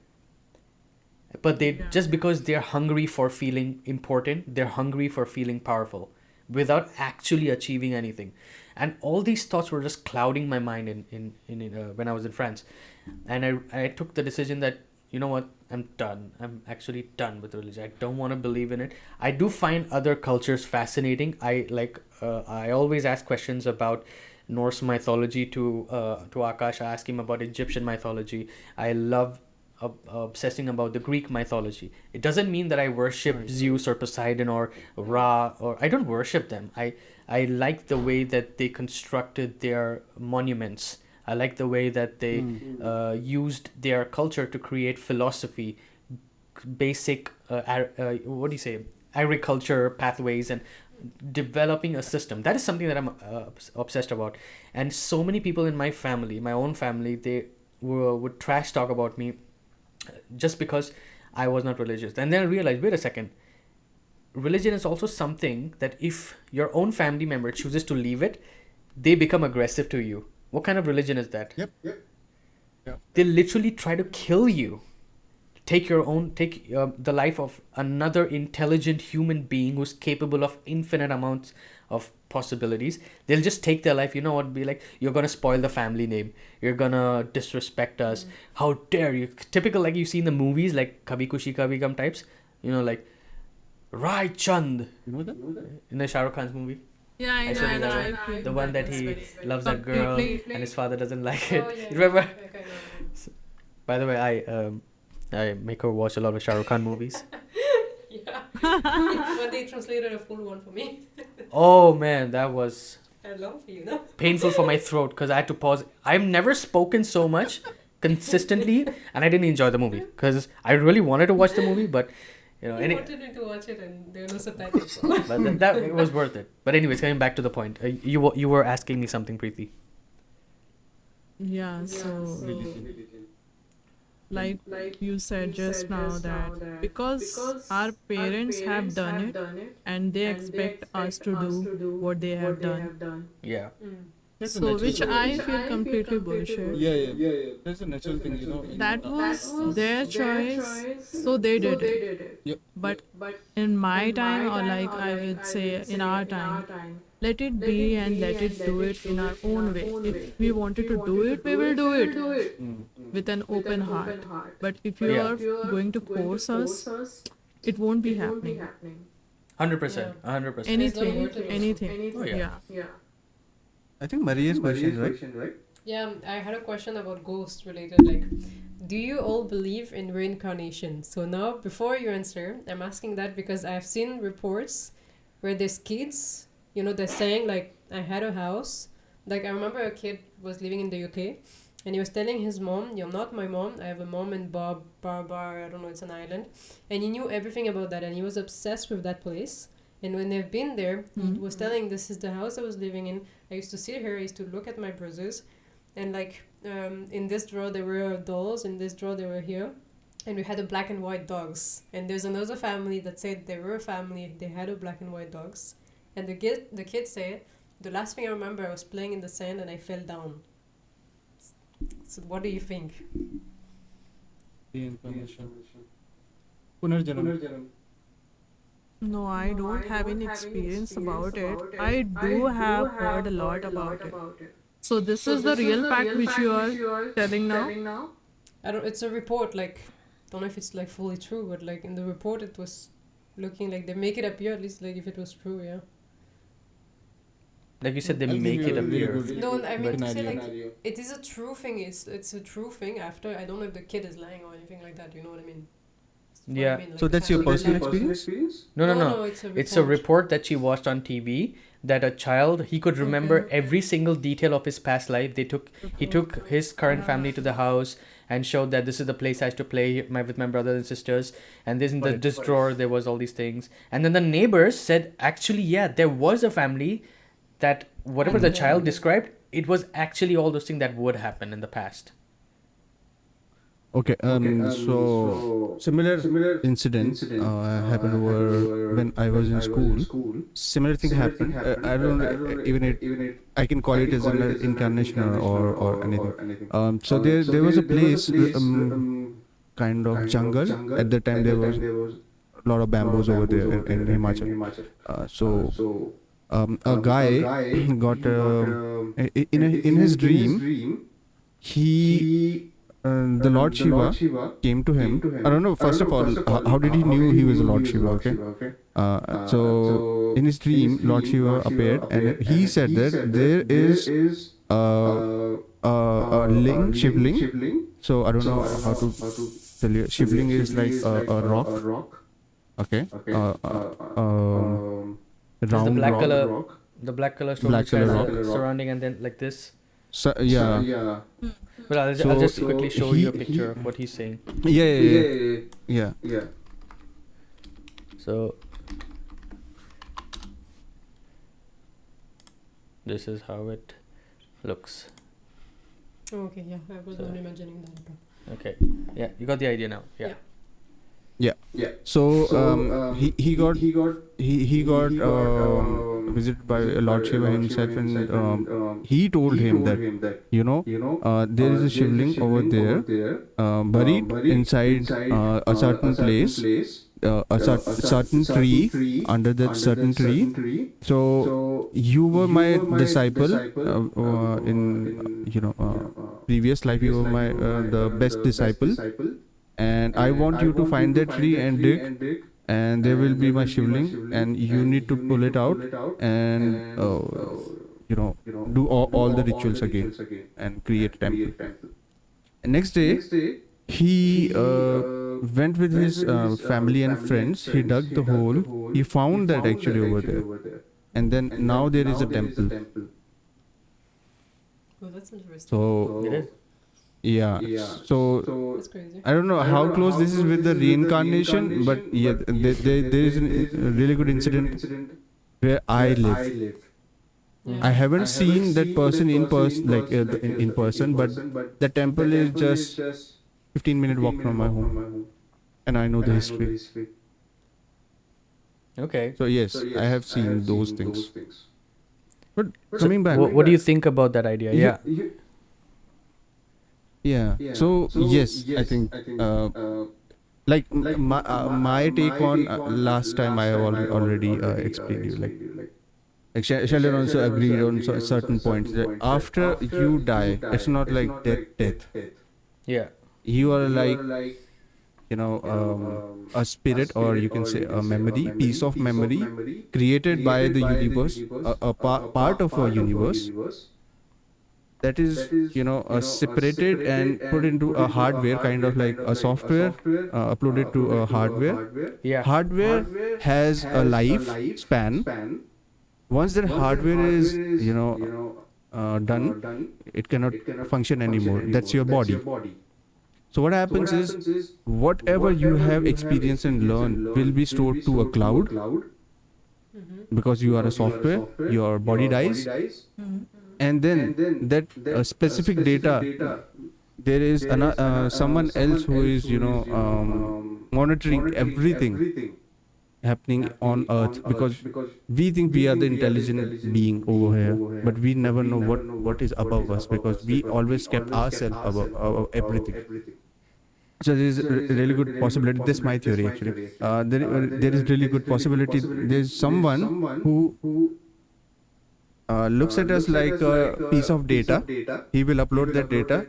Speaker 1: But just because they're hungry for feeling important, they're hungry for feeling powerful without actually achieving anything. And all these thoughts were just clouding my mind in when I was in France. And I took the decision that, you know what, I'm done. I'm actually done with religion. I don't want to believe in it. I do find other cultures fascinating. I always ask questions about Norse mythology to Akash. I ask him about Egyptian mythology. I love obsessing about the Greek mythology. It doesn't mean that I worship Zeus or Poseidon or Ra, or I don't worship them. I like the way that they constructed their monuments. I like the way that they used their culture to create philosophy, basic agriculture pathways, and developing a system. That is something that I'm obsessed about. And so many people in my family, my own family, they would trash talk about me just because I was not religious. And then I realized, wait a second, religion is also something that if your own family member chooses to leave it, they become aggressive to you. What kind of religion is that?
Speaker 5: Yep.
Speaker 1: They literally try to kill you. Take the life of another intelligent human being who's capable of infinite amounts of possibilities, they'll just take their life. You know what? Be like, you're gonna spoil the family name. You're gonna disrespect us. How dare you? Typical, like you see in the movies, like Kabhi Kushi Kabhi Gum types. You know, like Rai Chand
Speaker 5: You know that?
Speaker 1: in the Shah Rukh Khan's movie.
Speaker 2: Yeah, I
Speaker 1: I
Speaker 2: know,
Speaker 1: showed
Speaker 2: I
Speaker 1: you
Speaker 2: know.
Speaker 1: that
Speaker 2: I know.
Speaker 1: The one that he loves that girl
Speaker 2: Completely.
Speaker 1: and his father doesn't like
Speaker 4: Oh,
Speaker 1: it.
Speaker 4: yeah,
Speaker 1: You remember?
Speaker 4: yeah, okay, no.
Speaker 1: By the way, I make her watch a lot of Shah Rukh Khan movies.
Speaker 4: Yeah. But they translated a full one for me.
Speaker 1: Oh man, that was
Speaker 4: I love you, no?
Speaker 1: painful for my throat because I had to pause. I've never spoken so much consistently, and I didn't enjoy the movie because I really wanted to watch the movie, but you know,
Speaker 4: I wanted me to watch it and there were no subtitles.
Speaker 1: but that it was worth it. But anyways, coming back to the point, you were asking me something, Preeti.
Speaker 2: Yeah, so like you said just now that because our parents have done it and they expect us to do what they have done.
Speaker 1: Yeah.
Speaker 5: That's a
Speaker 2: So
Speaker 5: natural
Speaker 2: which
Speaker 5: thing.
Speaker 2: I feel completely bullshit.
Speaker 5: Yeah. That's a natural thing, you know.
Speaker 2: That was their choice, so they did it.
Speaker 5: Yep.
Speaker 2: But in my time, or like I would say in our time, let it be and let it do it in our own way. If we wanted to do it, we will do it with an open heart. But if you
Speaker 1: Yeah.
Speaker 2: are going to force us, it won't be happening.
Speaker 1: 100%. 100%.
Speaker 2: Anything,
Speaker 4: It's not worth it.
Speaker 2: anything.
Speaker 1: Oh, yeah.
Speaker 2: Yeah.
Speaker 5: I think Maria's question, right?
Speaker 4: Yeah, I had a question about ghosts related. Like, do you all believe in reincarnation? So now, before you answer, I'm asking that because I've seen reports where there's kids, you know, they're saying like, I had a house. Like, I remember a kid was living in the UK, and he was telling his mom, "You're not my mom. I have a mom in Bar, I don't know, it's an island," and he knew everything about that, and he was obsessed with that place. And when they've been there, he was telling, "This is the house I was living in. I used to sit here. I used to look at my brothers, and like in this drawer there were dolls. In this drawer they were here, and we had a black and white dogs. And there's another family that said they were a family. They had a black and white dogs. And the kid said, the last thing I remember, I was playing in the sand and I fell down." So what do you think?
Speaker 5: Reincarnation. Punarjanam.
Speaker 2: No, I don't have any experience about it. I do have heard a lot about it. So this is the real fact which you are telling now?
Speaker 4: I don't. It's a report. Like, don't know if it's like fully true, but like in the report, it was looking like they make it appear at least like if it was true. Yeah.
Speaker 1: Like you said, they
Speaker 5: I'll give
Speaker 1: make
Speaker 5: you
Speaker 1: it
Speaker 5: a really
Speaker 1: appear.
Speaker 5: good
Speaker 4: No, I mean to say
Speaker 5: scenario.
Speaker 4: like it is a true thing. It's a true thing. After I don't know if the kid is lying or anything like that. You know what I mean? What I
Speaker 1: Yeah.
Speaker 4: mean, like,
Speaker 5: So
Speaker 4: it's
Speaker 5: that's your
Speaker 4: happening.
Speaker 5: personal experience?
Speaker 1: No.
Speaker 4: It's a
Speaker 1: report that she watched on TV that a child he could remember
Speaker 2: Okay.
Speaker 1: every single detail of his past life. He took his current family to the house and showed that this is the place I used to play with my brothers and sisters, and this drawer there was all these things. And then the neighbors said, actually, yeah, there was a family that whatever the child described, it was actually all those things that would happen in the past.
Speaker 5: Okay, so similar incident happened over when I was in school. Similar thing happened. I don't know, even it. I can call it as an incarnation or anything. So there was a place, kind of jungle. At the time there was a lot of bamboos over there in Himachal. So a guy got in his dream. He the Lord Shiva came to him. I don't know. First of all, how did he knew he was Lord Shiva? Okay. So in his dream, Lord Shiva appeared, and he said that there is a ling, shivling. So I don't know how to tell you. Shivling is like a rock. Okay.
Speaker 1: There's the
Speaker 5: Round
Speaker 1: black
Speaker 5: rock.
Speaker 1: color, the black color stone
Speaker 5: Black
Speaker 1: which has
Speaker 5: color
Speaker 1: a surrounding, and then like this.
Speaker 5: So, yeah.
Speaker 1: Well, I'll
Speaker 5: So
Speaker 1: just quickly show you a
Speaker 5: he-
Speaker 1: picture of what he's saying.
Speaker 5: Yeah.
Speaker 1: So this is how it looks.
Speaker 4: Oh, okay, yeah, I was
Speaker 1: So-
Speaker 4: not imagining that. But
Speaker 1: Okay. Yeah, you got the idea now. Yeah.
Speaker 4: Yeah.
Speaker 5: Yeah. So he got visited by Lord Shiva himself, and he told him that there is a shivling over there, buried inside a certain place, certain tree, under that certain tree. So you were my disciple in previous life. You were my the best disciple, and I want you to find that tree and dig, and there will be my shivling, and you need to pull it out and do all the rituals again and create a temple. And next day he went with his family and friends. He dug the hole. He found that actually over there, and then now there is a temple.
Speaker 4: Oh, that's interesting.
Speaker 5: So
Speaker 1: It is.
Speaker 5: yeah. So
Speaker 4: That's crazy.
Speaker 5: I don't know how close this is with the reincarnation, but yeah, there is a really good incident where I live.
Speaker 4: Yeah.
Speaker 5: I haven't seen that person in person, like in person, but the temple is just 15-minute walk from my home, and I know the history.
Speaker 1: Okay.
Speaker 5: So yes, I have seen those things. But coming back,
Speaker 1: What do you think about that idea? Yeah.
Speaker 5: yeah. So yes, I think like my take on last time I have already explained you, like Sheldon also agreed on certain points that after you die, it's not like death.
Speaker 1: Yeah.
Speaker 5: You are like a spirit, or you can say a memory, piece of memory created by the universe, a part of a universe that is separated and put into a hardware, kind of like a software uploaded to a hardware.
Speaker 1: Yeah.
Speaker 5: Hardware has a life span. Once that hardware is done, it cannot function anymore. That's your body. So what happens is, whatever you have experienced and learned will be stored to a cloud, because you are a software. Your body dies, and then that specific data, there is someone else who is monitoring everything happening on earth, because we think we are the intelligent being over here, but we never know what is above us, because we always kept ourselves above everything. So there is a really good possibility. This is my theory actually. There is really good possibility. There is someone who looks at us like a piece of data. He will upload that data.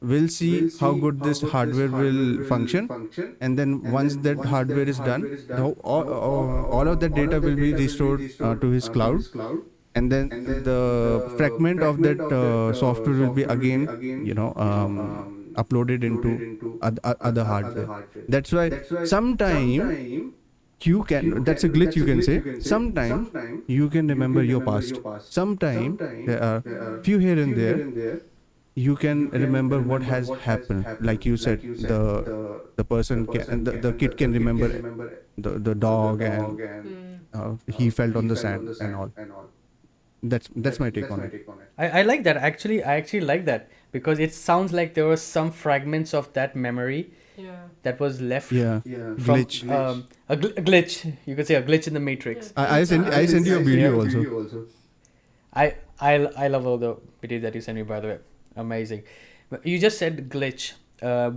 Speaker 5: We'll see how good this hardware will function, and then once that hardware is done, all of that data will be restored to his cloud, and then the fragment of that software will be again uploaded into other hardware. That's why sometime you can, that's a glitch you can say, sometime you can remember your past, sometime there are few here and there you can remember what has happened. Like you said, the person can, the kid can remember the dog, and he felt on the sand and all. That's my take on it.
Speaker 1: I like that. Actually, I actually like that, because it sounds like there were some fragments of that memory
Speaker 4: Yeah.
Speaker 1: that was left
Speaker 5: Yeah,
Speaker 1: from
Speaker 5: glitch.
Speaker 1: a glitch. You could say a glitch in the matrix.
Speaker 5: I sent you a video also.
Speaker 1: I love all the videos that you sent me, by the way. Amazing. But you just said glitch.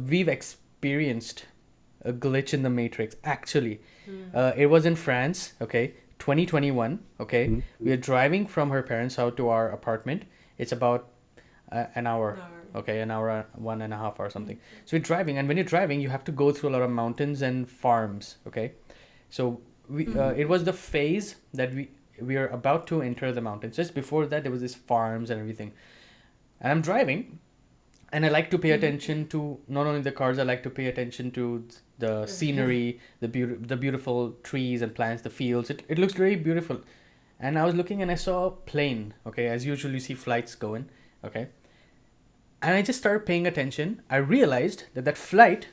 Speaker 1: We've experienced a glitch in the matrix. Actually, it was in France. Okay, 2021. Okay, we are driving from her parents' house to our apartment. It's about an hour. Okay, an hour, 1.5 or something. So we're driving, and when you're driving, you have to go through a lot of mountains and farms. Okay, so we it was the phase that we are about to enter the mountains. Just before that, there was this farms and everything. And I'm driving, and I like to pay attention to not only the cars. I like to pay attention to the scenery, the beautiful trees and plants, the fields. It looks very beautiful. And I was looking, and I saw a plane. Okay, as usual, you see flights going. Okay. And I just started paying attention. I realized that flight,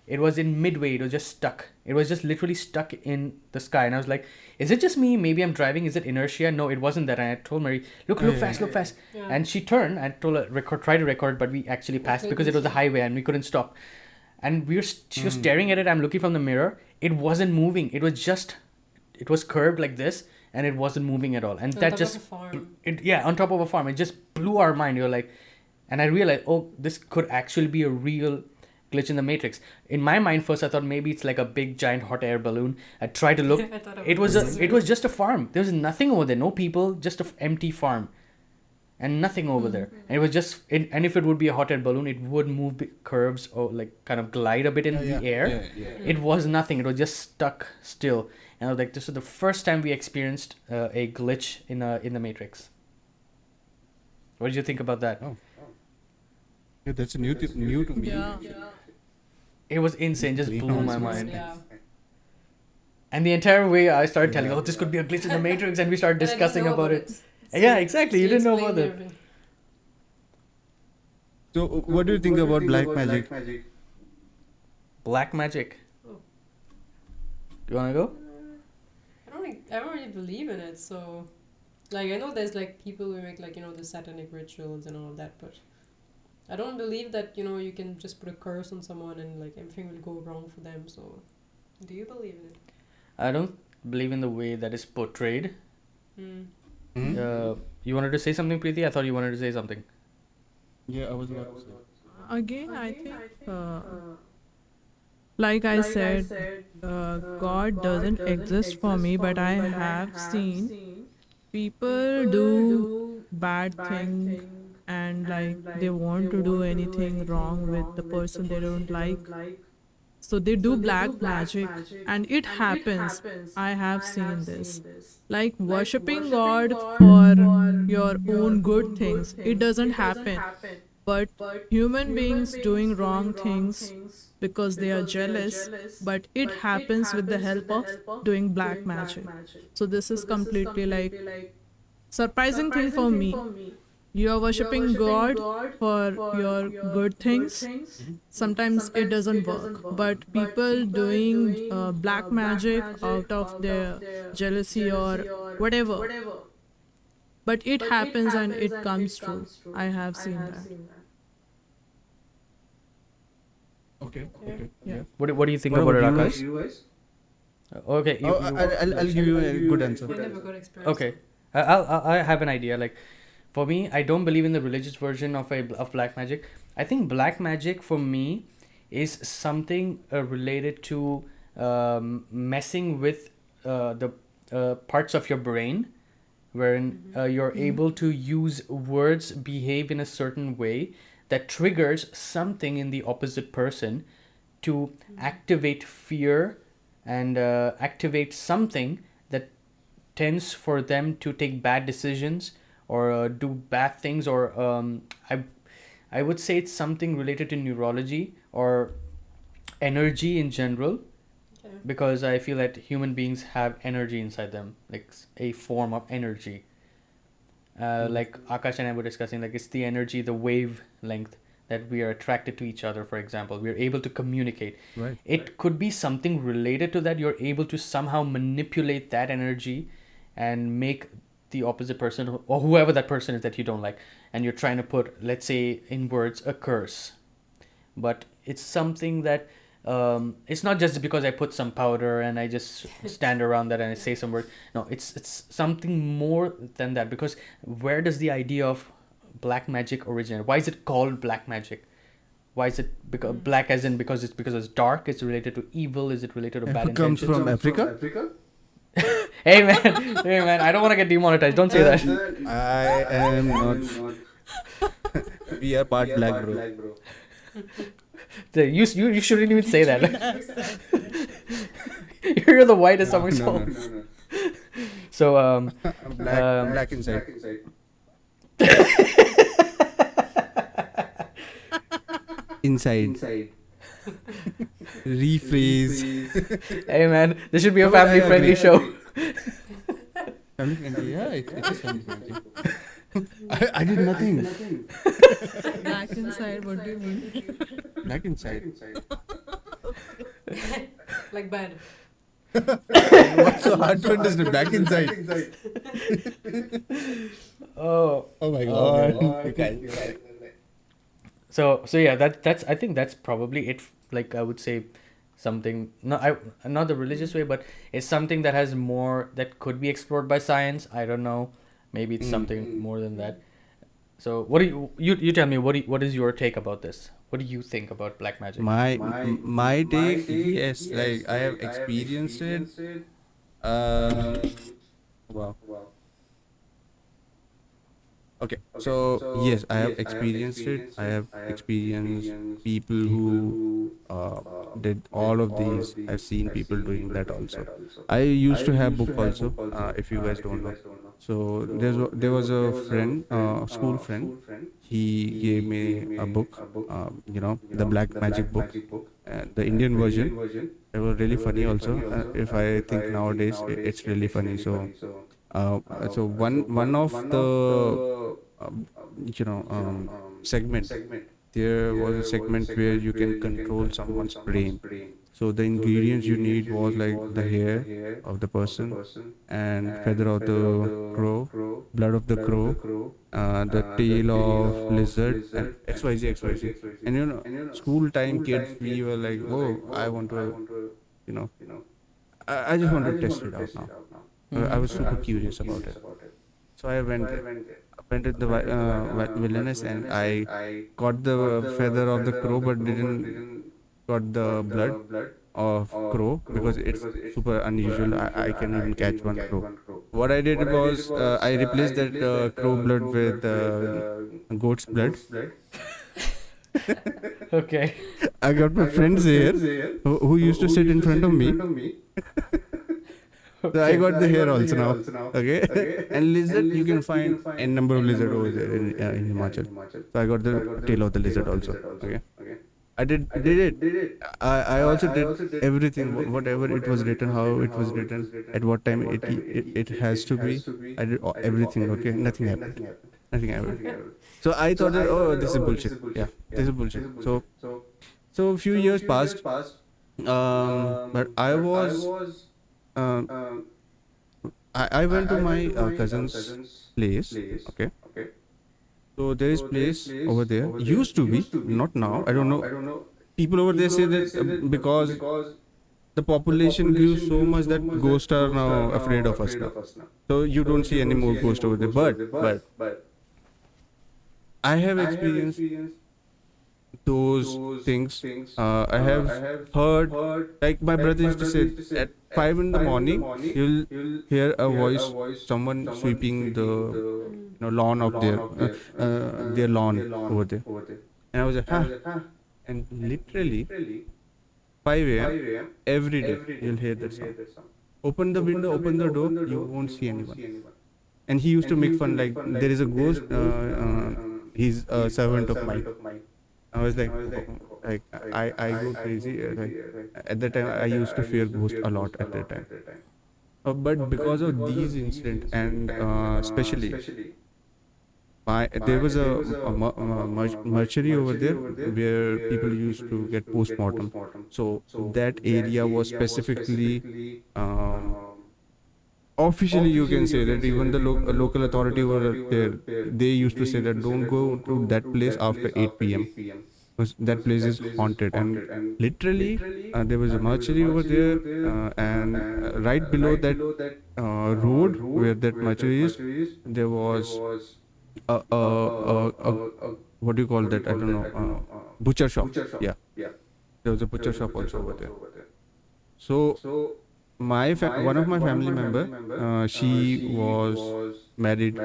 Speaker 1: it was in midway. It was just stuck. It was just literally stuck in the sky. And I was like, is it just me? Maybe I'm driving. Is it inertia? No, it wasn't that. And I told Mary, look fast.
Speaker 4: Yeah.
Speaker 1: And she turned. I told her, try to record, but we actually passed because it was a highway and we couldn't stop. and she was staring at it. I'm looking from the mirror. It wasn't moving. It was curved like this, and it wasn't moving at all. And
Speaker 4: On
Speaker 1: that
Speaker 4: top
Speaker 1: just
Speaker 4: of a farm.
Speaker 1: on top of a farm. It just blew our mind. You're like, and I realized, oh, this could actually be a real glitch in the matrix. In my mind, first I thought maybe it's like a big giant hot air balloon. I tried to look.
Speaker 4: I thought
Speaker 1: It was just a farm. There was nothing over there. No people. Just an empty farm, and nothing over there. And it was just. And if it would be a hot air balloon, it would move curves or like kind of glide a bit in the air. It was nothing. It was just stuck still. And I was like, this is the first time we experienced a glitch in the matrix. What did you think about that?
Speaker 5: Oh. Yeah, that's new to me.
Speaker 2: Yeah.
Speaker 1: It was insane. Just blew my mind.
Speaker 4: Yeah.
Speaker 1: And the entire way I started telling, oh, this could be a glitch in the matrix, and we started
Speaker 4: And I didn't
Speaker 1: discussing
Speaker 4: know
Speaker 1: about it.
Speaker 4: So
Speaker 1: Yeah, exactly. You
Speaker 4: she
Speaker 1: didn't know
Speaker 4: explained
Speaker 1: about it.
Speaker 4: everything.
Speaker 5: So, what do you think about black magic?
Speaker 1: Black magic.
Speaker 4: Oh.
Speaker 1: You wanna go?
Speaker 4: I don't really believe in it, so like I know there's like people who make like, you know, the satanic rituals and all of that, but I don't believe that, you know, you can just put a curse on someone and like everything will go wrong for them. So do you believe in it?
Speaker 1: I don't believe in the way that is portrayed.
Speaker 4: Mm.
Speaker 1: You wanted to say something, Preeti? I thought you wanted to say something.
Speaker 5: Yeah, I was about to say.
Speaker 2: Again, I think, like I said, God doesn't exist for me, but I have seen people do bad things and like they want to do anything wrong with the person they don't like. So they do black magic, and it happens. I have seen this. Like worshipping God for your own good things, it doesn't happen. But human beings doing wrong things because they are jealous, but it happens with the help of doing black magic. So this is completely like surprising thing for me. You are worshipping God for your good things. Sometimes it doesn't work, but people doing black magic out of their jealousy or whatever. But it happens and it comes true. I have seen that.
Speaker 5: Okay.
Speaker 2: Yeah.
Speaker 1: What do you think
Speaker 5: What
Speaker 1: about it,
Speaker 5: about you
Speaker 1: Akash? Okay.
Speaker 5: I'll give you a good answer.
Speaker 4: I never got experience.
Speaker 1: Okay. I have an idea. Like, for me, I don't believe in the religious version of black magic. I think black magic for me is something related to messing with the parts of your brain, wherein you're able to use words, behave in a certain way that triggers something in the opposite person to activate fear and activate something that tends for them to take bad decisions or do bad things, or I would say it's something related to neurology or energy in general,
Speaker 4: Okay.
Speaker 1: because I feel that human beings have energy inside them, like a form of energy. Like Akash and I were discussing, like it's the energy, the wavelength that we are attracted to each other. For example, we are able to communicate.
Speaker 5: Right.
Speaker 1: It could be something related to that. You're able to somehow manipulate that energy and make the opposite person or whoever that person is that you don't like, and you're trying to put, let's say in words, a curse. But it's something that it's not just because I put some powder and I just stand around that and I say some words. No, it's something more than that, because where does the idea of black magic originate? Why is it called black magic? Why is it because black as in because it's dark? It's related to evil? Is it related to bad
Speaker 5: It comes
Speaker 1: intentions?
Speaker 5: from Africa.
Speaker 1: Hey man, I don't want to get demonetized. Don't say that.
Speaker 5: I am not. We are part black, bro.
Speaker 1: You shouldn't even say that. You're the whitest of us all. So
Speaker 5: Black inside. Inside. Rephrase.
Speaker 1: hey man, this should be a family friendly show.
Speaker 5: Family friendly. Yeah, it is family friendly. I did nothing.
Speaker 2: Black inside, what do you mean?
Speaker 5: Black inside.
Speaker 4: Like bad.
Speaker 5: What's so hard to understand? Black inside.
Speaker 1: Oh
Speaker 5: my god.
Speaker 1: So yeah, that's I think that's probably it like I would say something not the religious way, but it's something that has more that could be explored by science. I don't know. Maybe it's something more than that. So what do you tell me what is your take about this? What do you think about black magic?
Speaker 5: My take, yes, like I have experienced it. Wow. Okay, so yes, I have experienced it. I have experienced people who did all of these. I've seen people doing that also. I used to have book also. If you guys don't know, so there was a friend, school friend. He gave me a book. The Black Magic book, the Indian version. It was really funny also. If I think nowadays, it's really funny. So one of the segment, there was a segment where you can control someone's brain. So the ingredients you need was like the hair of the person and feather of the crow, blood of the crow, the tail of lizard, and XYZ. And school time kids, we were like, oh, I want to, I just want to test it out now. I was super curious about it. So I went in the wilderness, and I got the feather of the crow, but didn't got the blood of crow because it's super unusual. I can even catch one crow. What I did was I replaced that crow blood with goat's blood.
Speaker 1: Okay.
Speaker 5: I got my friends here who used to sit in front of me. So I got the hair also now. Okay. And lizard, you can find n number of lizard over there in Himachal. So I got the tail of the lizard also. Okay. I did it. I also did everything, whatever it was written, how it was written, at what time it has to be. I did everything. Okay. Nothing happened. So I thought that, oh, this is bullshit. Yeah, this is bullshit. So a few years passed. But I was. I went to my cousin's place. Okay. So there is place over there. Used to be, not now. I don't know. People over there say that because the population grew so much that ghosts are now afraid of us now. So you don't see any more ghosts over there. But I have experienced those things. I have heard, like my brother used to say, at 5 in the morning, you'll hear a voice, someone sweeping the lawn of their lawn over there. And I was like, huh. And literally 5 a.m. every day you'll hear that sound. Open the window, open the door, you won't see anyone. And he used to make fun, like, there is a ghost, he's a servant of mine. I was like, I go crazy. At that time, I used to fear ghosts a lot at that time. But because of these incidents, and especially, there was a mortuary over there where people used to get post-mortem. So that area was specifically, officially you can say that even the local authority over there, they used to say that don't go to that place after 8 p.m. because that place is haunted. And literally there was a mortuary over there, and right below that road where that mortuary is, there was a what do you call that? I don't know. Butcher shop. Yeah. There was a butcher shop also over there. So one of my family member, she was married,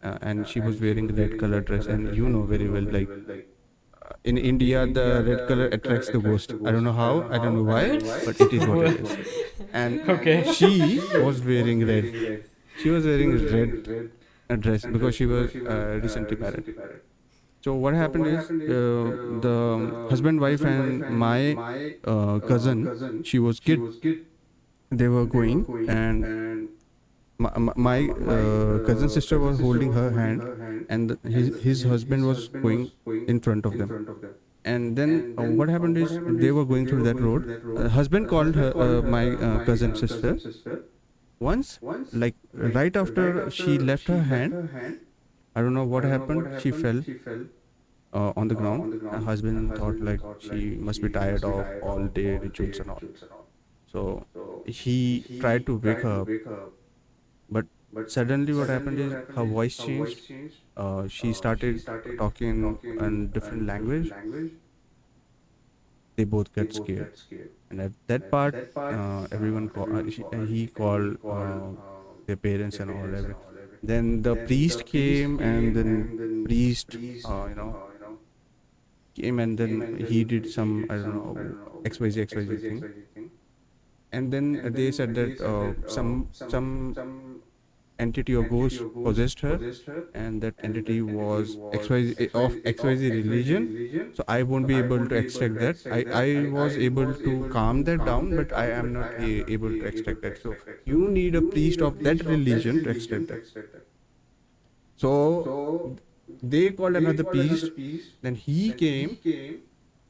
Speaker 5: and she was wearing a red color dress, and you know very well, like in India the red color attracts the ghost. I don't know how, I don't know why, but it is what it is. And she was wearing red. She was wearing red dress because she was recently married. So what happened is, the husband, wife, and my cousin, she was kid. They were going, and my cousin's sister was holding her hand, and his husband was going in front of them. And then what happened is, they were going through that road. Husband called her, my cousin's sister. Once, like right after she left her hand, I don't know what happened. She fell, on the ground. Her husband thought like she must be tired of all day rituals and all. So he tried to wake her up, but suddenly what happened is her voice changed. She started talking in different language. They both got scared, and at that part, he called their parents and all. Then the priest came, and then priest, came, and then he did some, I don't know, XYZ thing, and then they said that some entity or ghost possessed her, and that entity was XYZ religion. So I won't be able to extract that. I was able to calm that down, but I am not able to extract that. So you need a priest of that religion to extract that. So they called another priest, then he came,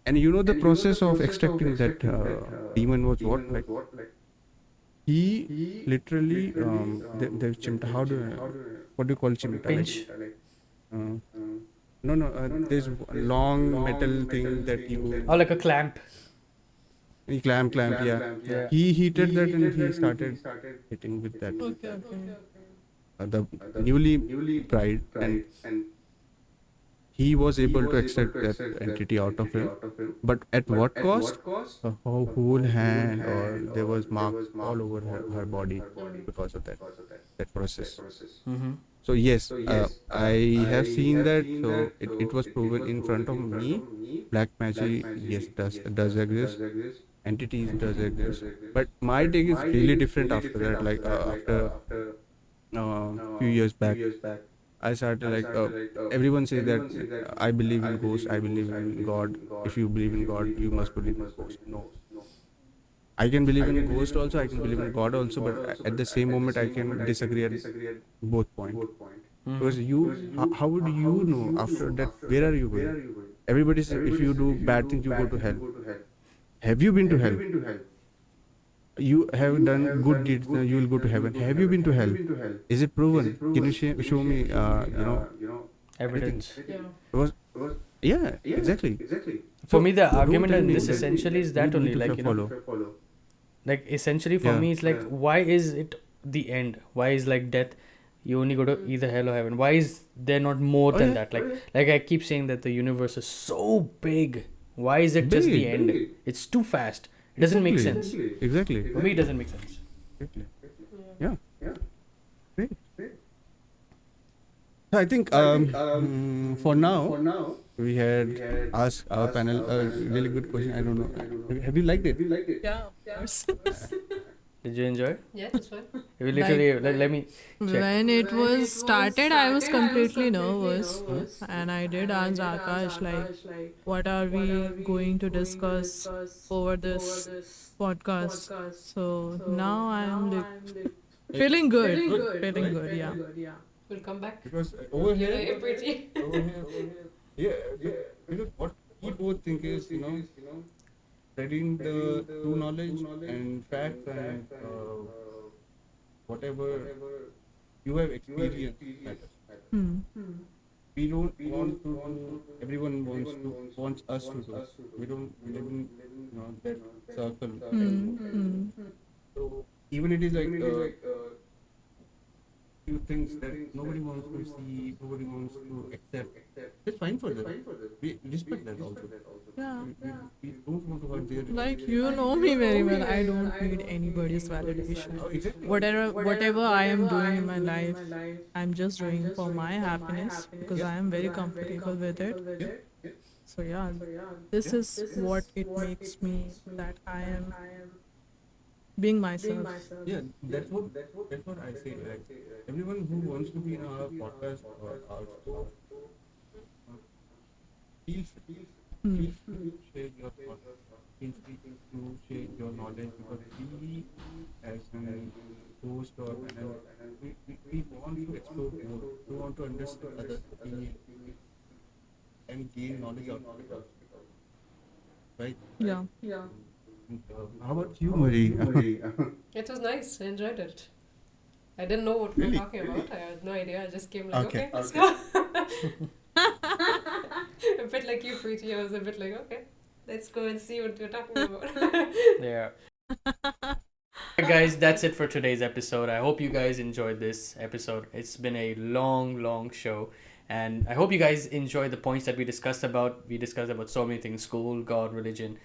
Speaker 5: and you know the process of extracting that demon was what? Like, he literally the chimta. What do you call chimta?
Speaker 1: Pinch.
Speaker 5: Uh, no. There's a long metal thing that you.
Speaker 1: Oh, like a clamp.
Speaker 5: Clamp. Yeah.
Speaker 1: Yeah.
Speaker 5: He heated that and he started hitting with that.
Speaker 2: Okay.
Speaker 5: The newly bride, and he was able to extract that entity out of him. But at what cost? Her whole hand, or there was marks all over her body because of that process.
Speaker 1: Mm-hmm.
Speaker 5: So yes, I have seen that. So it was proven in front of me. Black magic, yes, does exist. Entities does exist. But my take is really different after that. Like after few years back, I started like everyone says that I believe in ghosts, I believe in God. If you believe in God, you must believe in ghosts. No, I can believe in ghost also, I can believe in God also, but at the same moment I can disagree at both points.
Speaker 1: Mm-hmm.
Speaker 5: Because how would you know after that where are you going? Everybody says if you do bad things you go to hell. Have you been to hell? You have done good deeds, you will go to heaven. Have you been to hell? Is it proven? Can you show me,
Speaker 1: Evidence.
Speaker 5: Yeah, exactly.
Speaker 1: For me, the
Speaker 5: don't
Speaker 1: argument
Speaker 5: tell
Speaker 1: in
Speaker 5: me
Speaker 1: this
Speaker 5: that
Speaker 1: essentially is that
Speaker 5: you
Speaker 1: only,
Speaker 5: need to
Speaker 1: like, you know,
Speaker 5: follow.
Speaker 1: like essentially for
Speaker 5: Yeah.
Speaker 1: me, it's like, why is it the end? Why is like death? You only go to either hell or heaven. Why is there not more
Speaker 5: Oh,
Speaker 1: than
Speaker 5: yeah.
Speaker 1: that? Like I keep saying that the universe is so big. Why is it just the
Speaker 5: Big.
Speaker 1: end? It's too fast. It doesn't make sense.
Speaker 5: Exactly.
Speaker 1: For me, it doesn't make sense.
Speaker 5: Yeah. Great. So I think for now we had asked our panel a really good question. I don't know. Have you liked it?
Speaker 2: Yeah, of course.
Speaker 1: Did you enjoy?
Speaker 4: Yeah, that's fine.
Speaker 1: We literally let me check.
Speaker 2: When it was started, I was completely nervous, and I did ask Akash like, "What are we going to discuss over this podcast?" So now I'm like feeling good, feeling good. Yeah.
Speaker 4: We'll come back.
Speaker 5: Because over
Speaker 4: You know,
Speaker 5: here,
Speaker 4: you're pretty.
Speaker 5: because what we both think is, spreading the true knowledge and facts and whatever you have experienced matters.
Speaker 2: Hmm.
Speaker 5: We don't want to do, everyone wants us to do. We don't live in that circle. So even it is like few things that nobody wants to see, nobody wants to accept. It's fine for them. We respect that also.
Speaker 2: Yeah.
Speaker 5: We don't want to hurt their.
Speaker 2: Like, you know me very well. I don't need anybody's validation.
Speaker 5: Oh, exactly.
Speaker 2: Whatever I am doing in my life, I'm just doing for my happiness because I am very comfortable with it. So yeah, this is what it makes me that I am being myself.
Speaker 5: Yeah, that's what I say. Like everyone who wants to be in our podcast or our show, feel free to share your thoughts. Feel free to share your knowledge because we, as an host or we want to explore more. We want to understand other opinions and gain knowledge out of it. Right?
Speaker 2: Yeah.
Speaker 5: How about you, Marie?
Speaker 4: It was nice. I enjoyed it. I didn't know what we were
Speaker 5: Really?
Speaker 4: talking about. I had no idea. I just came like,
Speaker 5: Okay.
Speaker 4: okay, let's go. A bit like you, Preeti. I was a bit like, okay, let's go and see what we're talking about.
Speaker 1: Yeah. Guys, that's it for today's episode. I hope you guys enjoyed this episode. It's been a long show, and I hope you guys enjoyed the points that we discussed about. We discussed about so many things: school, God, religion,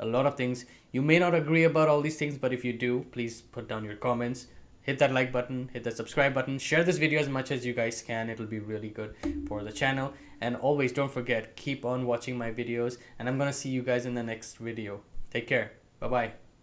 Speaker 1: a lot of things. You may not agree about all these things, but if you do, please put down your comments. Hit that like button, hit that subscribe button, share this video as much as you guys can. It'll be really good for the channel. And always don't forget, keep on watching my videos, and I'm gonna see you guys in the next video. Take care. Bye bye.